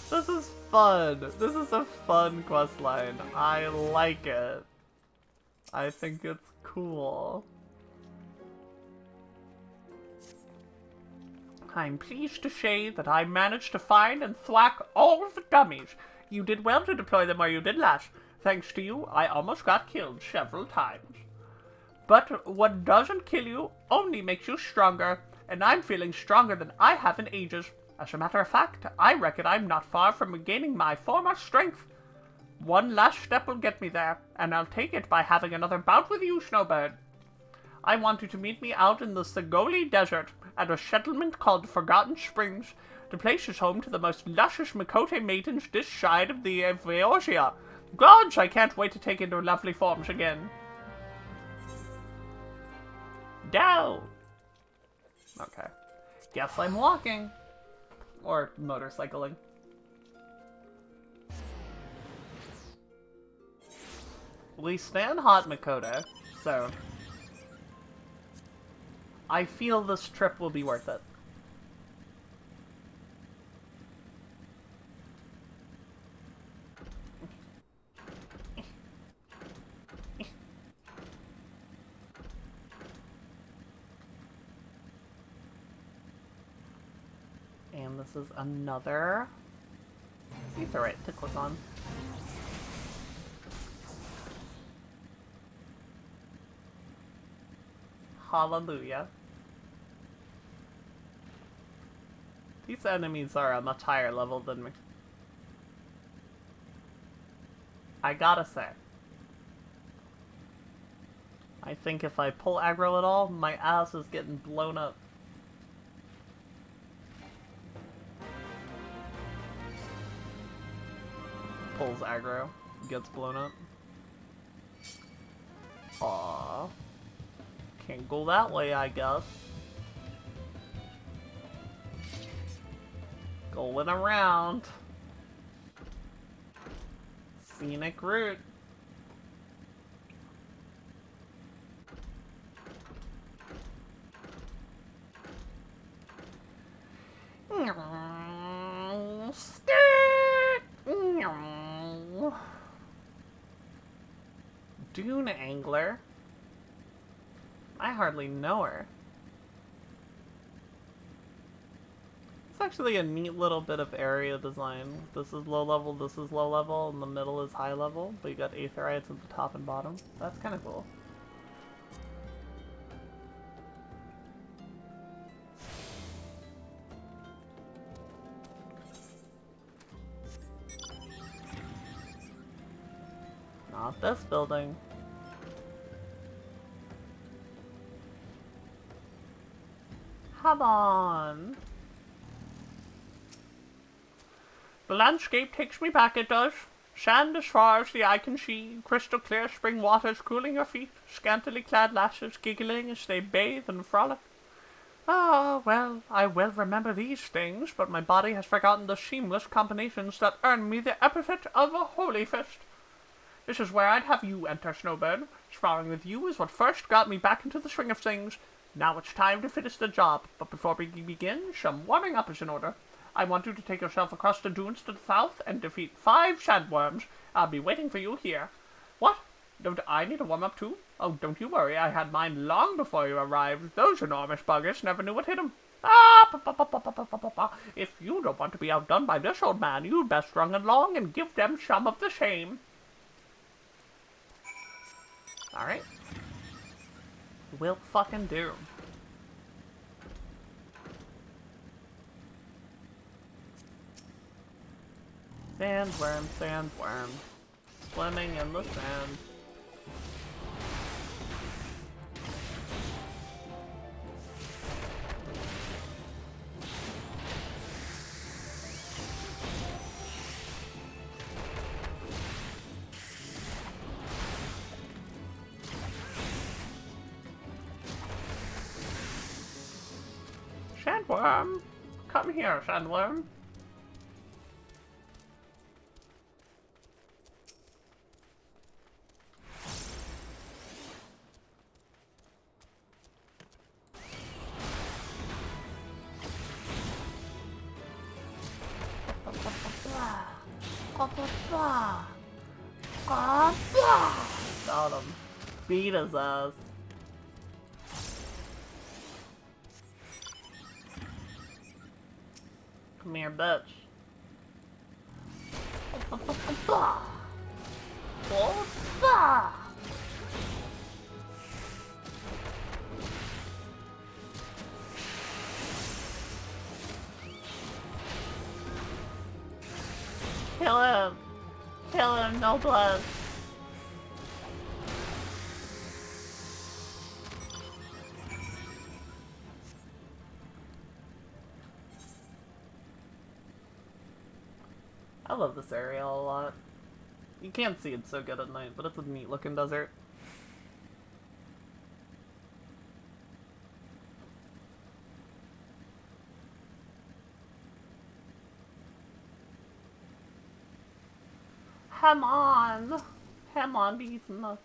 This is fun. This is a fun questline. I like it. I think it's cool. I'm pleased to say that I managed to find and thwack all of the dummies. You did well to deploy them where you did last. Thanks to you, I almost got killed several times. But what doesn't kill you only makes you stronger, and I'm feeling stronger than I have in ages. As a matter of fact, I reckon I'm not far from regaining my former strength. One last step will get me there, and I'll take it by having another bout with you, Snowbird. I want you to meet me out in the Sagoli Desert at a settlement called Forgotten Springs. The place is home to the most luscious Mikote maidens this side of the Eorzea. Gods, I can't wait to take into lovely forms again. Down! Okay. Guess I'm walking. Or motorcycling. We stand hot, Mikote, so I feel this trip will be worth it. And this is another Aetheryte to click on. Hallelujah. These enemies are a much higher level than me. I gotta say. I think if I pull aggro at all, my ass is getting blown up. Pulls aggro, gets blown up. Aww. Can't go that way, I guess. Going around. Scenic route. Dune Angler? I hardly know her. It's actually a neat little bit of area design. This is low level, this is low level, and the middle is high level, but you got Aetherites at the top and bottom. That's kind of cool. Not this building. Come on. The landscape takes me back, it does. Sand as far as the eye can see, crystal clear spring waters cooling your feet, scantily clad lasses giggling as they bathe and frolic. Ah, well, I well remember these things, but my body has forgotten the seamless combinations that earned me the epithet of a holy fist. This is where I'd have you enter, Snowbird. Sparring with you is what first got me back into the swing of things. Now it's time to finish the job, but before we begin, some warming up is in order. I want you to take yourself across the dunes to the south and defeat 5 sandworms. I'll be waiting for you here. What? Don't I need to warm up too? Oh, don't you worry, I had mine long before you arrived. Those enormous buggers never knew what hit them. If you don't want to be outdone by this old man, you'd best run along and give them some of the same. Alright. Will fucking do. Sandworm, sandworm. Swimming in the sand. Sandworm! Come here, Sandworm. Got him. Beat his ass. Come here, bitch. Kill him! Kill him, no blood! I love this area a lot. You can't see it so good at night, but it's a neat looking desert. Hamon! Hamon be eaten nuts.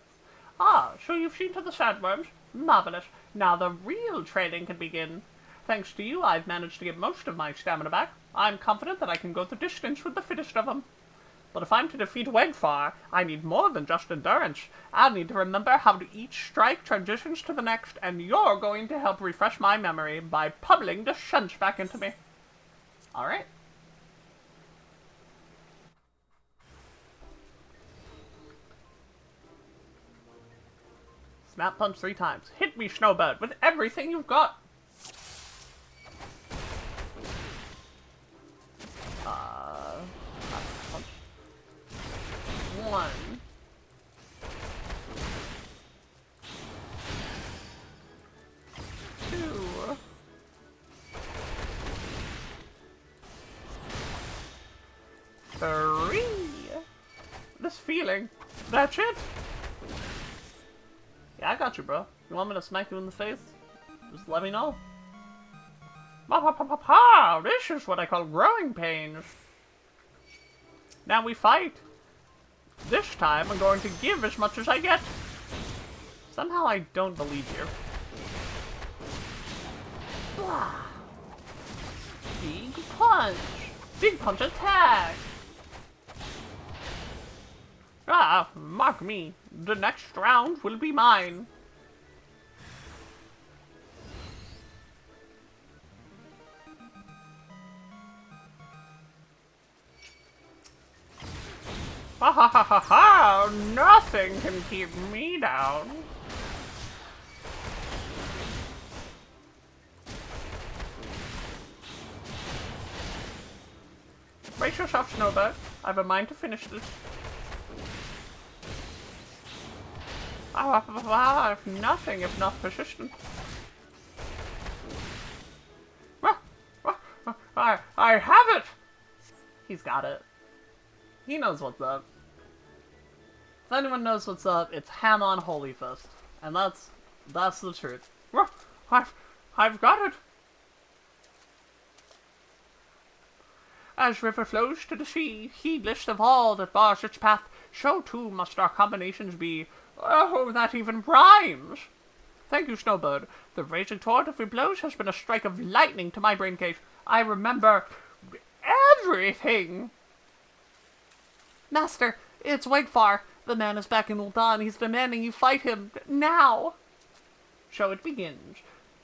Ah, so you've seen to the sandworms? Marvelous. Now the real training can begin. Thanks to you, I've managed to get most of my stamina back. I'm confident that I can go the distance with the fittest of them. But if I'm to defeat Wegfar, I need more than just endurance. I'll need to remember how to each strike transitions to the next, and you're going to help refresh my memory by pummeling the sense back into me. Alright. Snap punch 3 times. Hit me, Snowbird, with everything you've got! Punch. 1. 2. 3. This feeling. That's it? Yeah, I got you, bro. You want me to smack you in the face? Just let me know. Pa-pa-pa-pa-pa! This is what I call growing pains. Now we fight. This time I'm going to give as much as I get. Somehow I don't believe you. Blah. Big punch. Big punch attack. Ah, mark me. The next round will be mine. Ha ha ha ha ha! Nothing can keep me down. Brace yourself, Snowbird. I have a mind to finish this. Ah, if nothing if not persistent. I have it! He's got it. He knows what's up. If anyone knows what's up, it's Hamon Holy Fist. And that's the truth. I've got it! As river flows to the sea, heedless of all that bars its path, so too must our combinations be. Oh, that even rhymes! Thank you, Snowbird. The raging torrent of your blows has been a strike of lightning to my brain cage. I remember everything! Master, it's Wegfar. The man is back in Ul'Dan. He's demanding you fight him now. So it begins.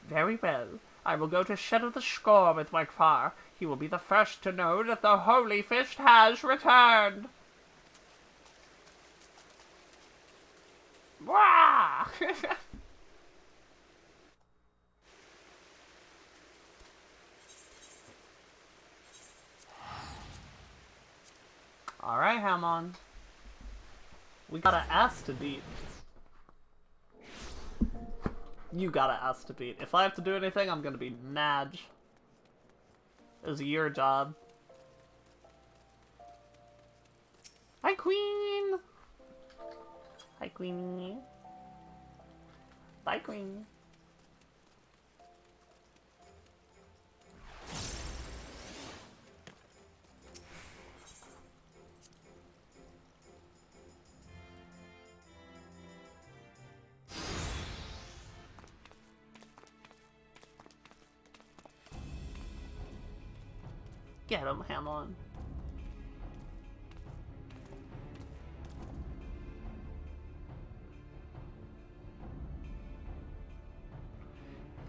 Very well. I will go to settle the score with Wegfar. He will be the first to know that the Holy Fist has returned. Wah! Alright, Hamon. We got an ass to beat. You got an ass to beat. If I have to do anything, I'm gonna be mad. It was your job. Hi, Queen! Hi, Queenie. Bye, Queen. Get him, Hamon.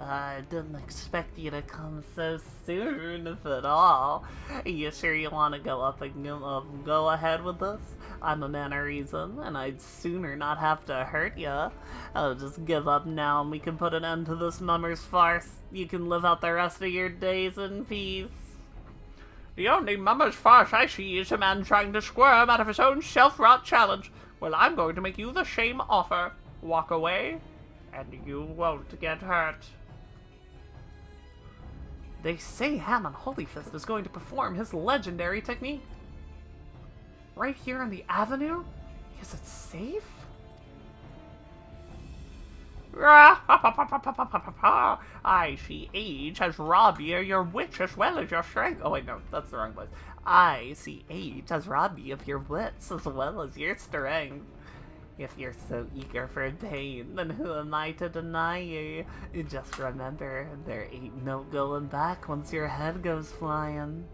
I didn't expect you to come so soon, if at all. You sure you want to go up and go ahead with this? I'm a man of reason, and I'd sooner not have to hurt you. I'll just give up now, and we can put an end to this mummer's farce. You can live out the rest of your days in peace. The only mummer's farce I see is a man trying to squirm out of his own self-wrought challenge. Well, I'm going to make you the same offer. Walk away, and you won't get hurt. They say Hammond Holyfist is going to perform his legendary technique. Right here on the avenue? Is it safe? I see age has robbed you of your wits as well as your strength. Oh wait, no, that's the wrong place. I see age has robbed you of your wits as well as your strength. If you're so eager for pain, then who am I to deny you? Just remember, there ain't no going back once your head goes flying.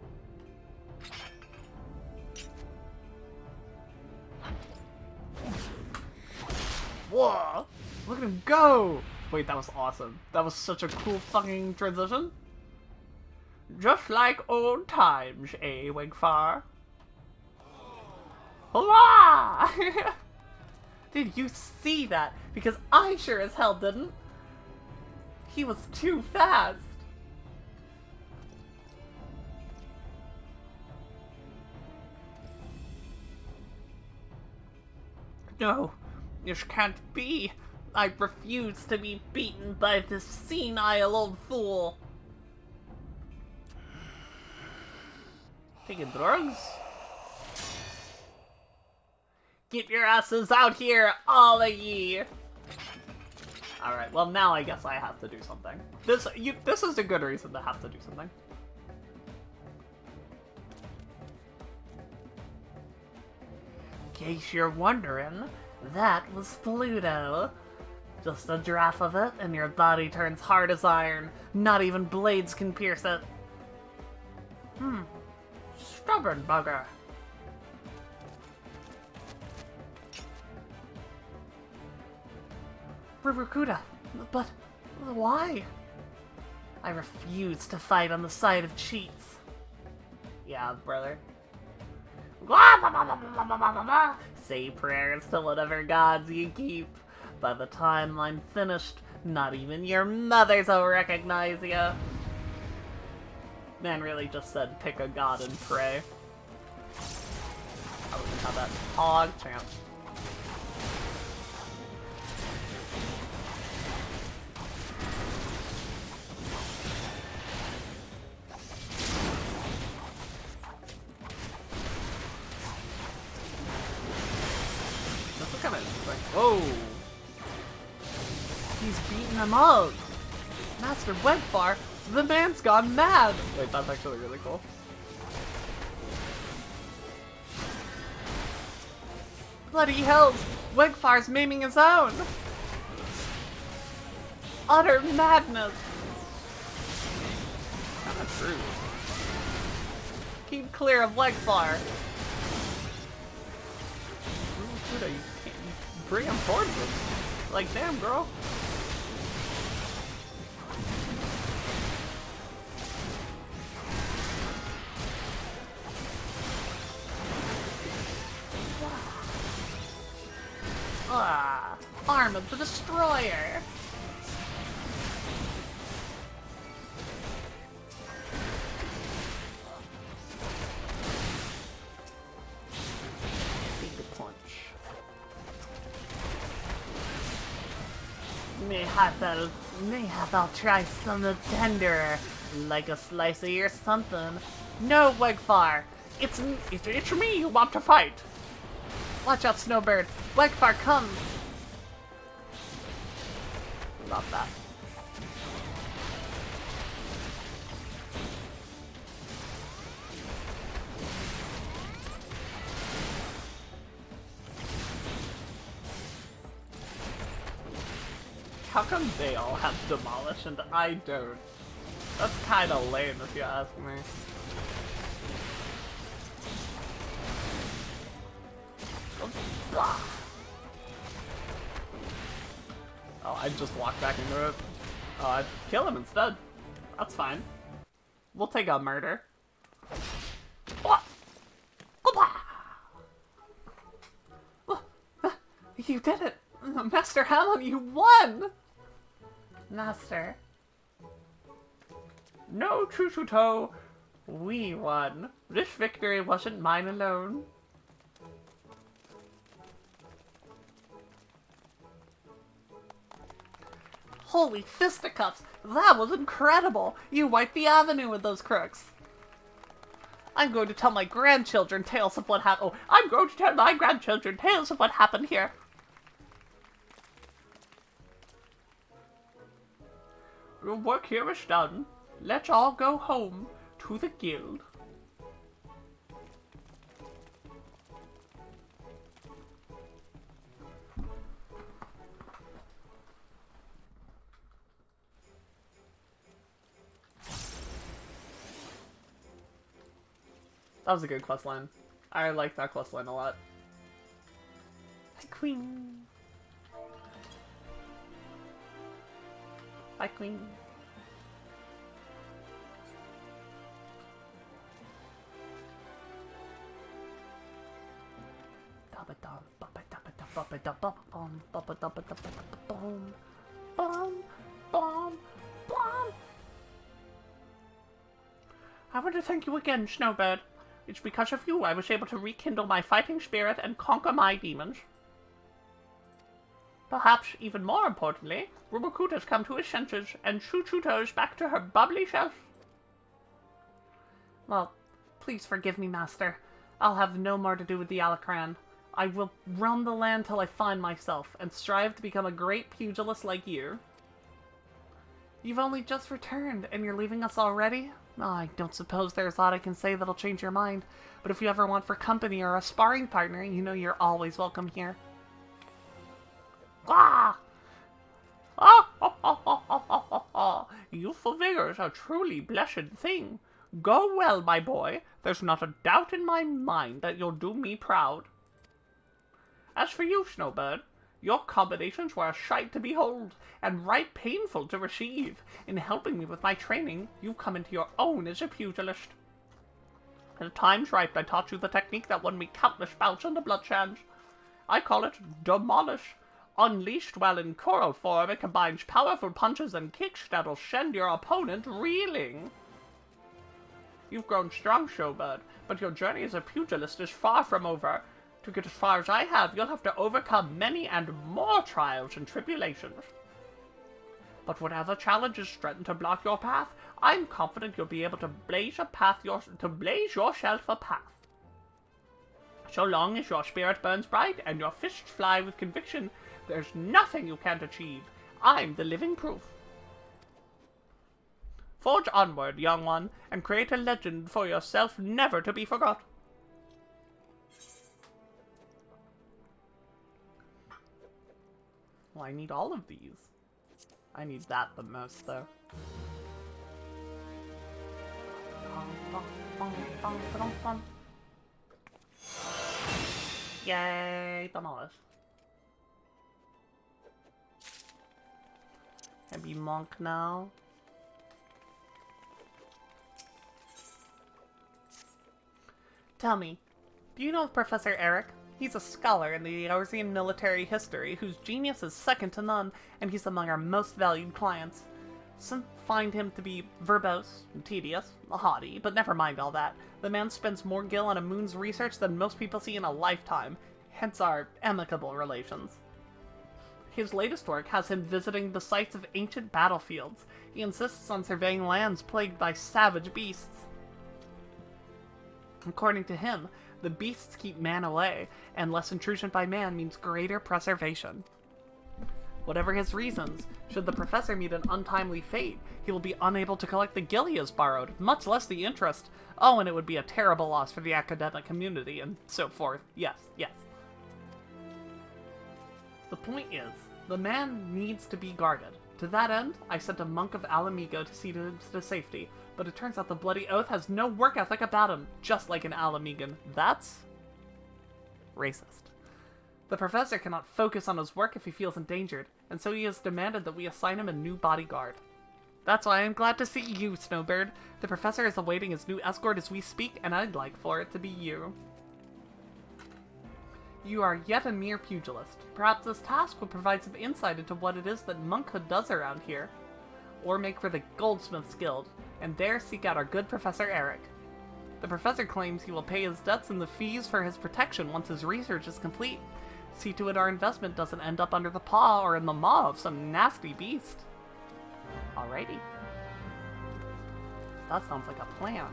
Whoa! Look at him go! Wait, that was awesome. That was such a cool fucking transition. Just like old times, eh, Wigfar? Hurrah! Did you see that? Because I sure as hell didn't. He was too fast. No, this can't be. I refuse to be beaten by this senile old fool. Taking drugs? Get your asses out here, all of ye! Alright, well now I guess I have to do something. This is a good reason to have to do something. In case you're wondering, that was Pluto. Just a giraffe of it, and your body turns hard as iron. Not even blades can pierce it. Stubborn bugger. Rivercuda, but why? I refuse to fight on the side of cheats. Yeah, brother. Say prayers to whatever gods you keep. By the time I'm finished, not even your mothers will recognize you. Man really just said pick a god and pray. I wouldn't have that hog chance. This is kind of interesting. Whoa! He's beating him up! Master Wegfar, the man's gone mad! Wait, that's actually really cool. Bloody hells! Wegfar's maiming his own! Utter madness! Kinda true. Keep clear of Wegfar! Dude, you can't bring him towards us. Like, damn, girl. Arm of the Destroyer! Take a punch. Mayhap I'll try something tenderer, like a slice of your something. No, Wegfar! It's me you want to fight! Watch out, Snowbird! Wegfar comes! Love that. How come they all have Demolish and I don't? That's kinda lame if you ask me. Oh, I just walked back into it. I'd kill him instead. That's fine. We'll take a murder. You did it! Master Hamon, you won! Master. No, Chuchuto. We won. This victory wasn't mine alone. Holy fisticuffs! That was incredible! You wiped the avenue with those crooks. I'm going to tell my grandchildren tales of what happened. Oh, I'm going to tell my grandchildren tales of what happened here. Your work here is done. Let's all go home to the guild. That was a good questline. I like that questline a lot. Hi, Queen. Hi, Queen. I want to thank you again, Snowbird. It's because of you I was able to rekindle my fighting spirit and conquer my demons. Perhaps even more importantly, Rumakuta's come to his senses and Chuchuto's back to her bubbly self. Well, please forgive me, Master. I'll have no more to do with the Alacran. I will roam the land till I find myself, and strive to become a great pugilist like you. You've only just returned, and you're leaving us already? Oh, I don't suppose there's a lot I can say that'll change your mind, but if you ever want for company or a sparring partner, you know you're always welcome here. Ah! Youthful vigor is a truly blessed thing. Go well, my boy. There's not a doubt in my mind that you'll do me proud. As for you, Snowbird, your combinations were a sight to behold, and right painful to receive. In helping me with my training, you've come into your own as a pugilist. At the time's ripe, I taught you the technique that won me countless bouts on the Bloodshans. I call it Demolish. Unleashed while in coral form, it combines powerful punches and kicks that'll send your opponent reeling. You've grown strong, Snowbird, but your journey as a pugilist is far from over. To get as far as I have, you'll have to overcome many and more trials and tribulations. But whatever challenges threaten to block your path, I'm confident you'll be able to blaze yourself a path. So long as your spirit burns bright and your fists fly with conviction, there's nothing you can't achieve. I'm the living proof. Forge onward, young one, and create a legend for yourself never to be forgot. Well, I need all of these. I need that the most, though. Yay, Demolish. Can be monk now. Tell me, do you know of Professor Eric? He's a scholar in the Eorzean military history whose genius is second to none, and he's among our most valued clients. Some find him to be verbose, tedious, haughty, but never mind all that. The man spends more gil on a moon's research than most people see in a lifetime, hence our amicable relations. His latest work has him visiting the sites of ancient battlefields. He insists on surveying lands plagued by savage beasts. According to him, the beasts keep man away, and less intrusion by man means greater preservation. Whatever his reasons, should the professor meet an untimely fate, he will be unable to collect the gil he has borrowed, much less the interest. Oh, and it would be a terrible loss for the academic community, and so forth. Yes, yes. The point is, the man needs to be guarded. To that end, I sent a monk of Alamigo to see to his safety, but it turns out the Bloody Oath has no work ethic about him, just like an Alamigan. That's racist. The professor cannot focus on his work if he feels endangered, and so he has demanded that we assign him a new bodyguard. That's why I'm glad to see you, Snowbird. The professor is awaiting his new escort as we speak, and I'd like for it to be you. You are yet a mere pugilist. Perhaps this task will provide some insight into what it is that monkhood does around here. Or make for the Goldsmiths Guild, and there seek out our good Professor Eric. The professor claims he will pay his debts and the fees for his protection once his research is complete. See to it our investment doesn't end up under the paw or in the maw of some nasty beast. Alrighty. That sounds like a plan.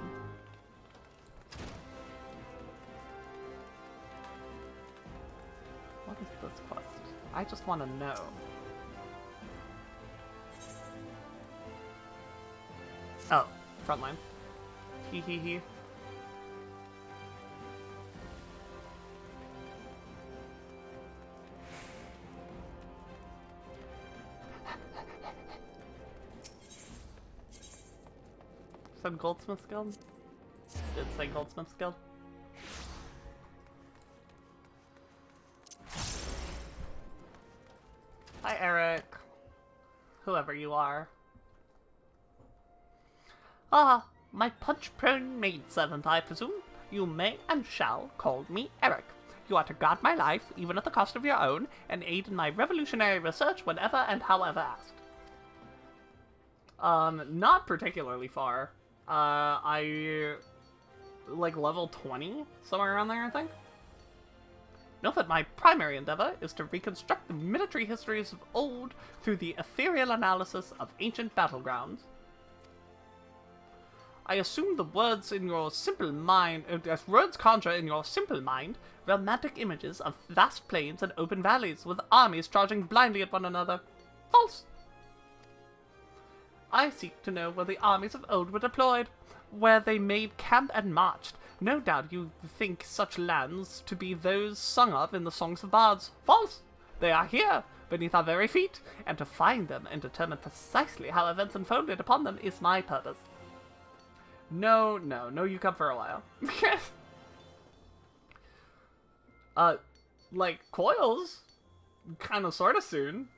What is this quest? I just want to know. Oh, frontline. Hee hee hee. Said Goldsmiths Guild? Did say Goldsmiths Guild? Hi, Eric. Whoever you are. Ah, my punch-prone maidservant, I presume. You may and shall call me Eric. You are to guard my life, even at the cost of your own, and aid in my revolutionary research whenever and however asked. Not particularly far. I like level 20, somewhere around there, I think. Note that my primary endeavor is to reconstruct the military histories of old through the ethereal analysis of ancient battlegrounds. I assume the words in your simple mind, as words conjure in your simple mind, romantic images of vast plains and open valleys with armies charging blindly at one another. False! I seek to know where the armies of old were deployed, where they made camp and marched. No doubt you think such lands to be those sung of in the songs of bards. False! They are here, beneath our very feet, and to find them and determine precisely how events unfolded upon them is my purpose. No, you come for a while. Like, Coils? Kinda sorta soon.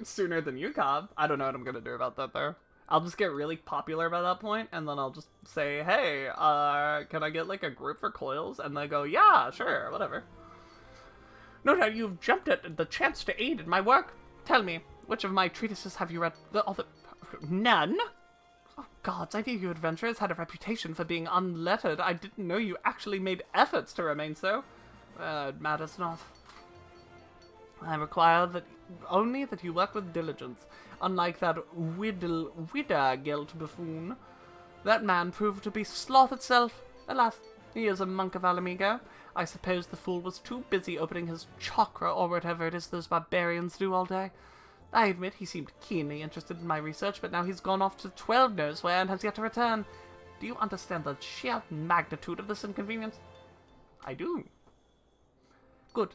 Sooner than you come. I don't know what I'm gonna do about that, though. I'll just get really popular by that point, and then I'll just say, hey, can I get, like, a group for Coils? And they go, yeah, sure, whatever. No doubt you've jumped at the chance to aid in my work. Tell me, which of my treatises have you read? None? Oh, gods, I knew you adventurers had a reputation for being unlettered. I didn't know you actually made efforts to remain so. It matters not. I require that only that you work with diligence, unlike that Widdergilt buffoon. That man proved to be sloth itself. Alas, he is a monk of Alamigo. I suppose the fool was too busy opening his chakra or whatever it is those barbarians do all day. I admit he seemed keenly interested in my research, but now he's gone off to 12 knows where and has yet to return. Do you understand the sheer magnitude of this inconvenience? I do. Good.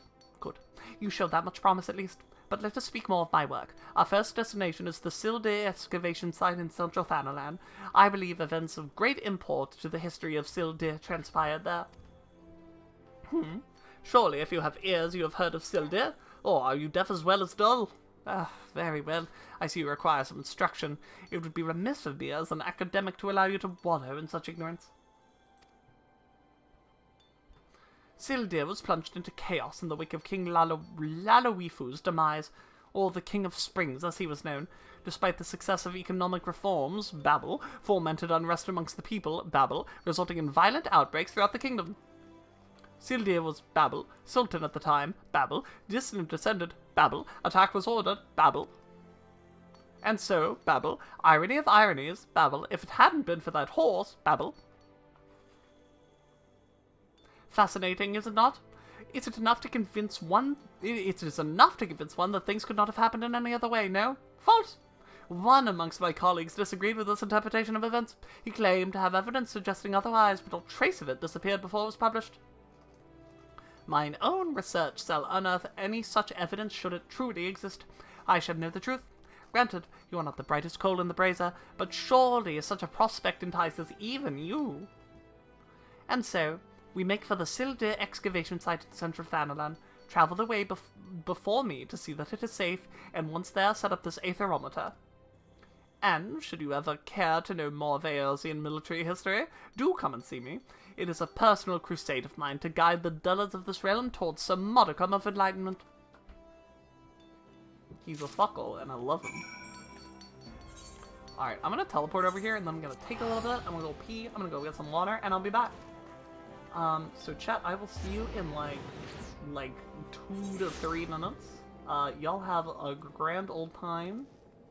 You show that much promise at least. But let us speak more of my work. Our first destination is the Sildir excavation site in central Thanalan. I believe events of great import to the history of Sildir transpired there. Surely if you have ears you have heard of Sildir, or are you deaf as well as dull? Very well. I see you require some instruction. It would be remiss of me as an academic to allow you to wallow in such ignorance. Sildir was plunged into chaos in the wake of King Lalowifu's demise, or the King of Springs as he was known. Despite the success of economic reforms, Babel, fomented unrest amongst the people, Babel, resulting in violent outbreaks throughout the kingdom. Sildir was Babel, Sultan at the time, Babel, distant descendant, Babel, attack was ordered, Babel. And so, Babel, irony of ironies, Babel, if it hadn't been for that horse, Babel. Fascinating, is it not? Is it enough to convince one? It is enough to convince one that things could not have happened in any other way, no? False! One amongst my colleagues disagreed with this interpretation of events. He claimed to have evidence suggesting otherwise, but all trace of it disappeared before it was published. Mine own research shall unearth any such evidence should it truly exist. I shall know the truth. Granted, you are not the brightest coal in the brazier, but surely such a prospect entices even you. And so, we make for the Sildir excavation site in central Thanalan. Travel the way before me to see that it is safe, and once there, set up this aetherometer. And, should you ever care to know more of Eosian military history, do come and see me. It is a personal crusade of mine to guide the dullards of this realm towards some modicum of enlightenment. He's a fuckle, and I love him. Alright, I'm gonna teleport over here, and then I'm gonna take a little bit, I'm gonna go pee, I'm gonna go get some water, and I'll be back. So chat, I will see you in like 2 to 3 minutes. Y'all have a grand old time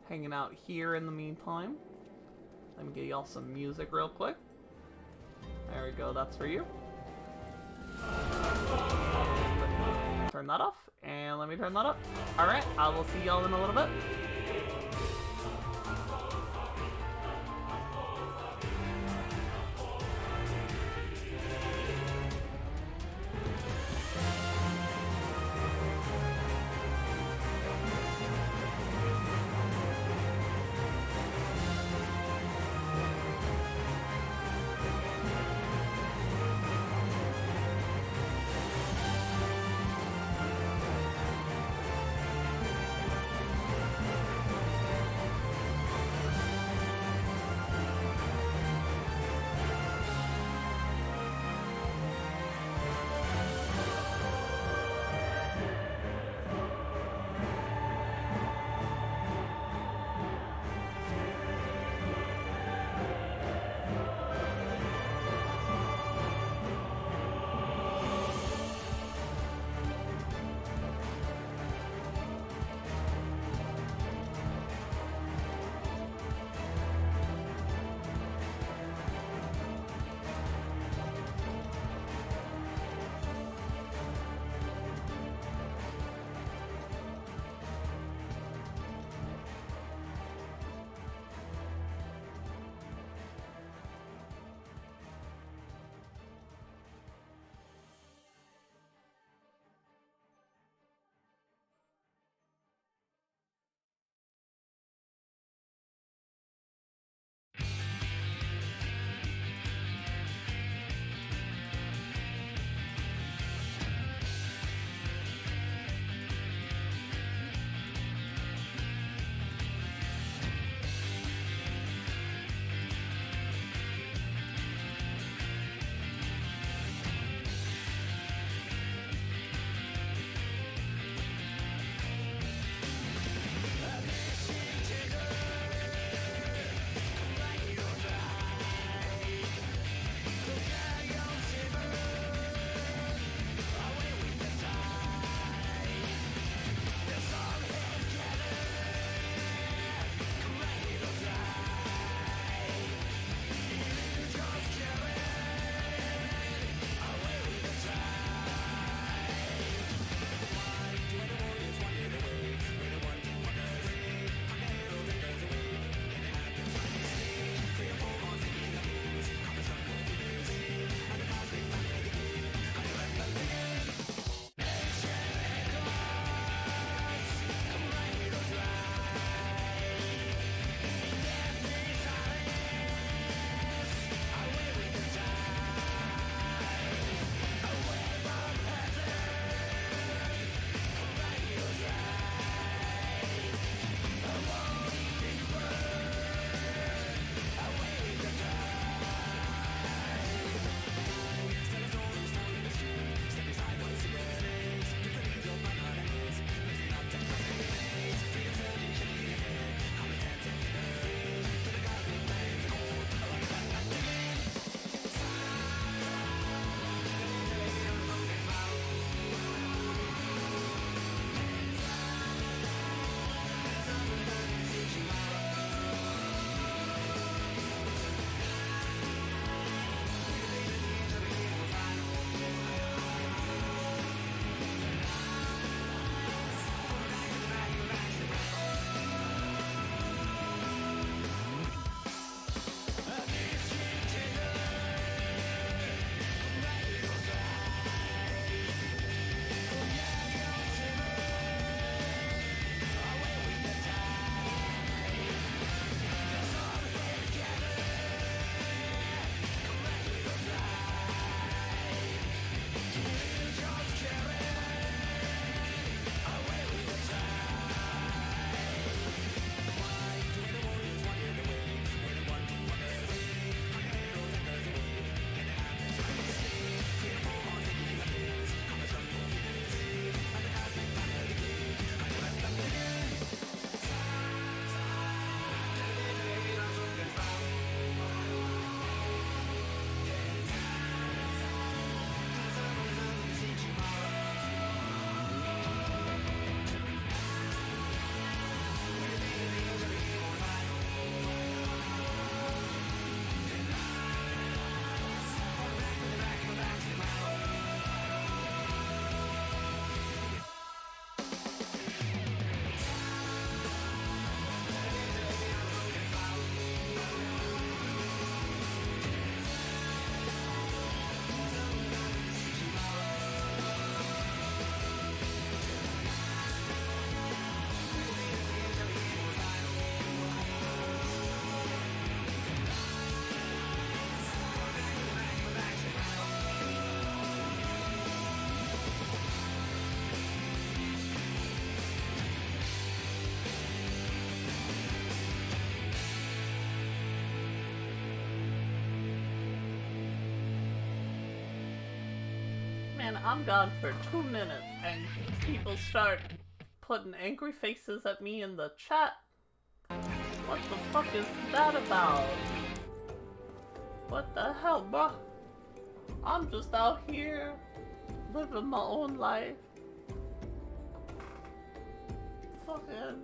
hanging out here in the meantime. Let me get y'all some music real quick. There we go, that's for you. And turn that off, and let me turn that up. Alright, I will see y'all in a little bit. Man, I'm gone for 2 minutes and people start putting angry faces at me in the chat. What the fuck is that about? What the hell, bruh? I'm just out here living my own life. Fucking...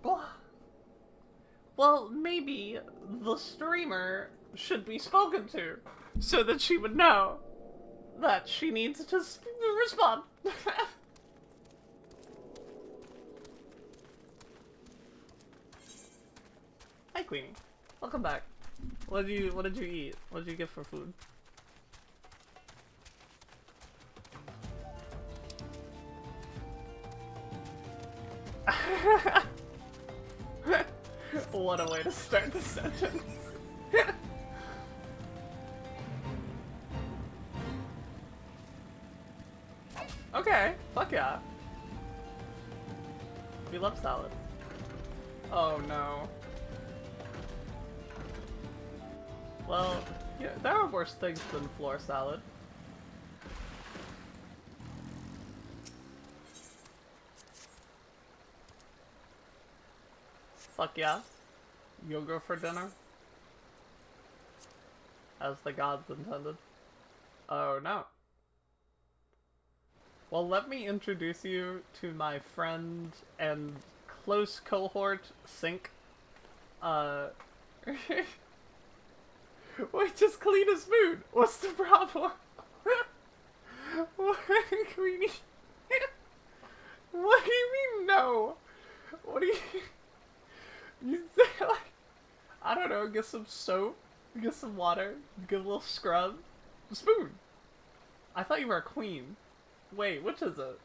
Blah. Well, maybe the streamer should be spoken to so that she would know that she needs to respond. Hi, Queenie. Welcome back. What did you eat? What did you get for food? What a way to start the sentence. Okay, fuck yeah. We love salad. Oh no. Well, yeah, there are worse things than floor salad. Fuck yeah. Yogurt for dinner? As the gods intended. Oh no. Well, let me introduce you to my friend and close cohort, Sync. Wait, just clean his food. What's the problem? What, Queenie? What do you mean no? What do you... You say like... I don't know, get some soap, get some water, get a little scrub. Spoon. I thought you were a queen. Wait, which is it?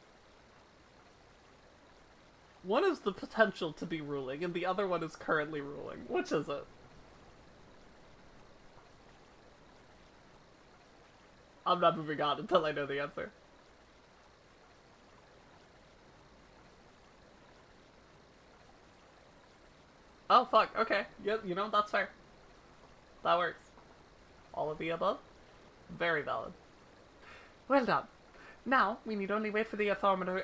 One is the potential to be ruling, and the other one is currently ruling. Which is it? I'm not moving on until I know the answer. Oh, fuck, okay. Yeah, you know, that's fair. That works. All of the above? Very valid. Well done. Now, we need only wait for the aetherometer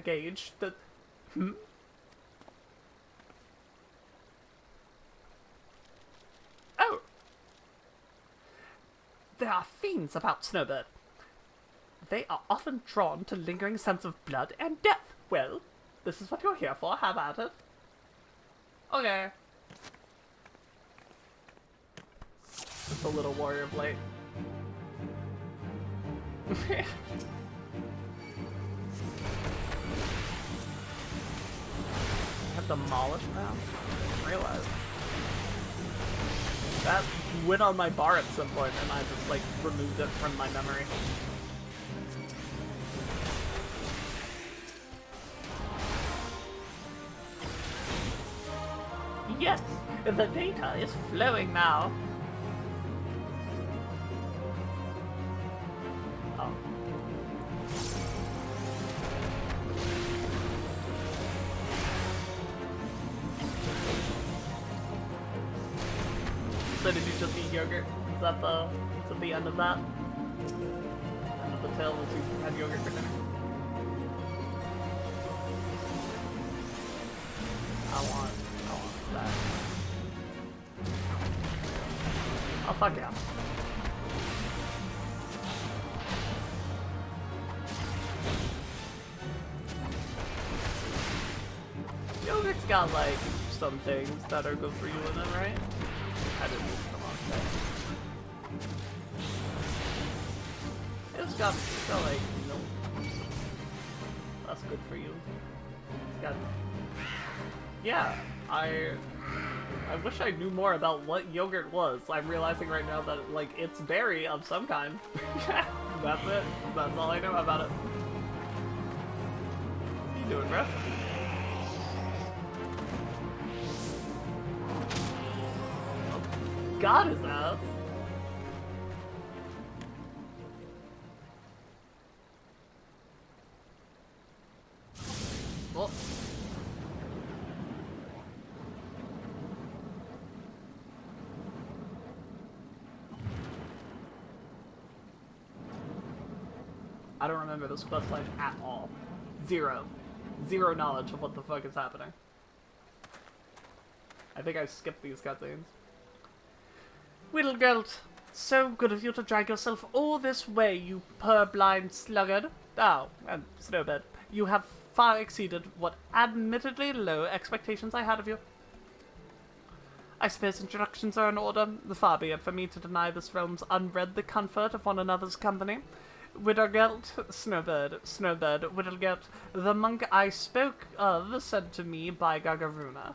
gauge that... Oh! There are fiends about Snowbird. They are often drawn to lingering sense of blood and death. Well, this is what you're here for, have at it. Okay. Just a little warrior blade. I have demolished now? I didn't realize. That went on my bar at some point and I just like removed it from my memory. Yes, the data is flowing now. Oh. So did you just eat yogurt? Is that the end of that? End of the tale was you had yogurt for dinner? I want that. Oh fuck yeah. Yogurt's got like some things that are good for you in it, right? I didn't mean to come on that. It's got like, you know, that's good for you. It's got, yeah, I wish I knew more about what yogurt was. I'm realizing right now that, like, it's berry of some kind. That's it. That's all I know about it. What are you doing, bro? Got his ass. Well. I don't remember this questline at all. Zero. Zero knowledge of what the fuck is happening. I think I skipped these cutscenes. Whittlegeld, so good of you to drag yourself all this way, you purblind sluggard. Oh, and Snowbird, you have far exceeded what admittedly low expectations I had of you. I suppose introductions are in order. Far be it for me to deny this realm's unread the comfort of one another's company. Whittlegeld, Snowbird, Whittlegeld, the monk I spoke of, said to me by Gagaruna.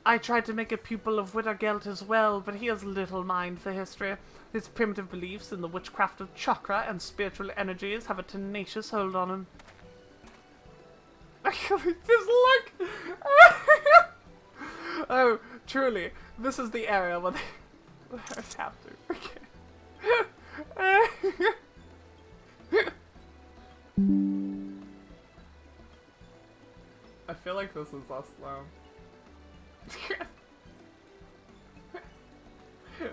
I tried to make a pupil of Whittlegeld as well, but he has little mind for history. His primitive beliefs in the witchcraft of chakra and spiritual energies have a tenacious hold on him. Just look! Oh, truly, this is the area where they... I just have to. Okay. I feel like this is us now.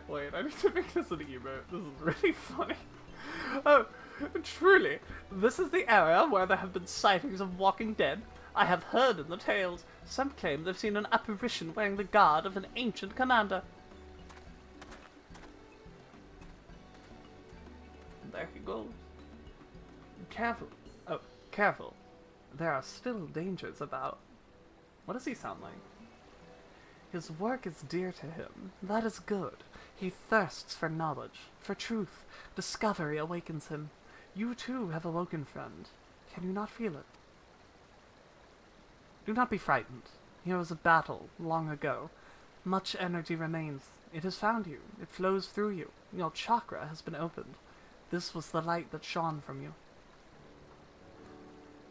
Wait, I need to make this an emote. This is really funny. Oh, truly, this is the area where there have been sightings of walking dead. I have heard in the tales. Some claim they've seen an apparition wearing the garb of an ancient commander. There he goes. Careful. Oh, careful. There are still dangers about. What does he sound like? His work is dear to him. That is good. He thirsts for knowledge, for truth. Discovery awakens him. You too have awoken, friend. Can you not feel it? Do not be frightened. Here was a battle long ago. Much energy remains. It has found you. It flows through you. Your chakra has been opened. This was the light that shone from you.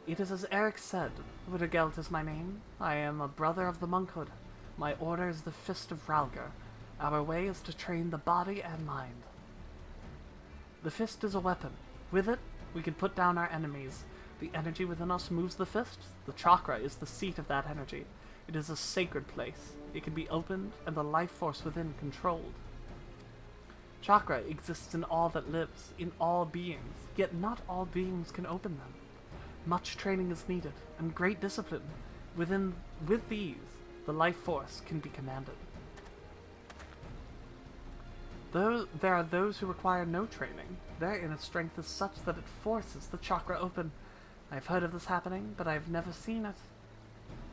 It is as Eric said. Whittlegeld is my name. I am a brother of the monkhood. My order is the Fist of Rhalgr. Our way is to train the body and mind. The fist is a weapon. With it, we can put down our enemies. The energy within us moves the fist. The chakra is the seat of that energy. It is a sacred place. It can be opened and the life force within controlled. Chakra exists in all that lives, in all beings, yet not all beings can open them. Much training is needed, and great discipline. With these, the life force can be commanded. Though there are those who require no training, their inner strength is such that it forces the chakra open. I've heard of this happening, but I've never seen it.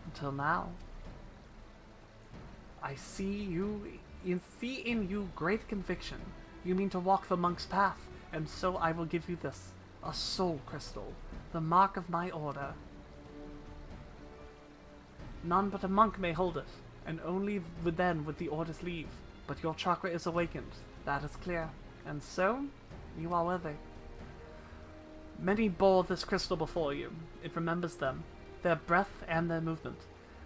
Until now. I see in you great conviction. You mean to walk the monk's path, and so I will give you this, a soul crystal, the mark of my order. None but a monk may hold it, and only then would the orders leave. But your chakra is awakened, that is clear, and so, you are worthy. Many bore this crystal before you. It remembers them, their breath and their movement.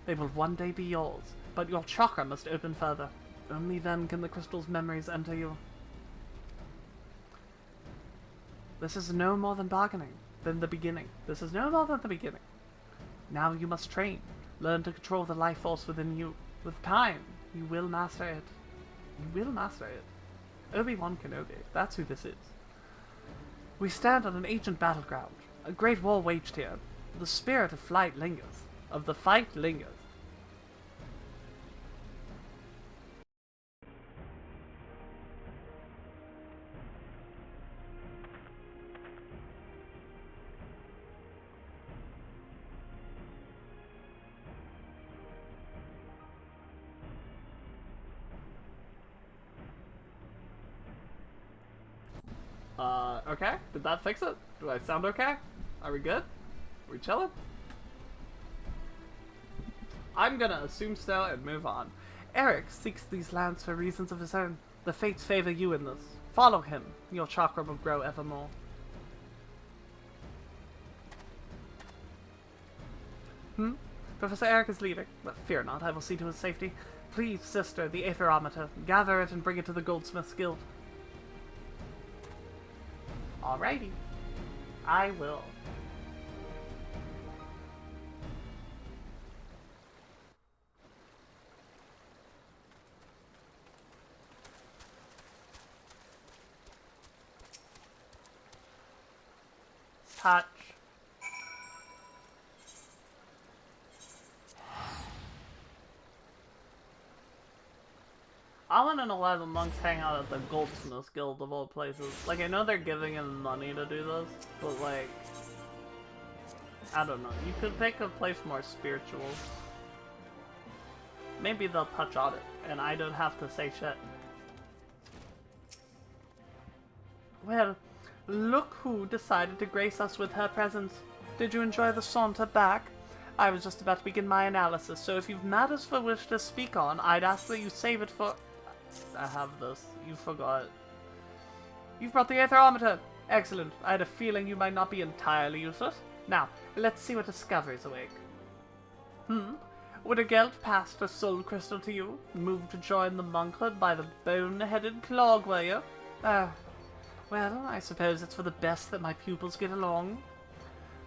They will one day be yours, but your chakra must open further. Only then can the crystal's memories enter you. This is no more than bargaining, than the beginning. This is no more than the beginning. Now you must train, learn to control the life force within you. With time, you will master it. You will master it. Obi-Wan Kenobi, that's who this is. We stand on an ancient battleground. A great war waged here. The spirit of flight lingers. Of the fight lingers. Okay? Did that fix it? Do I sound okay? Are we good? Are we chilling? I'm gonna assume so and move on. Eric seeks these lands for reasons of his own. The fates favor you in this. Follow him. Your chakra will grow evermore. Professor Eric is leaving, but fear not, I will see to his safety. Please, sister, the aetherometer. Gather it and bring it to the Goldsmith's Guild. Alrighty. I will. touch. I want to know why the monks hang out at the Goldsmiths Guild of all places. Like, I know they're giving them money to do this, but like, I don't know. You could make a place more spiritual. Maybe they'll touch on it, and I don't have to say shit. Well, look who decided to grace us with her presence. Did you enjoy the saunter back? I was just about to begin my analysis, so if you've matters for which to speak on, I'd ask that you save it for... I have this. You forgot. You've brought the aetherometer. Excellent. I had a feeling you might not be entirely useless. Now, let's see what discoveries awake. Would a Gelt pass a soul crystal to you, moved to join the monkhood by the bone-headed clog, were you? Well, I suppose it's for the best that my pupils get along.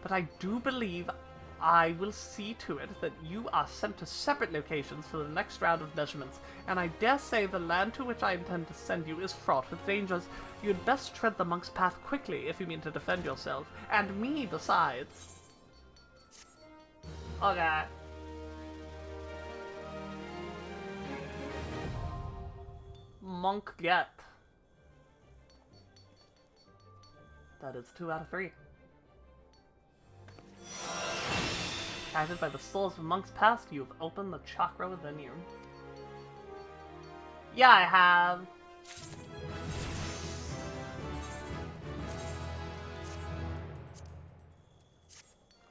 But I do believe I will see to it that you are sent to separate locations for the next round of measurements, and I dare say the land to which I intend to send you is fraught with dangers. You'd best tread the monk's path quickly if you mean to defend yourself, and me besides. Okay. Monk get. That is 2 out of 3. Guided by the souls of monks past, you have opened the chakra within you. Yeah, I have.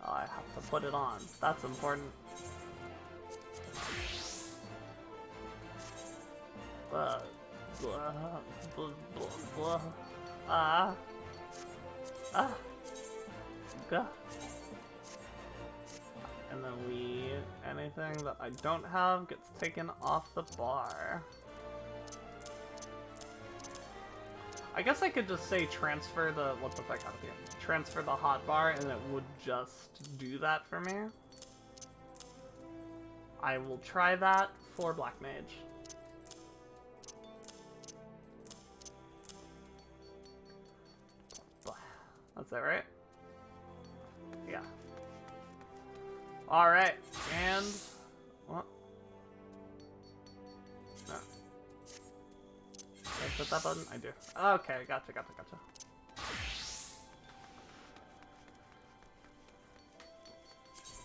Oh, I have to put it on. That's important. Go. And then anything that I don't have gets taken off the bar. I guess I could just say transfer the, what the fuck out of here? Transfer the hotbar and it would just do that for me. I will try that for Black Mage. That's it, right? Yeah. Alright, and... what? No. Did I put that button? I do. Okay, gotcha.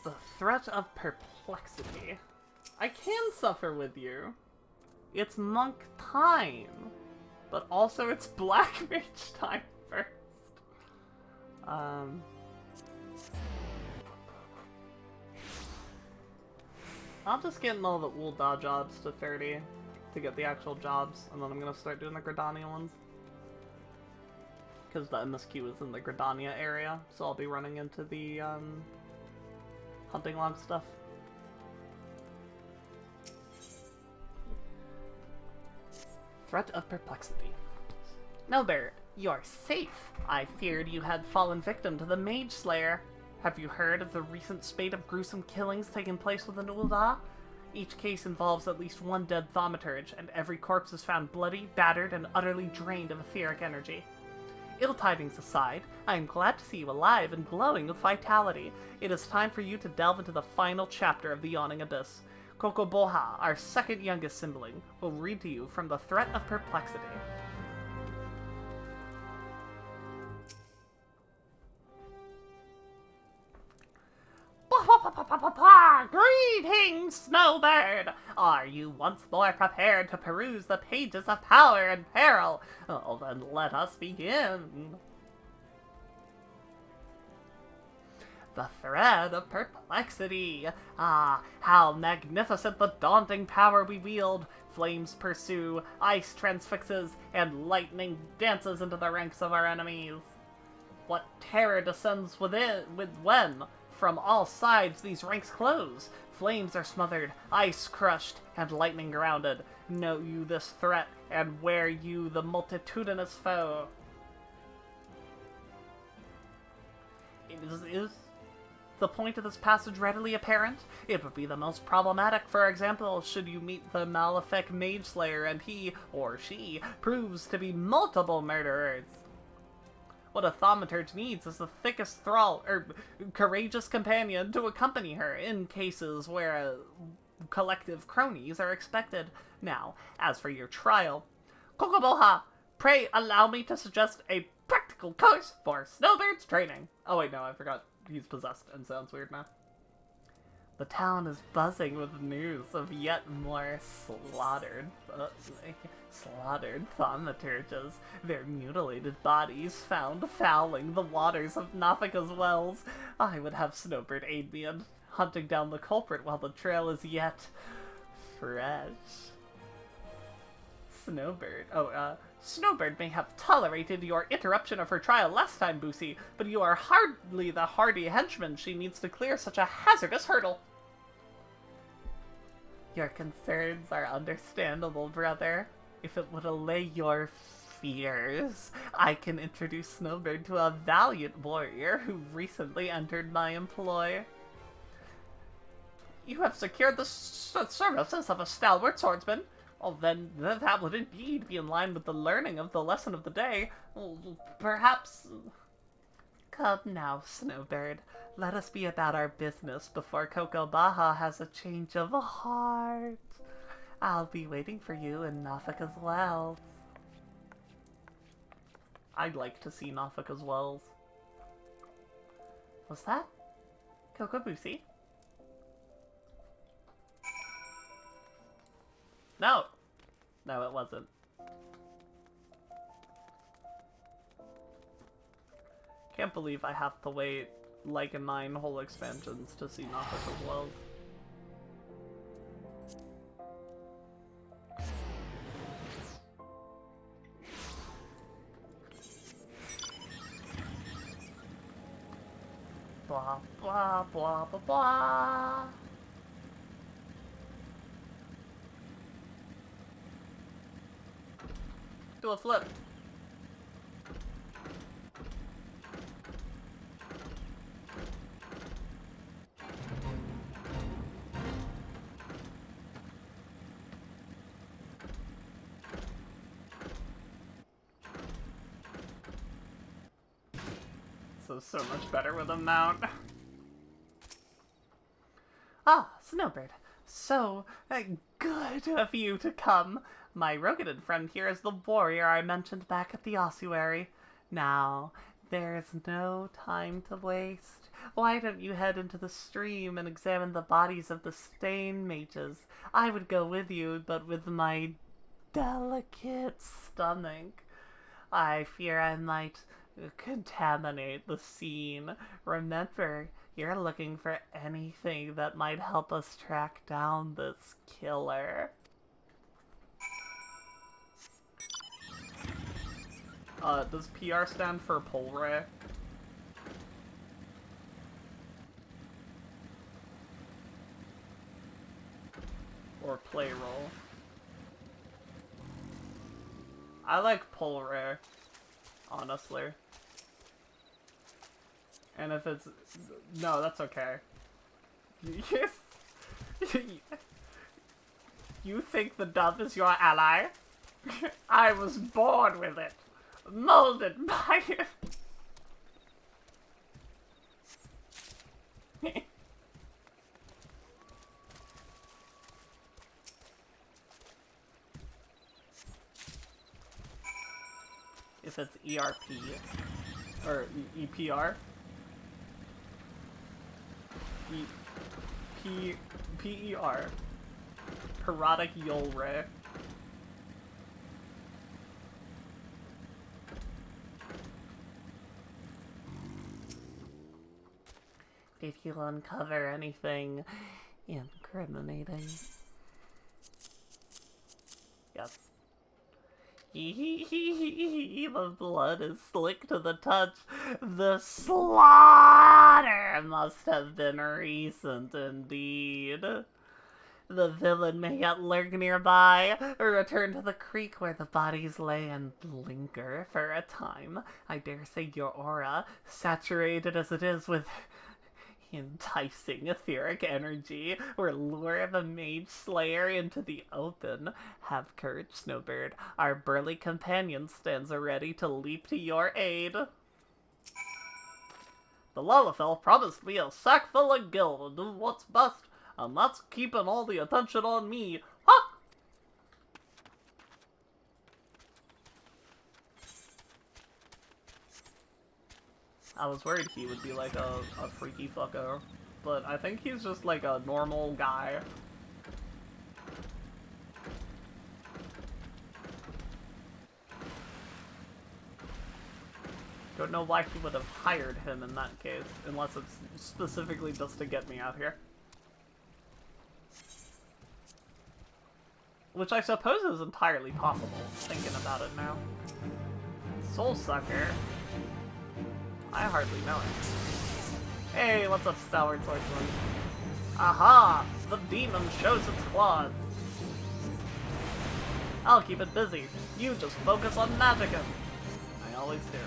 The threat of perplexity. I can suffer with you. It's monk time. But also it's Black Mage time first. I'll just get all the Ul'dah jobs to 30 to get the actual jobs, and then I'm gonna start doing the Gridania ones. Because the MSQ is in the Gridania area, so I'll be running into the hunting log stuff. Threat of perplexity. No, there. You're safe. I feared you had fallen victim to the Mage Slayer. Have you heard of the recent spate of gruesome killings taking place within Ul'dah? Each case involves at least one dead thaumaturge, and every corpse is found bloody, battered, and utterly drained of etheric energy. Ill tidings aside, I am glad to see you alive and glowing with vitality. It is time for you to delve into the final chapter of the Yawning Abyss. Kokoboha, our second youngest sibling, will read to you from the Threat of Perplexity. Greetings, Snowbird! Are you once more prepared to peruse the pages of power and peril? Oh, then let us begin. The thread of perplexity. Ah, how magnificent the daunting power we wield. Flames pursue, ice transfixes, and lightning dances into the ranks of our enemies. What terror descends when, from all sides, these ranks close. Flames are smothered, ice crushed, and lightning grounded. Know you this threat, and wear you the multitudinous foe. Is the point of this passage readily apparent? It would be the most problematic, for example, should you meet the Malefic Mage Slayer and he, or she, proves to be multiple murderers. What a thaumaturge needs is the thickest thrall, or courageous companion to accompany her in cases where collective cronies are expected. Now, as for your trial, Kokoboha, pray allow me to suggest a practical course for Snowbird's training. Oh wait, no, I forgot he's possessed and sounds weird now. The town is buzzing with news of yet more slaughtered thaumaturges, their mutilated bodies found fouling the waters of Nafika's wells. I would have Snowbird aid me in hunting down the culprit while the trail is yet fresh. Snowbird may have tolerated your interruption of her trial last time, Boosie, but you are hardly the hardy henchman she needs to clear such a hazardous hurdle. Your concerns are understandable, brother. If it would allay your fears, I can introduce Snowbird to a valiant warrior who recently entered my employ. You have secured the services of a stalwart swordsman. Well, then that would indeed be in line with the learning of the lesson of the day. Perhaps... Come now, Snowbird. Let us be about our business before Kokobaha has a change of heart. I'll be waiting for you in Nafika's Wells. I'd like to see Nafika's Wells. Was that Kokobusi? No! No, it wasn't. Can't believe I have to wait like 9 whole expansions to see Nafika's Wells. Blah, blah, blah, blah, blah. Do a flip. So much better with a mount. Ah, Snowbird. So good of you to come. My Rogadin friend here is the warrior I mentioned back at the ossuary. Now, there's no time to waste. Why don't you head into the stream and examine the bodies of the stain mages? I would go with you, but with my delicate stomach, I fear I might contaminate the scene. Remember, you're looking for anything that might help us track down this killer. Does PR stand for Polray? Or play role? I like Polray, honestly. And if it's... No, that's okay. Yes. You think the dove is your ally? I was born with it. Molded by it. If it's ERP or EPR, PER, Parodic Yolray. Did you uncover anything incriminating? Yes. The blood is slick to the touch. The slaughter must have been recent indeed. The villain may yet lurk nearby, or return to the creek where the bodies lay and linger for a time. I dare say your aura, saturated as it is with enticing etheric energy, will lure the mage slayer into the open. Have courage, Snowbird. Our burly companion stands ready to leap to your aid. The Lalafell promised me a sack full of gil to do what's best, and that's keeping all the attention on me. Ha! I was worried he would be like a freaky fucko, but I think he's just like a normal guy. Don't know why he would have hired him in that case, unless it's specifically just to get me out here. Which I suppose is entirely possible, thinking about it now. Soul Sucker? I hardly know it. Hey, what's up, Stalwart Swordsman? Aha! The demon shows its claws! I'll keep it busy. You just focus on magicking. I always do.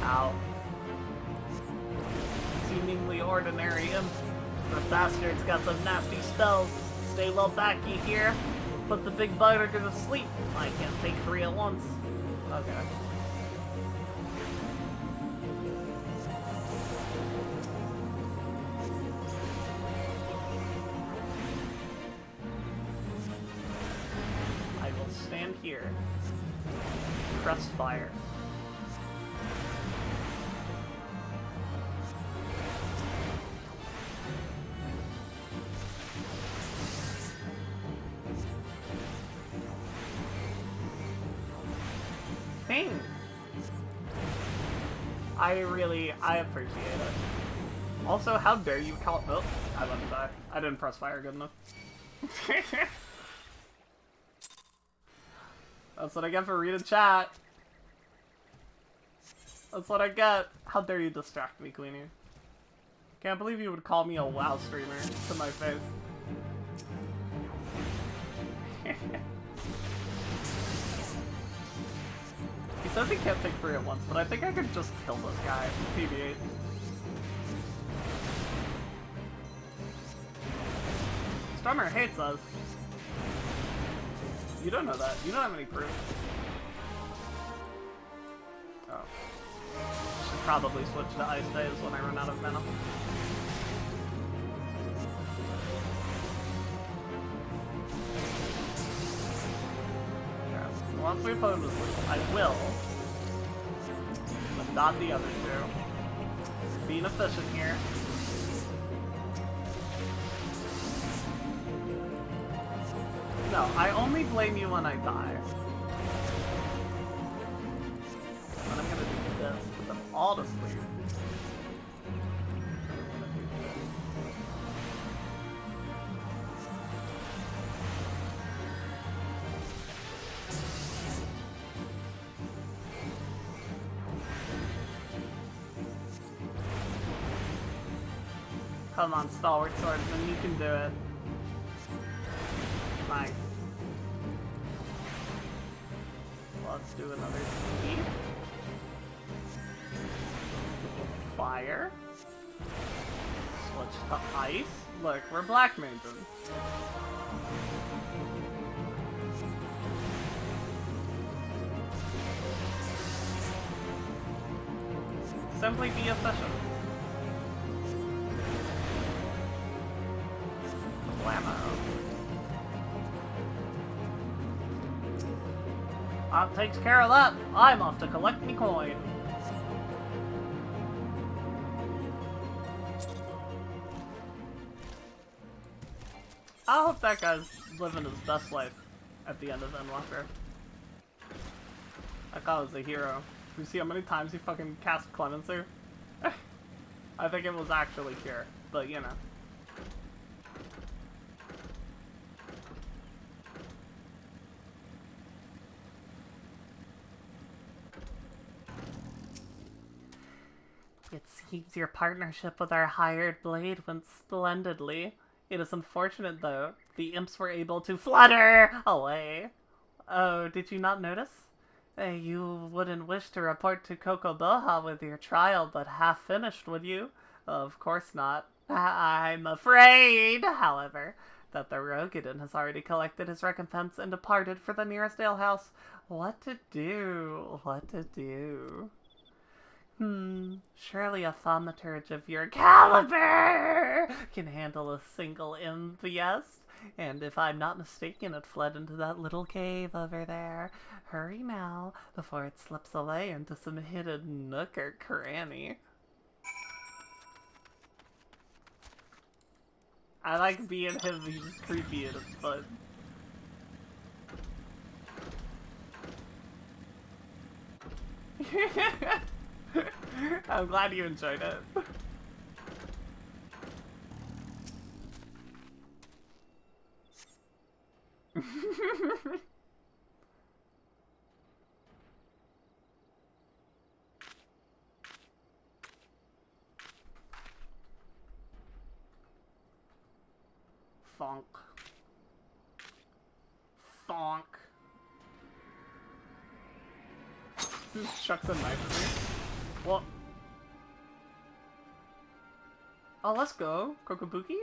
Ow. Seemingly ordinary imp. The bastard's got some nasty spells. Stay well back, you hear? Put the big bugger to sleep. I can't take 3 at once. Okay. I will stand here. Press fire. Thing. I appreciate it. Also, how dare you call— oh, I let him die. I didn't press fire good enough. That's what I get for reading chat. That's what I get. How dare you distract me, Queenie. Can't believe you would call me a WoW streamer to my face. He says he can't take 3 at once, but I think I could just kill this guy, PBH. Strummer hates us. You don't know that. You don't have any proof. Oh. Should probably switch to Ice Days when I run out of mana. Once we put him to sleep, I will, but not the other two. Being efficient here. No, I only blame you when I die. And I'm gonna do this, put them all to sleep. Come on, Stalwart Swordsman, you can do it. Nice. Let's do another speed. Fire. Switch to ice. Look, we're Black Mages. Simply be efficient. Blammo. That takes care of that. I'm off to collect me coin. I hope that guy's living his best life at the end of Endwalker. That guy was a hero. You see how many times he fucking cast Clemency? I think it was actually Cure, but you know. It seems your partnership with our hired blade went splendidly. It is unfortunate, though. The imps were able to flutter away. Oh, did you not notice? You wouldn't wish to report to Cocoboha with your trial but half finished, would you? Of course not. I'm afraid, however, that the Rogadin has already collected his recompense and departed for the nearest alehouse. What to do? What to do? Surely a thaumaturge of your caliber can handle a single imp, yes? And if I'm not mistaken, it fled into that little cave over there. Hurry now, before it slips away into some hidden nook or cranny. I like being him, he's just creepy and it's fun. I'm glad you enjoyed it. Thonk. Thonk. Chucks a knife at me. What? Oh, let's go. Kokobuki?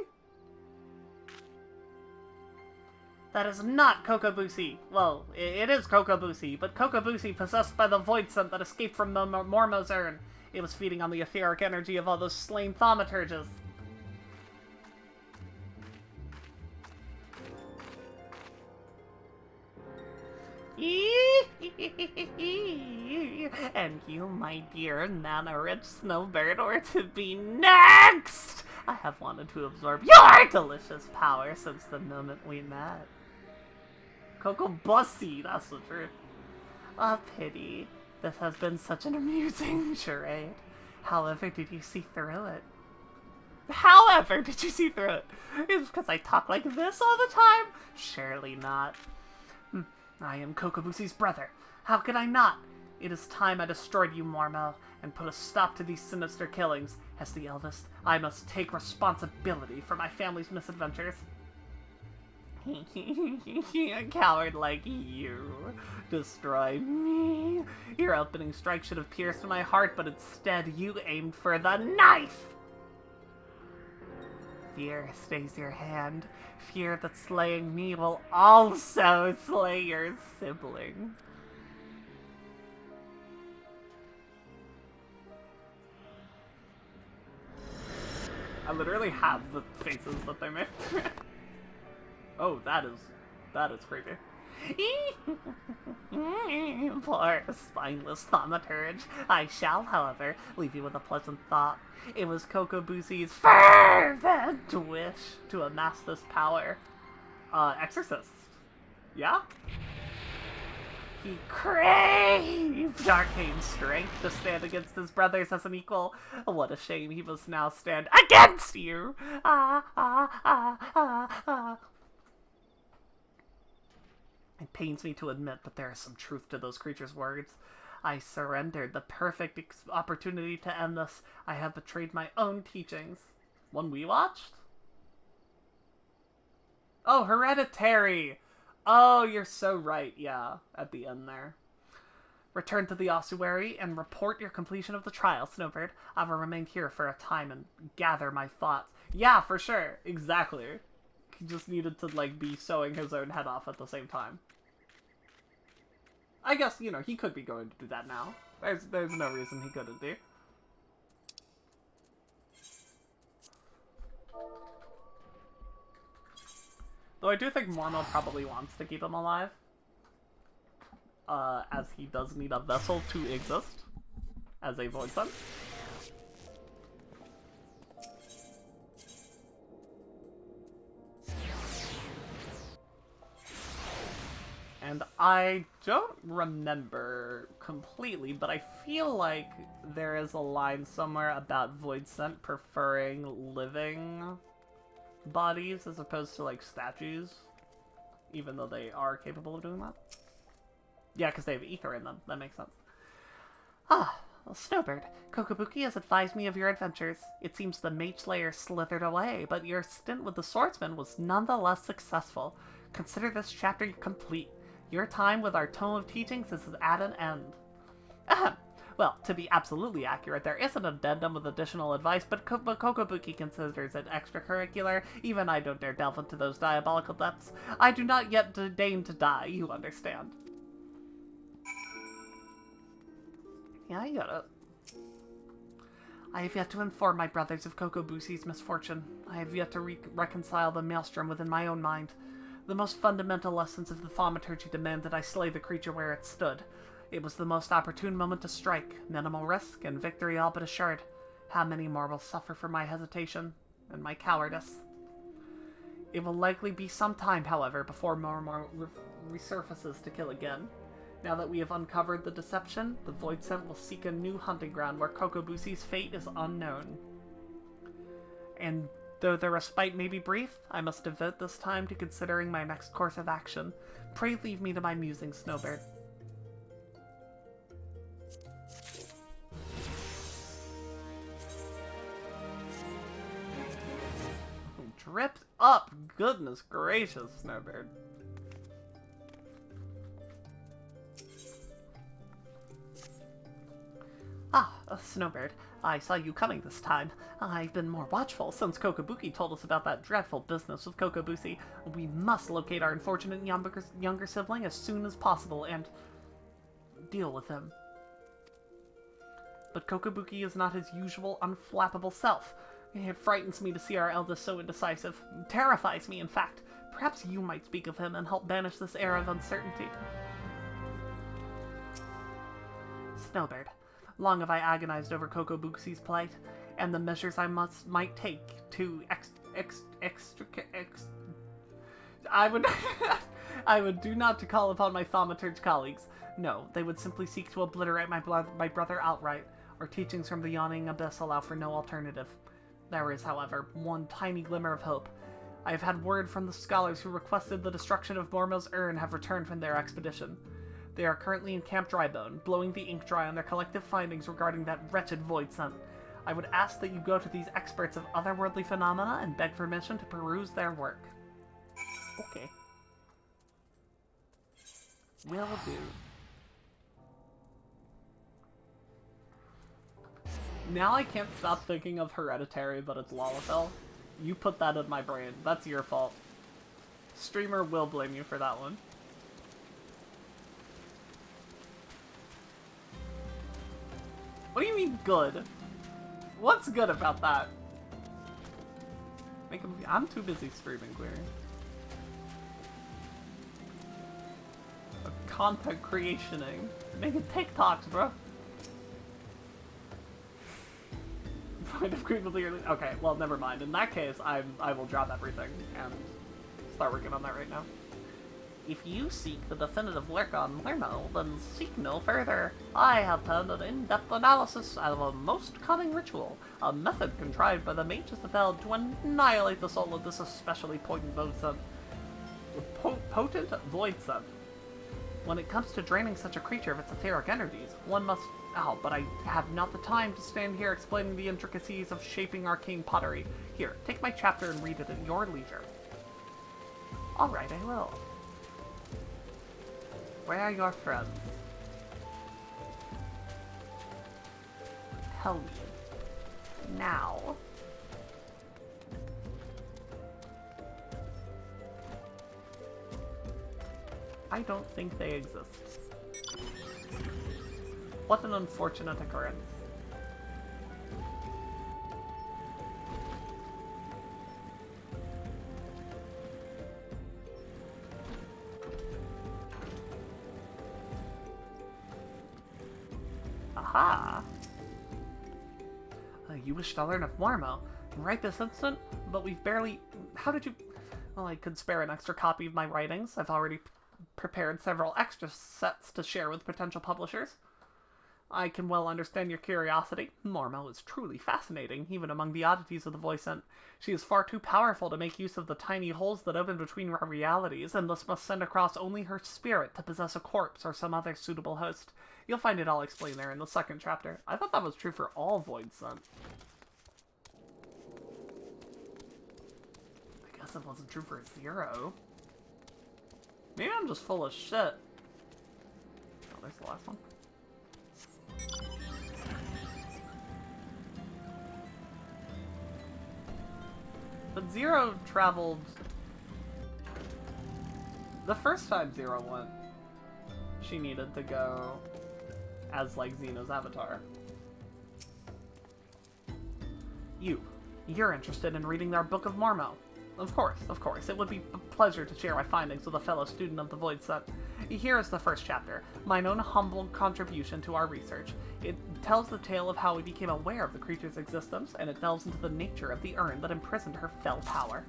That is not Kokobusi. Well, it is Kokobusi, but Kokobusi possessed by the void scent that escaped from the Mormo's urn. It was feeding on the etheric energy of all those slain thaumaturges. And you, my dear nana-rich snowbird, were to be next! I have wanted to absorb your delicious power since the moment we met. Kokobusi, that's the truth. A pity. This has been such an amusing charade. However, did you see through it? However, did you see through it? Is it because I talk like this all the time? Surely not. I am Kokobusi's brother. How could I not? It is time I destroyed you, Mormo, and put a stop to these sinister killings. As the eldest, I must take responsibility for my family's misadventures. A coward like you. Destroy me. Your opening strike should have pierced my heart, but instead you aimed for the knife! Fear stays your hand. Fear that slaying me will also slay your sibling. I literally have the faces that they made. Oh, that is creepy. Poor spineless thaumaturge. I shall, however, leave you with a pleasant thought. It was Kokobusi's fervent wish to amass this power. Exorcist. Yeah? He craved arcane strength to stand against his brothers as an equal. What a shame he must now stand against you! It pains me to admit, but there is some truth to those creatures' words. I surrendered the perfect opportunity to end this. I have betrayed my own teachings. One we watched? Oh, Hereditary! Oh, you're so right, yeah, at the end there. Return to the ossuary and report your completion of the trial, Snowbird. I will remain here for a time and gather my thoughts. Yeah, for sure, exactly. He just needed to, like, be sewing his own head off at the same time. I guess, you know, he could be going to do that now. There's no reason he couldn't be. Though I do think Mormo probably wants to keep him alive. As he does need a vessel to exist. As a void son. And I don't remember completely, but I feel like there is a line somewhere about Voidsent preferring living bodies as opposed to, like, statues. Even though they are capable of doing that. Yeah, because they have ether in them. That makes sense. Ah, well, Snowbird, Kokobuki has advised me of your adventures. It seems the Mage Slayer slithered away, but your stint with the Swordsman was nonetheless successful. Consider this chapter complete. Your time with our Tome of Teachings is at an end. Well, to be absolutely accurate, there is an addendum with additional advice, but Kokobuki considers it extracurricular. Even I don't dare delve into those diabolical depths. I do not yet deign to die, you understand. Yeah, I get it. I have yet to inform my brothers of Kokobusi's misfortune. I have yet to reconcile the maelstrom within my own mind. The most fundamental lessons of the thaumaturgy demand that I slay the creature where it stood. It was the most opportune moment to strike, minimal risk, and victory all but assured. How many more will suffer for my hesitation and my cowardice? It will likely be some time, however, before more resurfaces to kill again. Now that we have uncovered the deception, the Voidsent will seek a new hunting ground where Kokobusi's fate is unknown. And though the respite may be brief, I must devote this time to considering my next course of action. Pray leave me to my musings, Snowbird. Dripped up! Goodness gracious, Snowbird. Snowbird, I saw you coming this time. I've been more watchful since Kokobuki told us about that dreadful business with Kokobusi. We must locate our unfortunate younger sibling as soon as possible and deal with him. But Kokobuki is not his usual unflappable self. It frightens me to see our eldest so indecisive. It terrifies me, in fact. Perhaps you might speak of him and help banish this air of uncertainty. Snowbird, long have I agonized over Kokobusi's plight, and the measures I might take to I would do not to call upon my thaumaturge colleagues. No, they would simply seek to obliterate my brother outright. Our teachings from the yawning abyss allow for no alternative. There is, however, one tiny glimmer of hope. I have had word from the scholars who requested the destruction of Mormo's urn have returned from their expedition. They are currently in Camp Drybone, blowing the ink dry on their collective findings regarding that wretched Voidsent. I would ask that you go to these experts of otherworldly phenomena and beg permission to peruse their work. Okay. Will do. Now I can't stop thinking of Hereditary, but it's Lalafell. You put that in my brain. That's your fault. Streamer will blame you for that one. What do you mean good? What's good about that? Make a movie. I'm too busy streaming, Query. Content creationing. Making TikToks, bro. Point of creepily. Okay, well, never mind. In that case, I will drop everything and start working on that right now. If you seek the definitive work on Lermo, then seek no further. I have penned an in-depth analysis of a most cunning ritual, a method contrived by the mages of Eld to annihilate the soul of this especially potent Voidsent. Potent Voidsent. When it comes to draining such a creature of its etheric energies, one must... Oh, but I have not the time to stand here explaining the intricacies of shaping arcane pottery. Here, take my chapter and read it at your leisure. Alright, I will. Where are your friends? Tell me. Now. I don't think they exist. What an unfortunate occurrence. Aha! You wish to learn of Mormo. Right this instant? But we've barely... How did you... Well, I could spare an extra copy of my writings. I've already prepared several extra sets to share with potential publishers. I can well understand your curiosity. Mormo is truly fascinating, even among the oddities of the Voidsent. She is far too powerful to make use of the tiny holes that open between our realities, and thus must send across only her spirit to possess a corpse or some other suitable host. You'll find it all explained there in the second chapter. I thought that was true for all Voidsent. I guess it wasn't true for Zero. Maybe I'm just full of shit. Oh, there's the last one. Zero traveled... The first time Zero went, she needed to go as, like, Xeno's avatar. You're interested in reading our Book of Mormo. Of course. It would be a pleasure to share my findings with a fellow student of the Voidsent. Here is the first chapter, mine own humble contribution to our research. It tells the tale of how we became aware of the creature's existence, and it delves into the nature of the urn that imprisoned her fell power.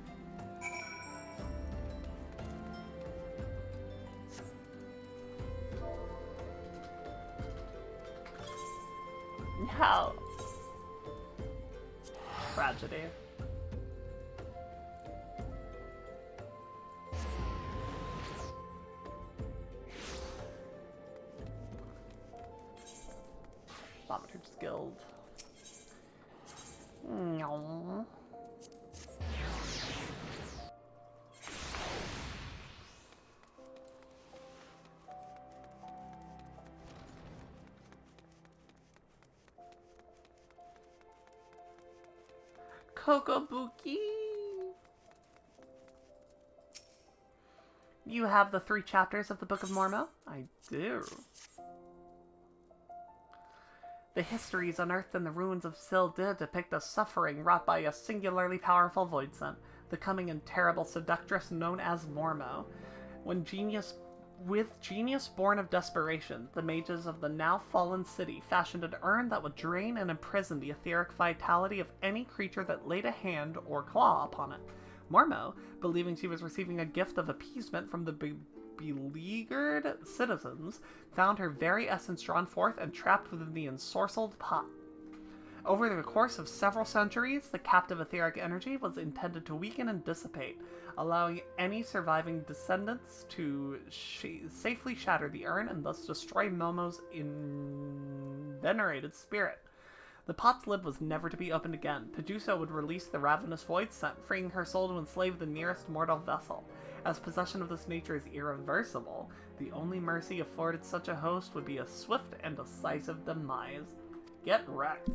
How? Tragedy. Thaumaturge's Guild. No. Kokobuki! You have the 3 chapters of the Book of Mormo? I do. The histories unearthed in the ruins of Sil'Dih depict the suffering wrought by a singularly powerful Voidsent, the cunning and terrible seductress known as Mormo. With genius born of desperation, the mages of the now fallen city fashioned an urn that would drain and imprison the etheric vitality of any creature that laid a hand or claw upon it. Mormo, believing she was receiving a gift of appeasement from the beleaguered citizens, found her very essence drawn forth and trapped within the ensorcelled pot. Over the course of several centuries, the captive etheric energy was intended to weaken and dissipate, allowing any surviving descendants to safely shatter the urn and thus destroy Momo's venerated spirit. The pot's lid was never to be opened again. To do so would release the ravenous Voidsent, freeing her soul to enslave the nearest mortal vessel. As possession of this nature is irreversible, the only mercy afforded such a host would be a swift and decisive demise. Get wrecked.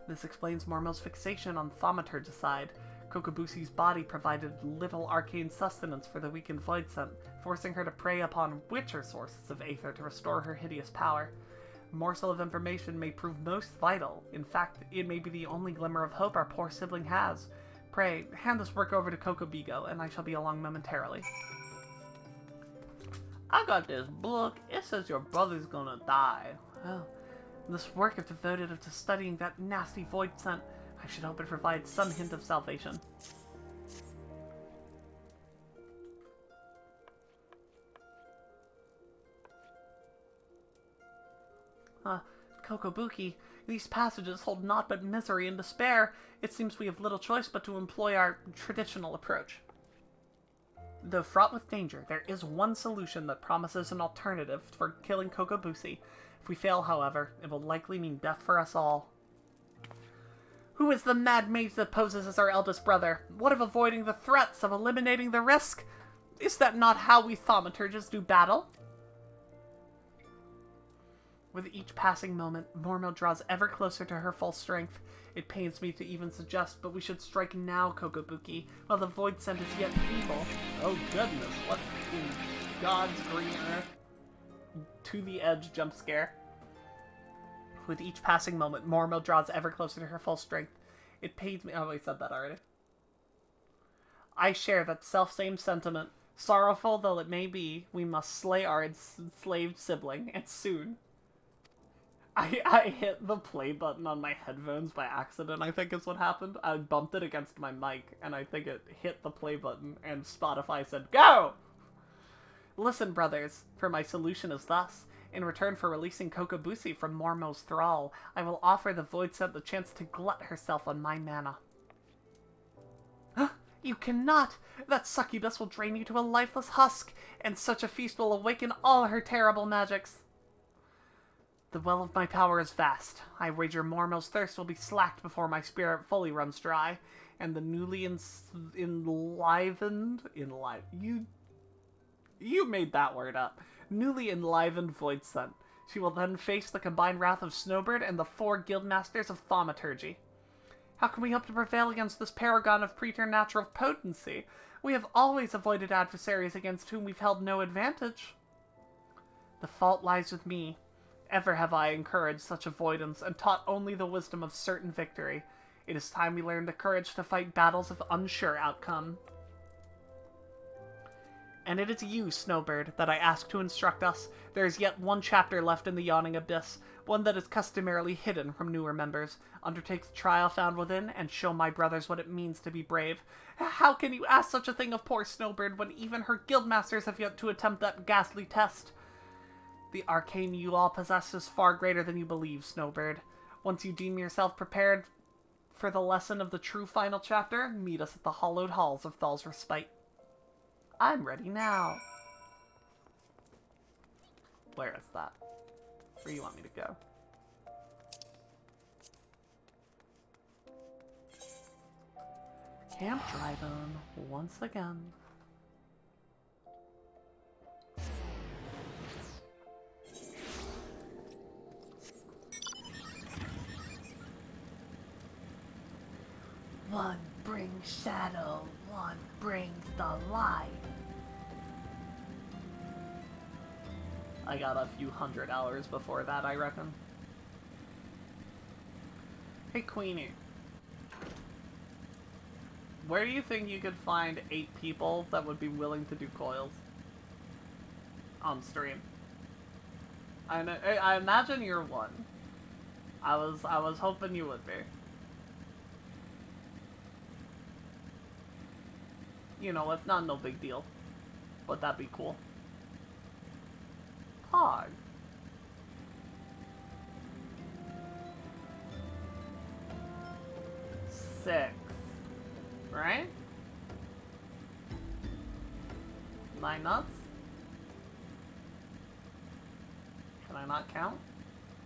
This explains Mormo's fixation on Thaumaturgicide. Kokobusi's body provided little arcane sustenance for the weakened Voidsent, forcing her to prey upon witcher sources of aether to restore her hideous power. A morsel of information may prove most vital. In fact, it may be the only glimmer of hope our poor sibling has. Pray, hand this work over to Kokobigo, and I shall be along momentarily. I got this book. It says your brother's gonna die. Well, this work is devoted to studying that nasty Voidsent. I should hope it provides some hint of salvation. Kokobuki, these passages hold naught but misery and despair. It seems we have little choice but to employ our traditional approach. Though fraught with danger, there is one solution that promises an alternative for killing Kokobusi. If we fail, however, it will likely mean death for us all. Who is the mad mage that poses as our eldest brother? What of avoiding the threats, of eliminating the risk? Is that not how we thaumaturges do battle? With each passing moment, Mormo draws ever closer to her full strength. It pains me to even suggest, but we should strike now, Kokobuki, while the Voidsent is yet feeble. Oh goodness, what in God's green earth? To the edge jump scare. With each passing moment, Mormo draws ever closer to her full strength. It pains me... Oh, we said that already. I share that self-same sentiment. Sorrowful though it may be, we must slay our enslaved sibling, and soon. I hit the play button on my headphones by accident, I think is what happened. I bumped it against my mic, and I think it hit the play button, and Spotify said, "Go!" Listen, brothers, for my solution is thus. In return for releasing Kokobusi from Mormo's thrall, I will offer the Voidsent the chance to glut herself on my mana. You cannot! That succubus will drain you to a lifeless husk, and such a feast will awaken all her terrible magics. The well of my power is vast. I wager Mormo's thirst will be slacked before my spirit fully runs dry, and the newly You made that word up. Newly enlivened Voidsent. She will then face the combined wrath of Snowbird and the 4 guildmasters of thaumaturgy. How can we hope to prevail against this paragon of preternatural potency? We have always avoided adversaries against whom we've held no advantage. The fault lies with me. Ever have I encouraged such avoidance and taught only the wisdom of certain victory. It is time we learned the courage to fight battles of unsure outcome. And it is you, Snowbird, that I ask to instruct us. There is yet one chapter left in the Yawning Abyss, one that is customarily hidden from newer members. Undertake the trial found within, and show my brothers what it means to be brave. How can you ask such a thing of poor Snowbird when even her guildmasters have yet to attempt that ghastly test? The arcane you all possess is far greater than you believe, Snowbird. Once you deem yourself prepared for the lesson of the true final chapter, meet us at the hallowed halls of Thal's Respite. I'm ready now. Where is that? Where do you want me to go? Camp Drybone, once again. One brings shadow, one brings the light. I got a few 100 hours before that, I reckon. Hey, Queenie. Where do you think you could find 8 people that would be willing to do coils on stream? I imagine you're one. I was hoping you would be. You know, if not, no big deal. But that'd be cool. Pog. Six. Right? Am I nuts? Can I not count?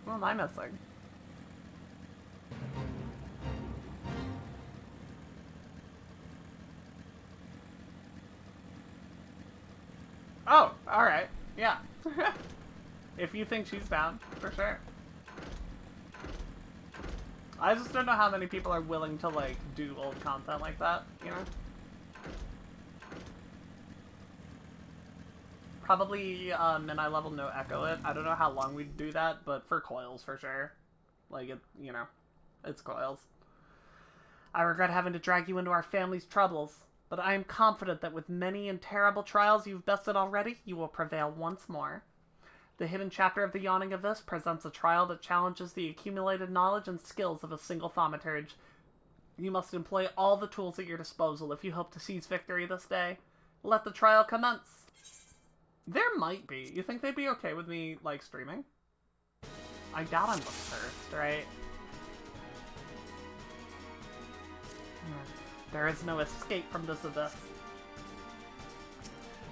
What am I missing? Oh, alright. Yeah. If you think she's down, for sure. I just don't know how many people are willing to, like, do old content like that, you know? Probably, Midnight Level no echo it. I don't know how long we'd do that, but for coils, for sure. Like, it, you know, it's coils. I regret having to drag you into our family's troubles, but I am confident that with many and terrible trials you've bested already, you will prevail once more. The hidden chapter of the Yawning Abyss presents a trial that challenges the accumulated knowledge and skills of a single thaumaturge. You must employ all the tools at your disposal if you hope to seize victory this day. Let the trial commence. There might be. You think they'd be okay with me, like, streaming? I doubt I'm the first, right? There is no escape from this abyss.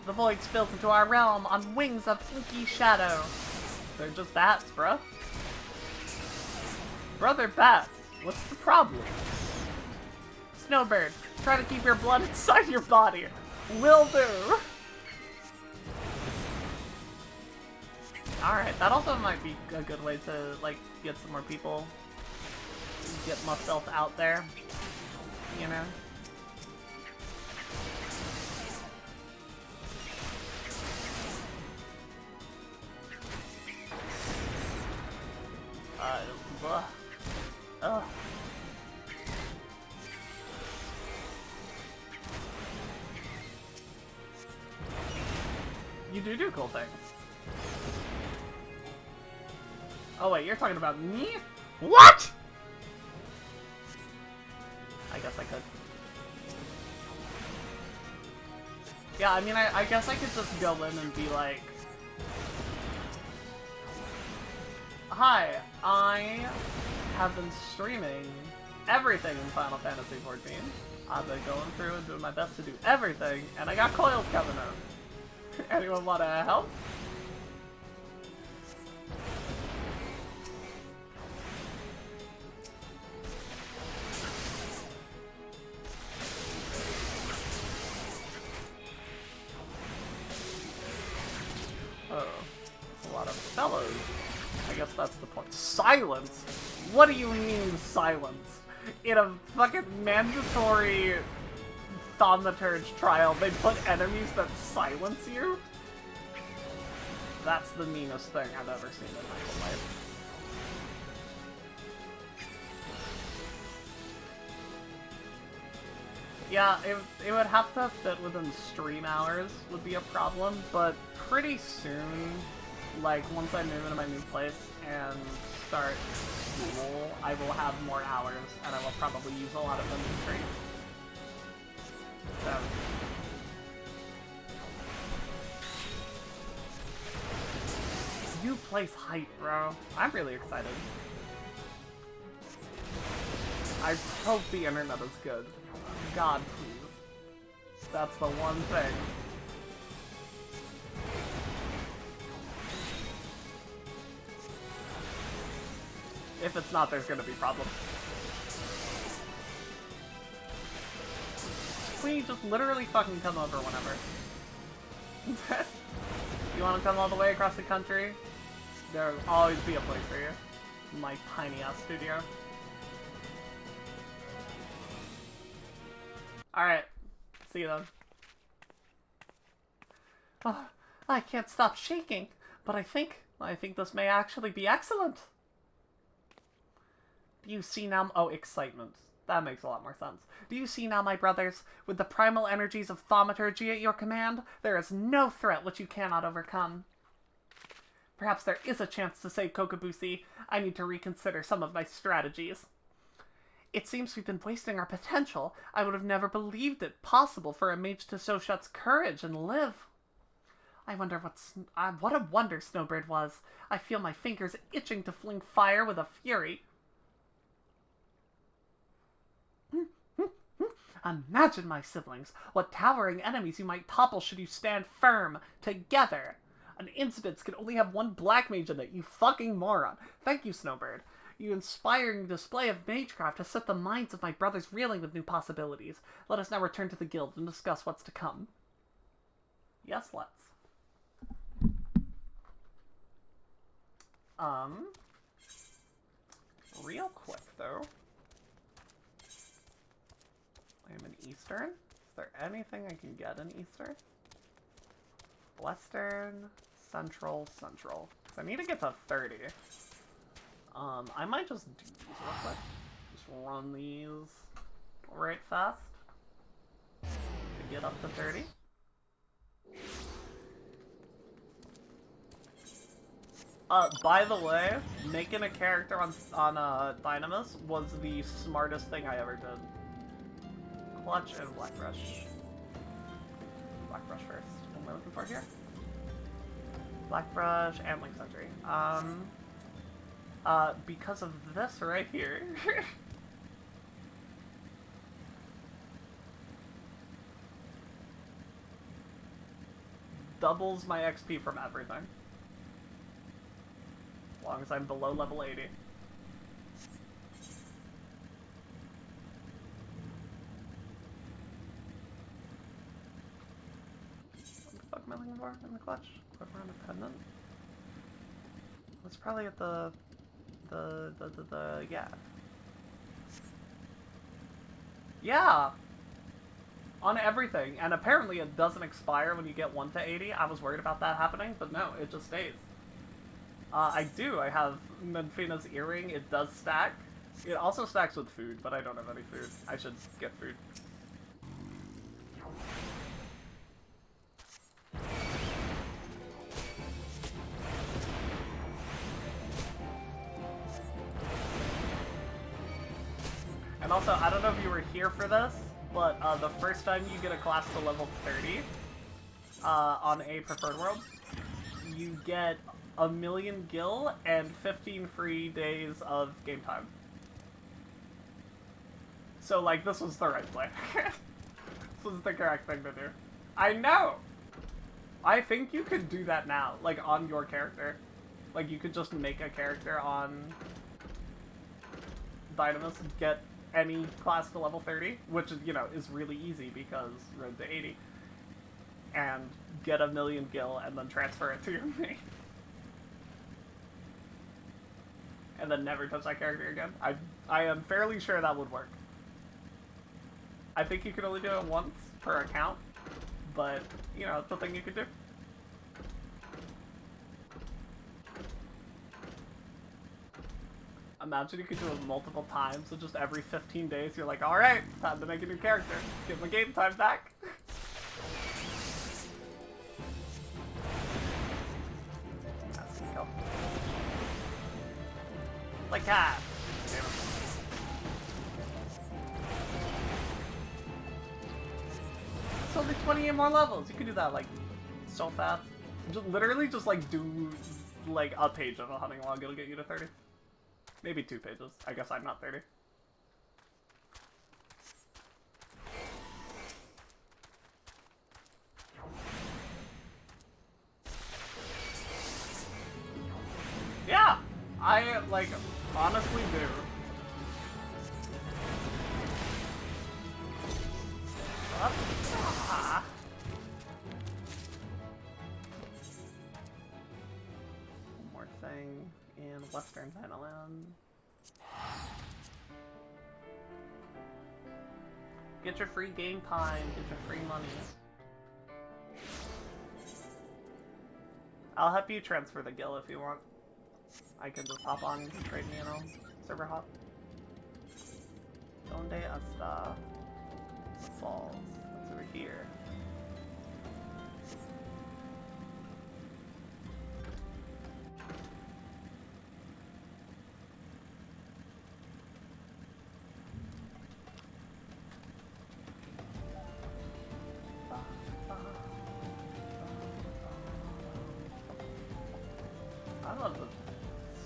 The void spills into our realm on wings of inky shadow. They're just bats, bruh. Bruh, they're bats. What's the problem? Snowbird, try to keep your blood inside your body. Will do. Alright, that also might be a good way to, like, get some more people. Get myself out there. You know? Ugh. You do cool things. Oh wait, you're talking about me? What?! I guess I could. Yeah, I mean, I guess I could just go in and be like, hi, I have been streaming everything in Final Fantasy XIV. I've been going through and doing my best to do everything, and I got coils coming out. Anyone want to help? Oh, a lot of fellows. I guess that's the point. Silence? What do you mean, silence? in a fucking mandatory thaumaturge trial, they put enemies that silence you? That's the meanest thing I've ever seen in my whole life. Yeah, it would have to fit within stream hours would be a problem, but pretty soon, like, once I move into my new place and start school, I will have more hours, and I will probably use a lot of them in stream. So... New place hype, bro. I'm really excited. I hope the internet is good. God, please. That's the one thing. If it's not, there's gonna be problems. Please just literally fucking come over whenever. You wanna come all the way across the country? There'll always be a place for you. My tiny ass studio. Alright. See you then. Oh, I can't stop shaking, but I think this may actually be excellent. Do you see now? Oh, excitement. That makes a lot more sense. Do you see now, my brothers? With the primal energies of thaumaturgy at your command, there is no threat which you cannot overcome. Perhaps there is a chance to save Kokobushi. I need to reconsider some of my strategies. It seems we've been wasting our potential. I would have never believed it possible for a mage to show such courage and live. I wonder what a wonder Snowbird was. I feel my fingers itching to fling fire with a fury. Imagine, my siblings, what towering enemies you might topple should you stand firm, together. An incident can only have one black mage in it, you fucking moron. Thank you, Snowbird. Your inspiring display of magecraft has set the minds of my brothers reeling with new possibilities. Let us now return to the guild and discuss what's to come. Yes, let's. Real quick, though. I am in Eastern. Is there anything I can get in Eastern? Western, Central. I need to get to 30. I might just do these real quick. Just run these right fast to get up to 30. By the way, making a character on Dynamis was the smartest thing I ever did. Clutch and Black Brush. Black Brush first. What am I looking for here? Black Brush and Link Sentry. Because of this right here. Doubles my XP from everything. As long as I'm below level 80. What the fuck am I looking for in the clutch? Clip around a pendant? It's probably at the yeah. Yeah! On everything, and apparently it doesn't expire when you get 1 to 80. I was worried about that happening, but no, it just stays. I have Menfina's earring, it does stack. It also stacks with food, but I don't have any food. I should get food. And also, I don't know if you were here for this, but the first time you get a class to level 30 on a preferred world, you get 1,000,000 gil and 15 free days of game time. So, like, this was the right play. This was the correct thing to do. I know! I think you could do that now, like, on your character. Like, you could just make a character on Dynamis, get any class to level 30, which, you know, is really easy because road to 80, and get 1,000,000 gil and then transfer it to your main. And and then never touch that character again. I am fairly sure that would work. I think you can only do it once per account, but, you know, it's a thing you could do. Imagine you could do it multiple times, so just every 15 days you're like, alright, time to make a new character. Get my game time back. That's cool. Like that. Damn it. It's only 28 more levels. You can do that, like, so fast. Just, literally just, like, do, like, a page of a hunting log. It'll get you to 30. Maybe 2 pages. I guess I'm not 30. Yeah! I, like, honestly do. Ah. One more thing in Western Thailand. Get your free game time, get your free money. I'll help you transfer the guild if you want. I can just hop on and trade me, you know, server hop. Donde hasta Falls. That's over here. I love the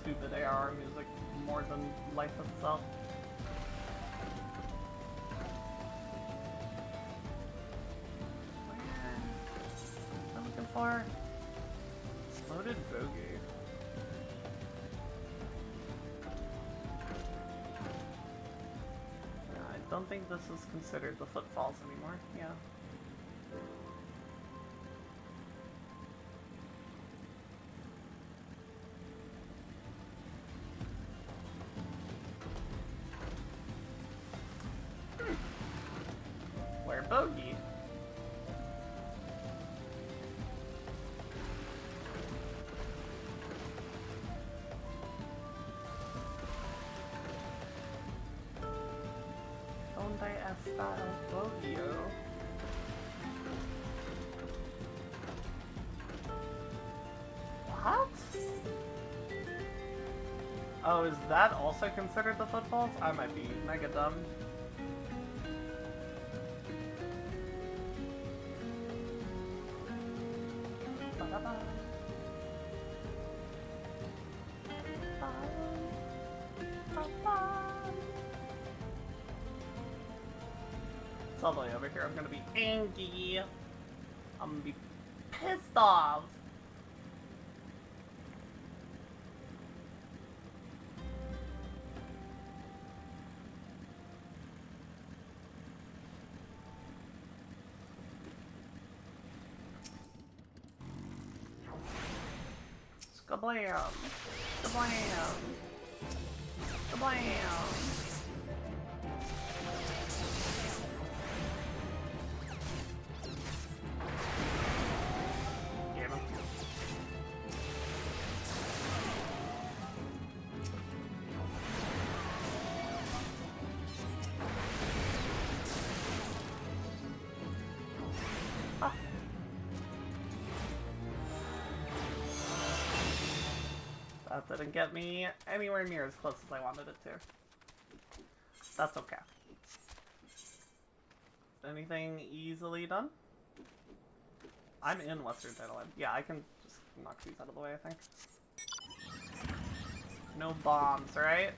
stupid AR music more than life itself. Where? I'm looking for loaded bogey. I don't think this is considered the footfalls anymore. Yeah. Bogey. Donde está el bogio? What? Oh, is that also considered the footfalls? I might be mega dumb. It's all the way over here. I'm gonna be angry. I'm gonna be pissed off. Skablam! Skablam! Skablam! That didn't get me anywhere near as close as I wanted it to. That's okay. Anything easily done? I'm in Western Thailand. Yeah, I can just knock these out of the way, I think. No bombs, right?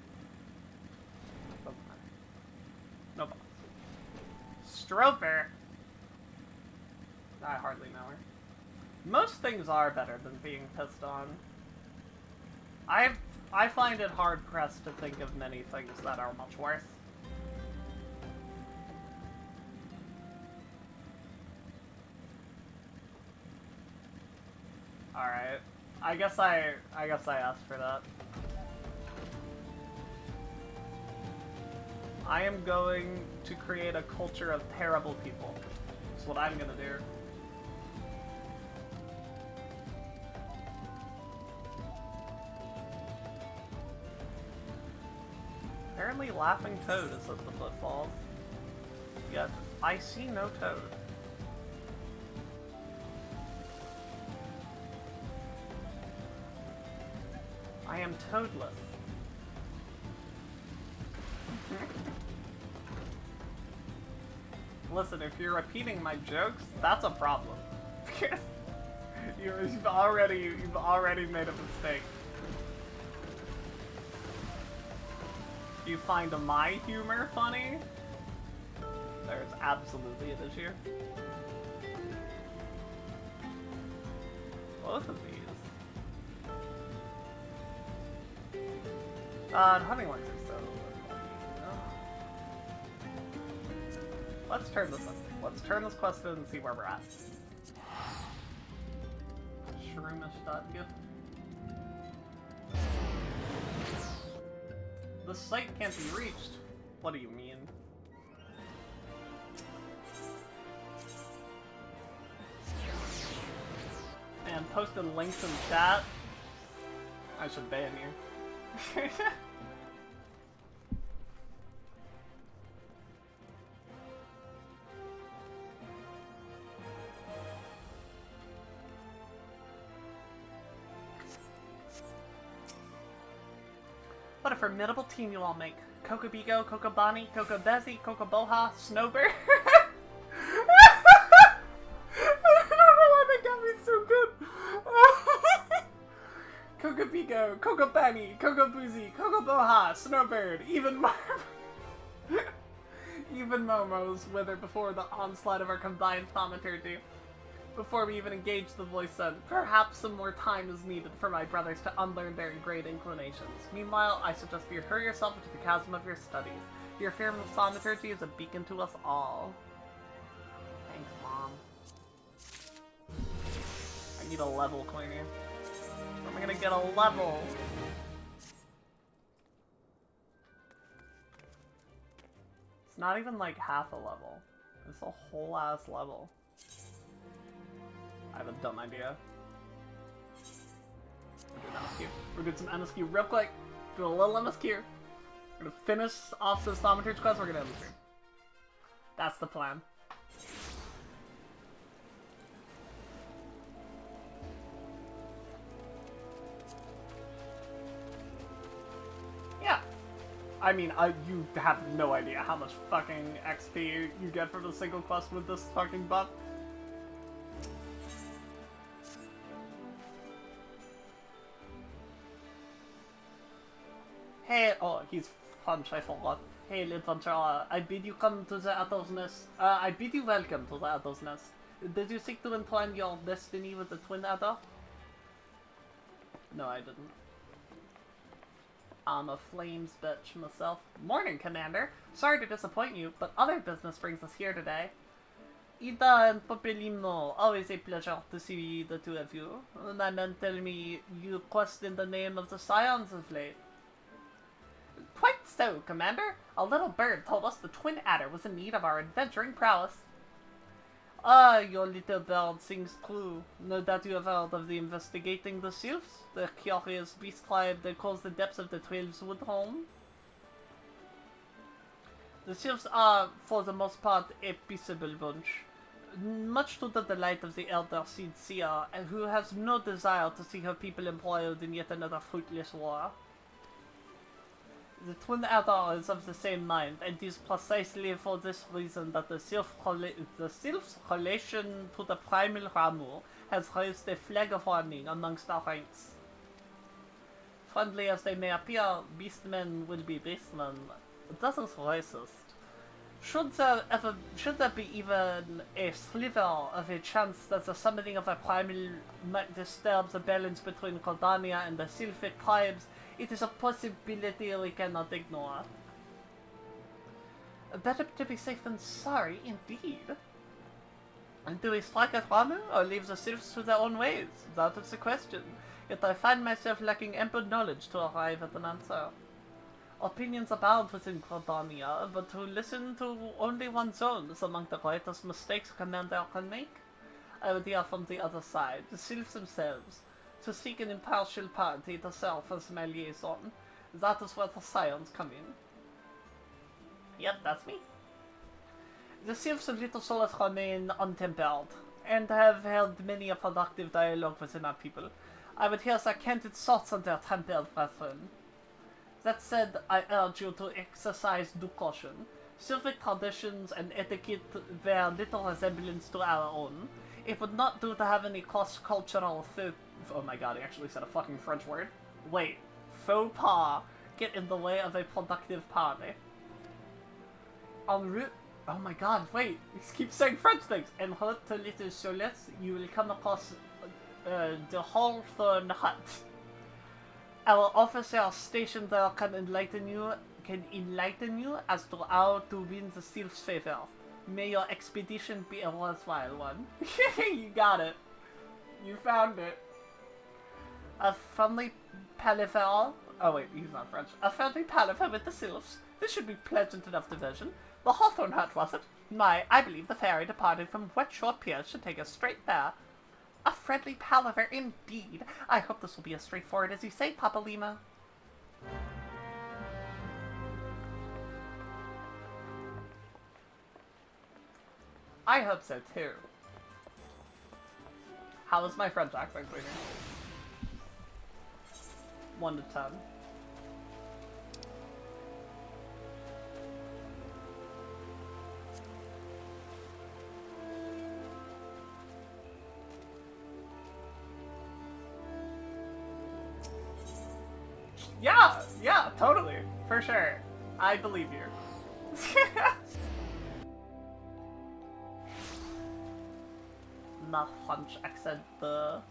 Doesn't matter. No bombs. Stroper! I hardly know her. Most things are better than being pissed on. I find it hard pressed to think of many things that are much worse. Alright. I guess I asked for that. I am going to create a culture of terrible people. That's what I'm gonna do. Apparently Laughing Toad is at the footfalls. Yet, I see no toad. I am toadless. Listen, if you're repeating my jokes, that's a problem. you've already made a mistake. Do you find my humor funny? There's absolutely an issue. Both of these. Hunting ones are so funny. Let's turn this up. Let's turn this quest in and see where we're at. Shroomish.gift. The site can't be reached. What do you mean? And posting links in chat. I should ban you. What a formidable team you all make. Kokobigo, Kokobani, Kokobezi, Kokoboha, Snowbird. I don't know why they got me so good. Kokobigo, Kokobani, Kokobuzi, Kokoboha, Snowbird, even even Momo's wither before the onslaught of our combined thaumaturgy. Before we even engage the voice sent, perhaps some more time is needed for my brothers to unlearn their ingrained inclinations. Meanwhile, I suggest you hurry yourself into the chasm of your studies. Your fear of thaumaturgy is a beacon to us all. Thanks, Mom. I need a level, Queenie. Where am I gonna get a level? It's not even like half a level. It's a whole ass level. I have a dumb idea. We're doing some MSQ real quick. Do a little MSQ. We're gonna finish off this thaumaturge quest, we're gonna end the stream. That's the plan. Yeah. I mean, you have no idea how much fucking XP you get from a single quest with this fucking buff. Hey, oh, he's Punch, I forgot. Hey, adventurer, I bid you come to the Adder's Nest. I bid you welcome to the Adder's Nest. Did you seek to entwine your destiny with the Twin Adder? No, I didn't. I'm a flames bitch myself. Morning, Commander. Sorry to disappoint you, but other business brings us here today. Ida and Papalimno, always a pleasure to see the two of you. My men tell me you quest in the name of the Scions of late. Quite so, Commander. A little bird told us the Twin Adder was in need of our adventuring prowess. Ah, your little bird sings true. No doubt you have heard of the investigating the Sylphs, the curious beast tribe that calls the depths of the Twelveswood home. The Sylphs are, for the most part, a peaceable bunch, much to the delight of the elder Seed Seer, who has no desire to see her people embroiled in yet another fruitless war. The Twin Adder is of the same mind, and it is precisely for this reason that the Sylph's relation to the primal Ramu has raised a flag of warning amongst our ranks. Friendly as they may appear, beastmen will be beastmen. That is racist. Should there be even a sliver of a chance that the summoning of a primal might disturb the balance between Gridania and the Sylphic tribes, it is a possibility we cannot ignore. Better to be safe than sorry, indeed. And do we strike at Ramu, or leave the Sylphs to their own ways? That is the question. Yet I find myself lacking ample knowledge to arrive at an answer. Opinions abound within Gridania, but to listen to only one's own is among the greatest mistakes a commander can make. I would hear from the other side, the sylphs themselves, to seek an impartial party to serve as my liaison. That is where the scions come in. Yep, that's me. The sylphs of Little Solace remain untempered, and have held many a productive dialogue within our people. I would hear their candid thoughts on their tempered brethren. That said, I urge you to exercise due caution. Sylphic traditions and etiquette bear little resemblance to our own. It would not do to have any cross-cultural oh my god, I actually said a fucking French word. Wait, faux pas get in the way of a productive party. En route... Oh my god, wait, he keeps saying French things! En route to Little Solace, you will come across the Hawthorne Hut. Our officer stationed there can enlighten you as to how to win the Sylph's favor. May your expedition be a worthwhile one. You got it. You found it. A friendly palaver. Oh wait, he's not French. A friendly palaver with the Sylphs. This should be pleasant enough diversion. The Hawthorne Hut, was it? I believe the ferry departing from Wetshore Pier should take us straight there. A friendly palaver indeed. I hope this will be as straightforward as you say, Papalima. I hope so too. How is my French accent, Queenie? 1 to 10. Yeah, totally. For sure. I believe you. Not French accent, the...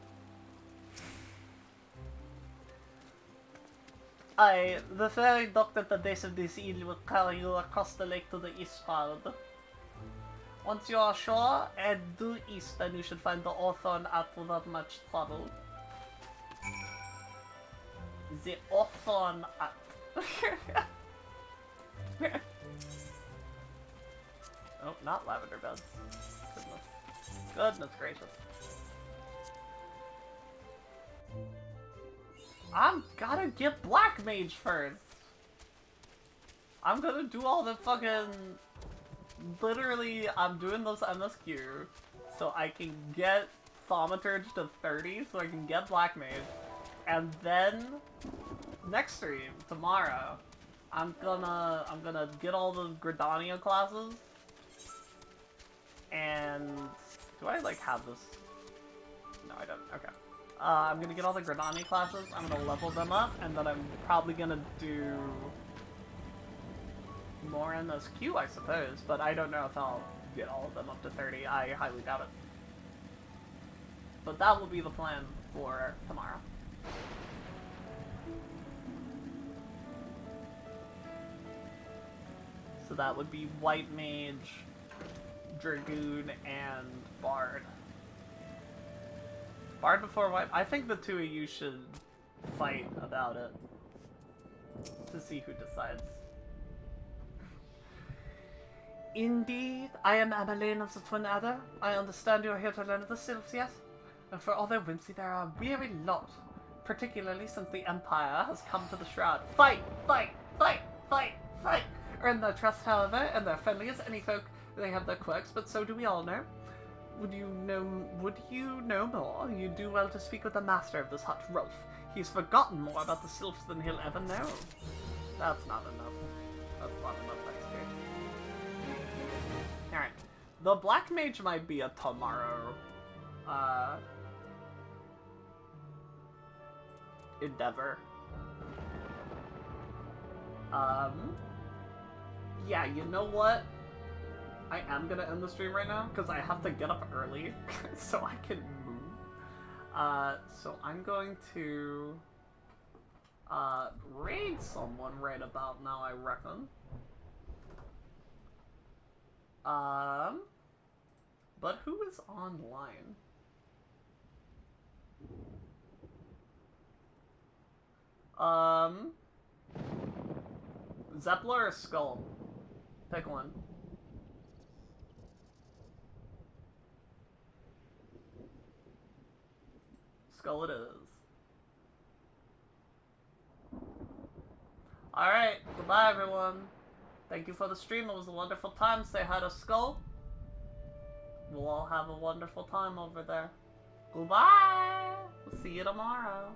The ferry docked at the base of this isle will carry you across the lake to the eastward. Once you are ashore, head due east and you should find the Hawthorne Hut without much trouble. The Hawthorne Hut. Oh, not lavender beds. Goodness gracious. I'm gotta get Black Mage first. I'm gonna do all the fucking... Literally, I'm doing this MSQ so I can get Thaumaturge to 30 so I can get Black Mage. And then, next stream, tomorrow, I'm gonna get all the Gridania classes. And... Do I, like, have this? No, I don't. Okay. I'm gonna get all the Gridania classes, I'm gonna level them up, and then I'm probably gonna do more MSQ, I suppose, but I don't know if I'll get all of them up to 30. I highly doubt it. But that will be the plan for tomorrow. So that would be White Mage, Dragoon, and Bard. Bard before White? I think the two of you should fight about it to see who decides. Indeed, I am Ameline of the Twin Adder. I understand you are here to learn of the Sylphs, yes? And for all their whimsy, there are a weary lot. Particularly since the Empire has come to the Shroud. Fight! Fight! Fight! Fight! Fight! Earn their trust, however, and they're friendly as any folk. They have their quirks, but so do we all know. Would you know more? You do well to speak with the master of this hut, Rolf. He's forgotten more about the Sylphs than he'll ever know. That's not enough. That's not enough XP. Alright. The Black Mage might be a tomorrow, endeavor. Yeah, you know what? I am gonna end the stream right now, because I have to get up early, so I can move. So I'm going to, raid someone right about now, I reckon. But who is online? Zeppler or Skull? Pick one. Skull it is. Alright, goodbye everyone. Thank you for the stream, it was a wonderful time. Say hi to Skull. We'll all have a wonderful time over there. Goodbye! We'll see you tomorrow.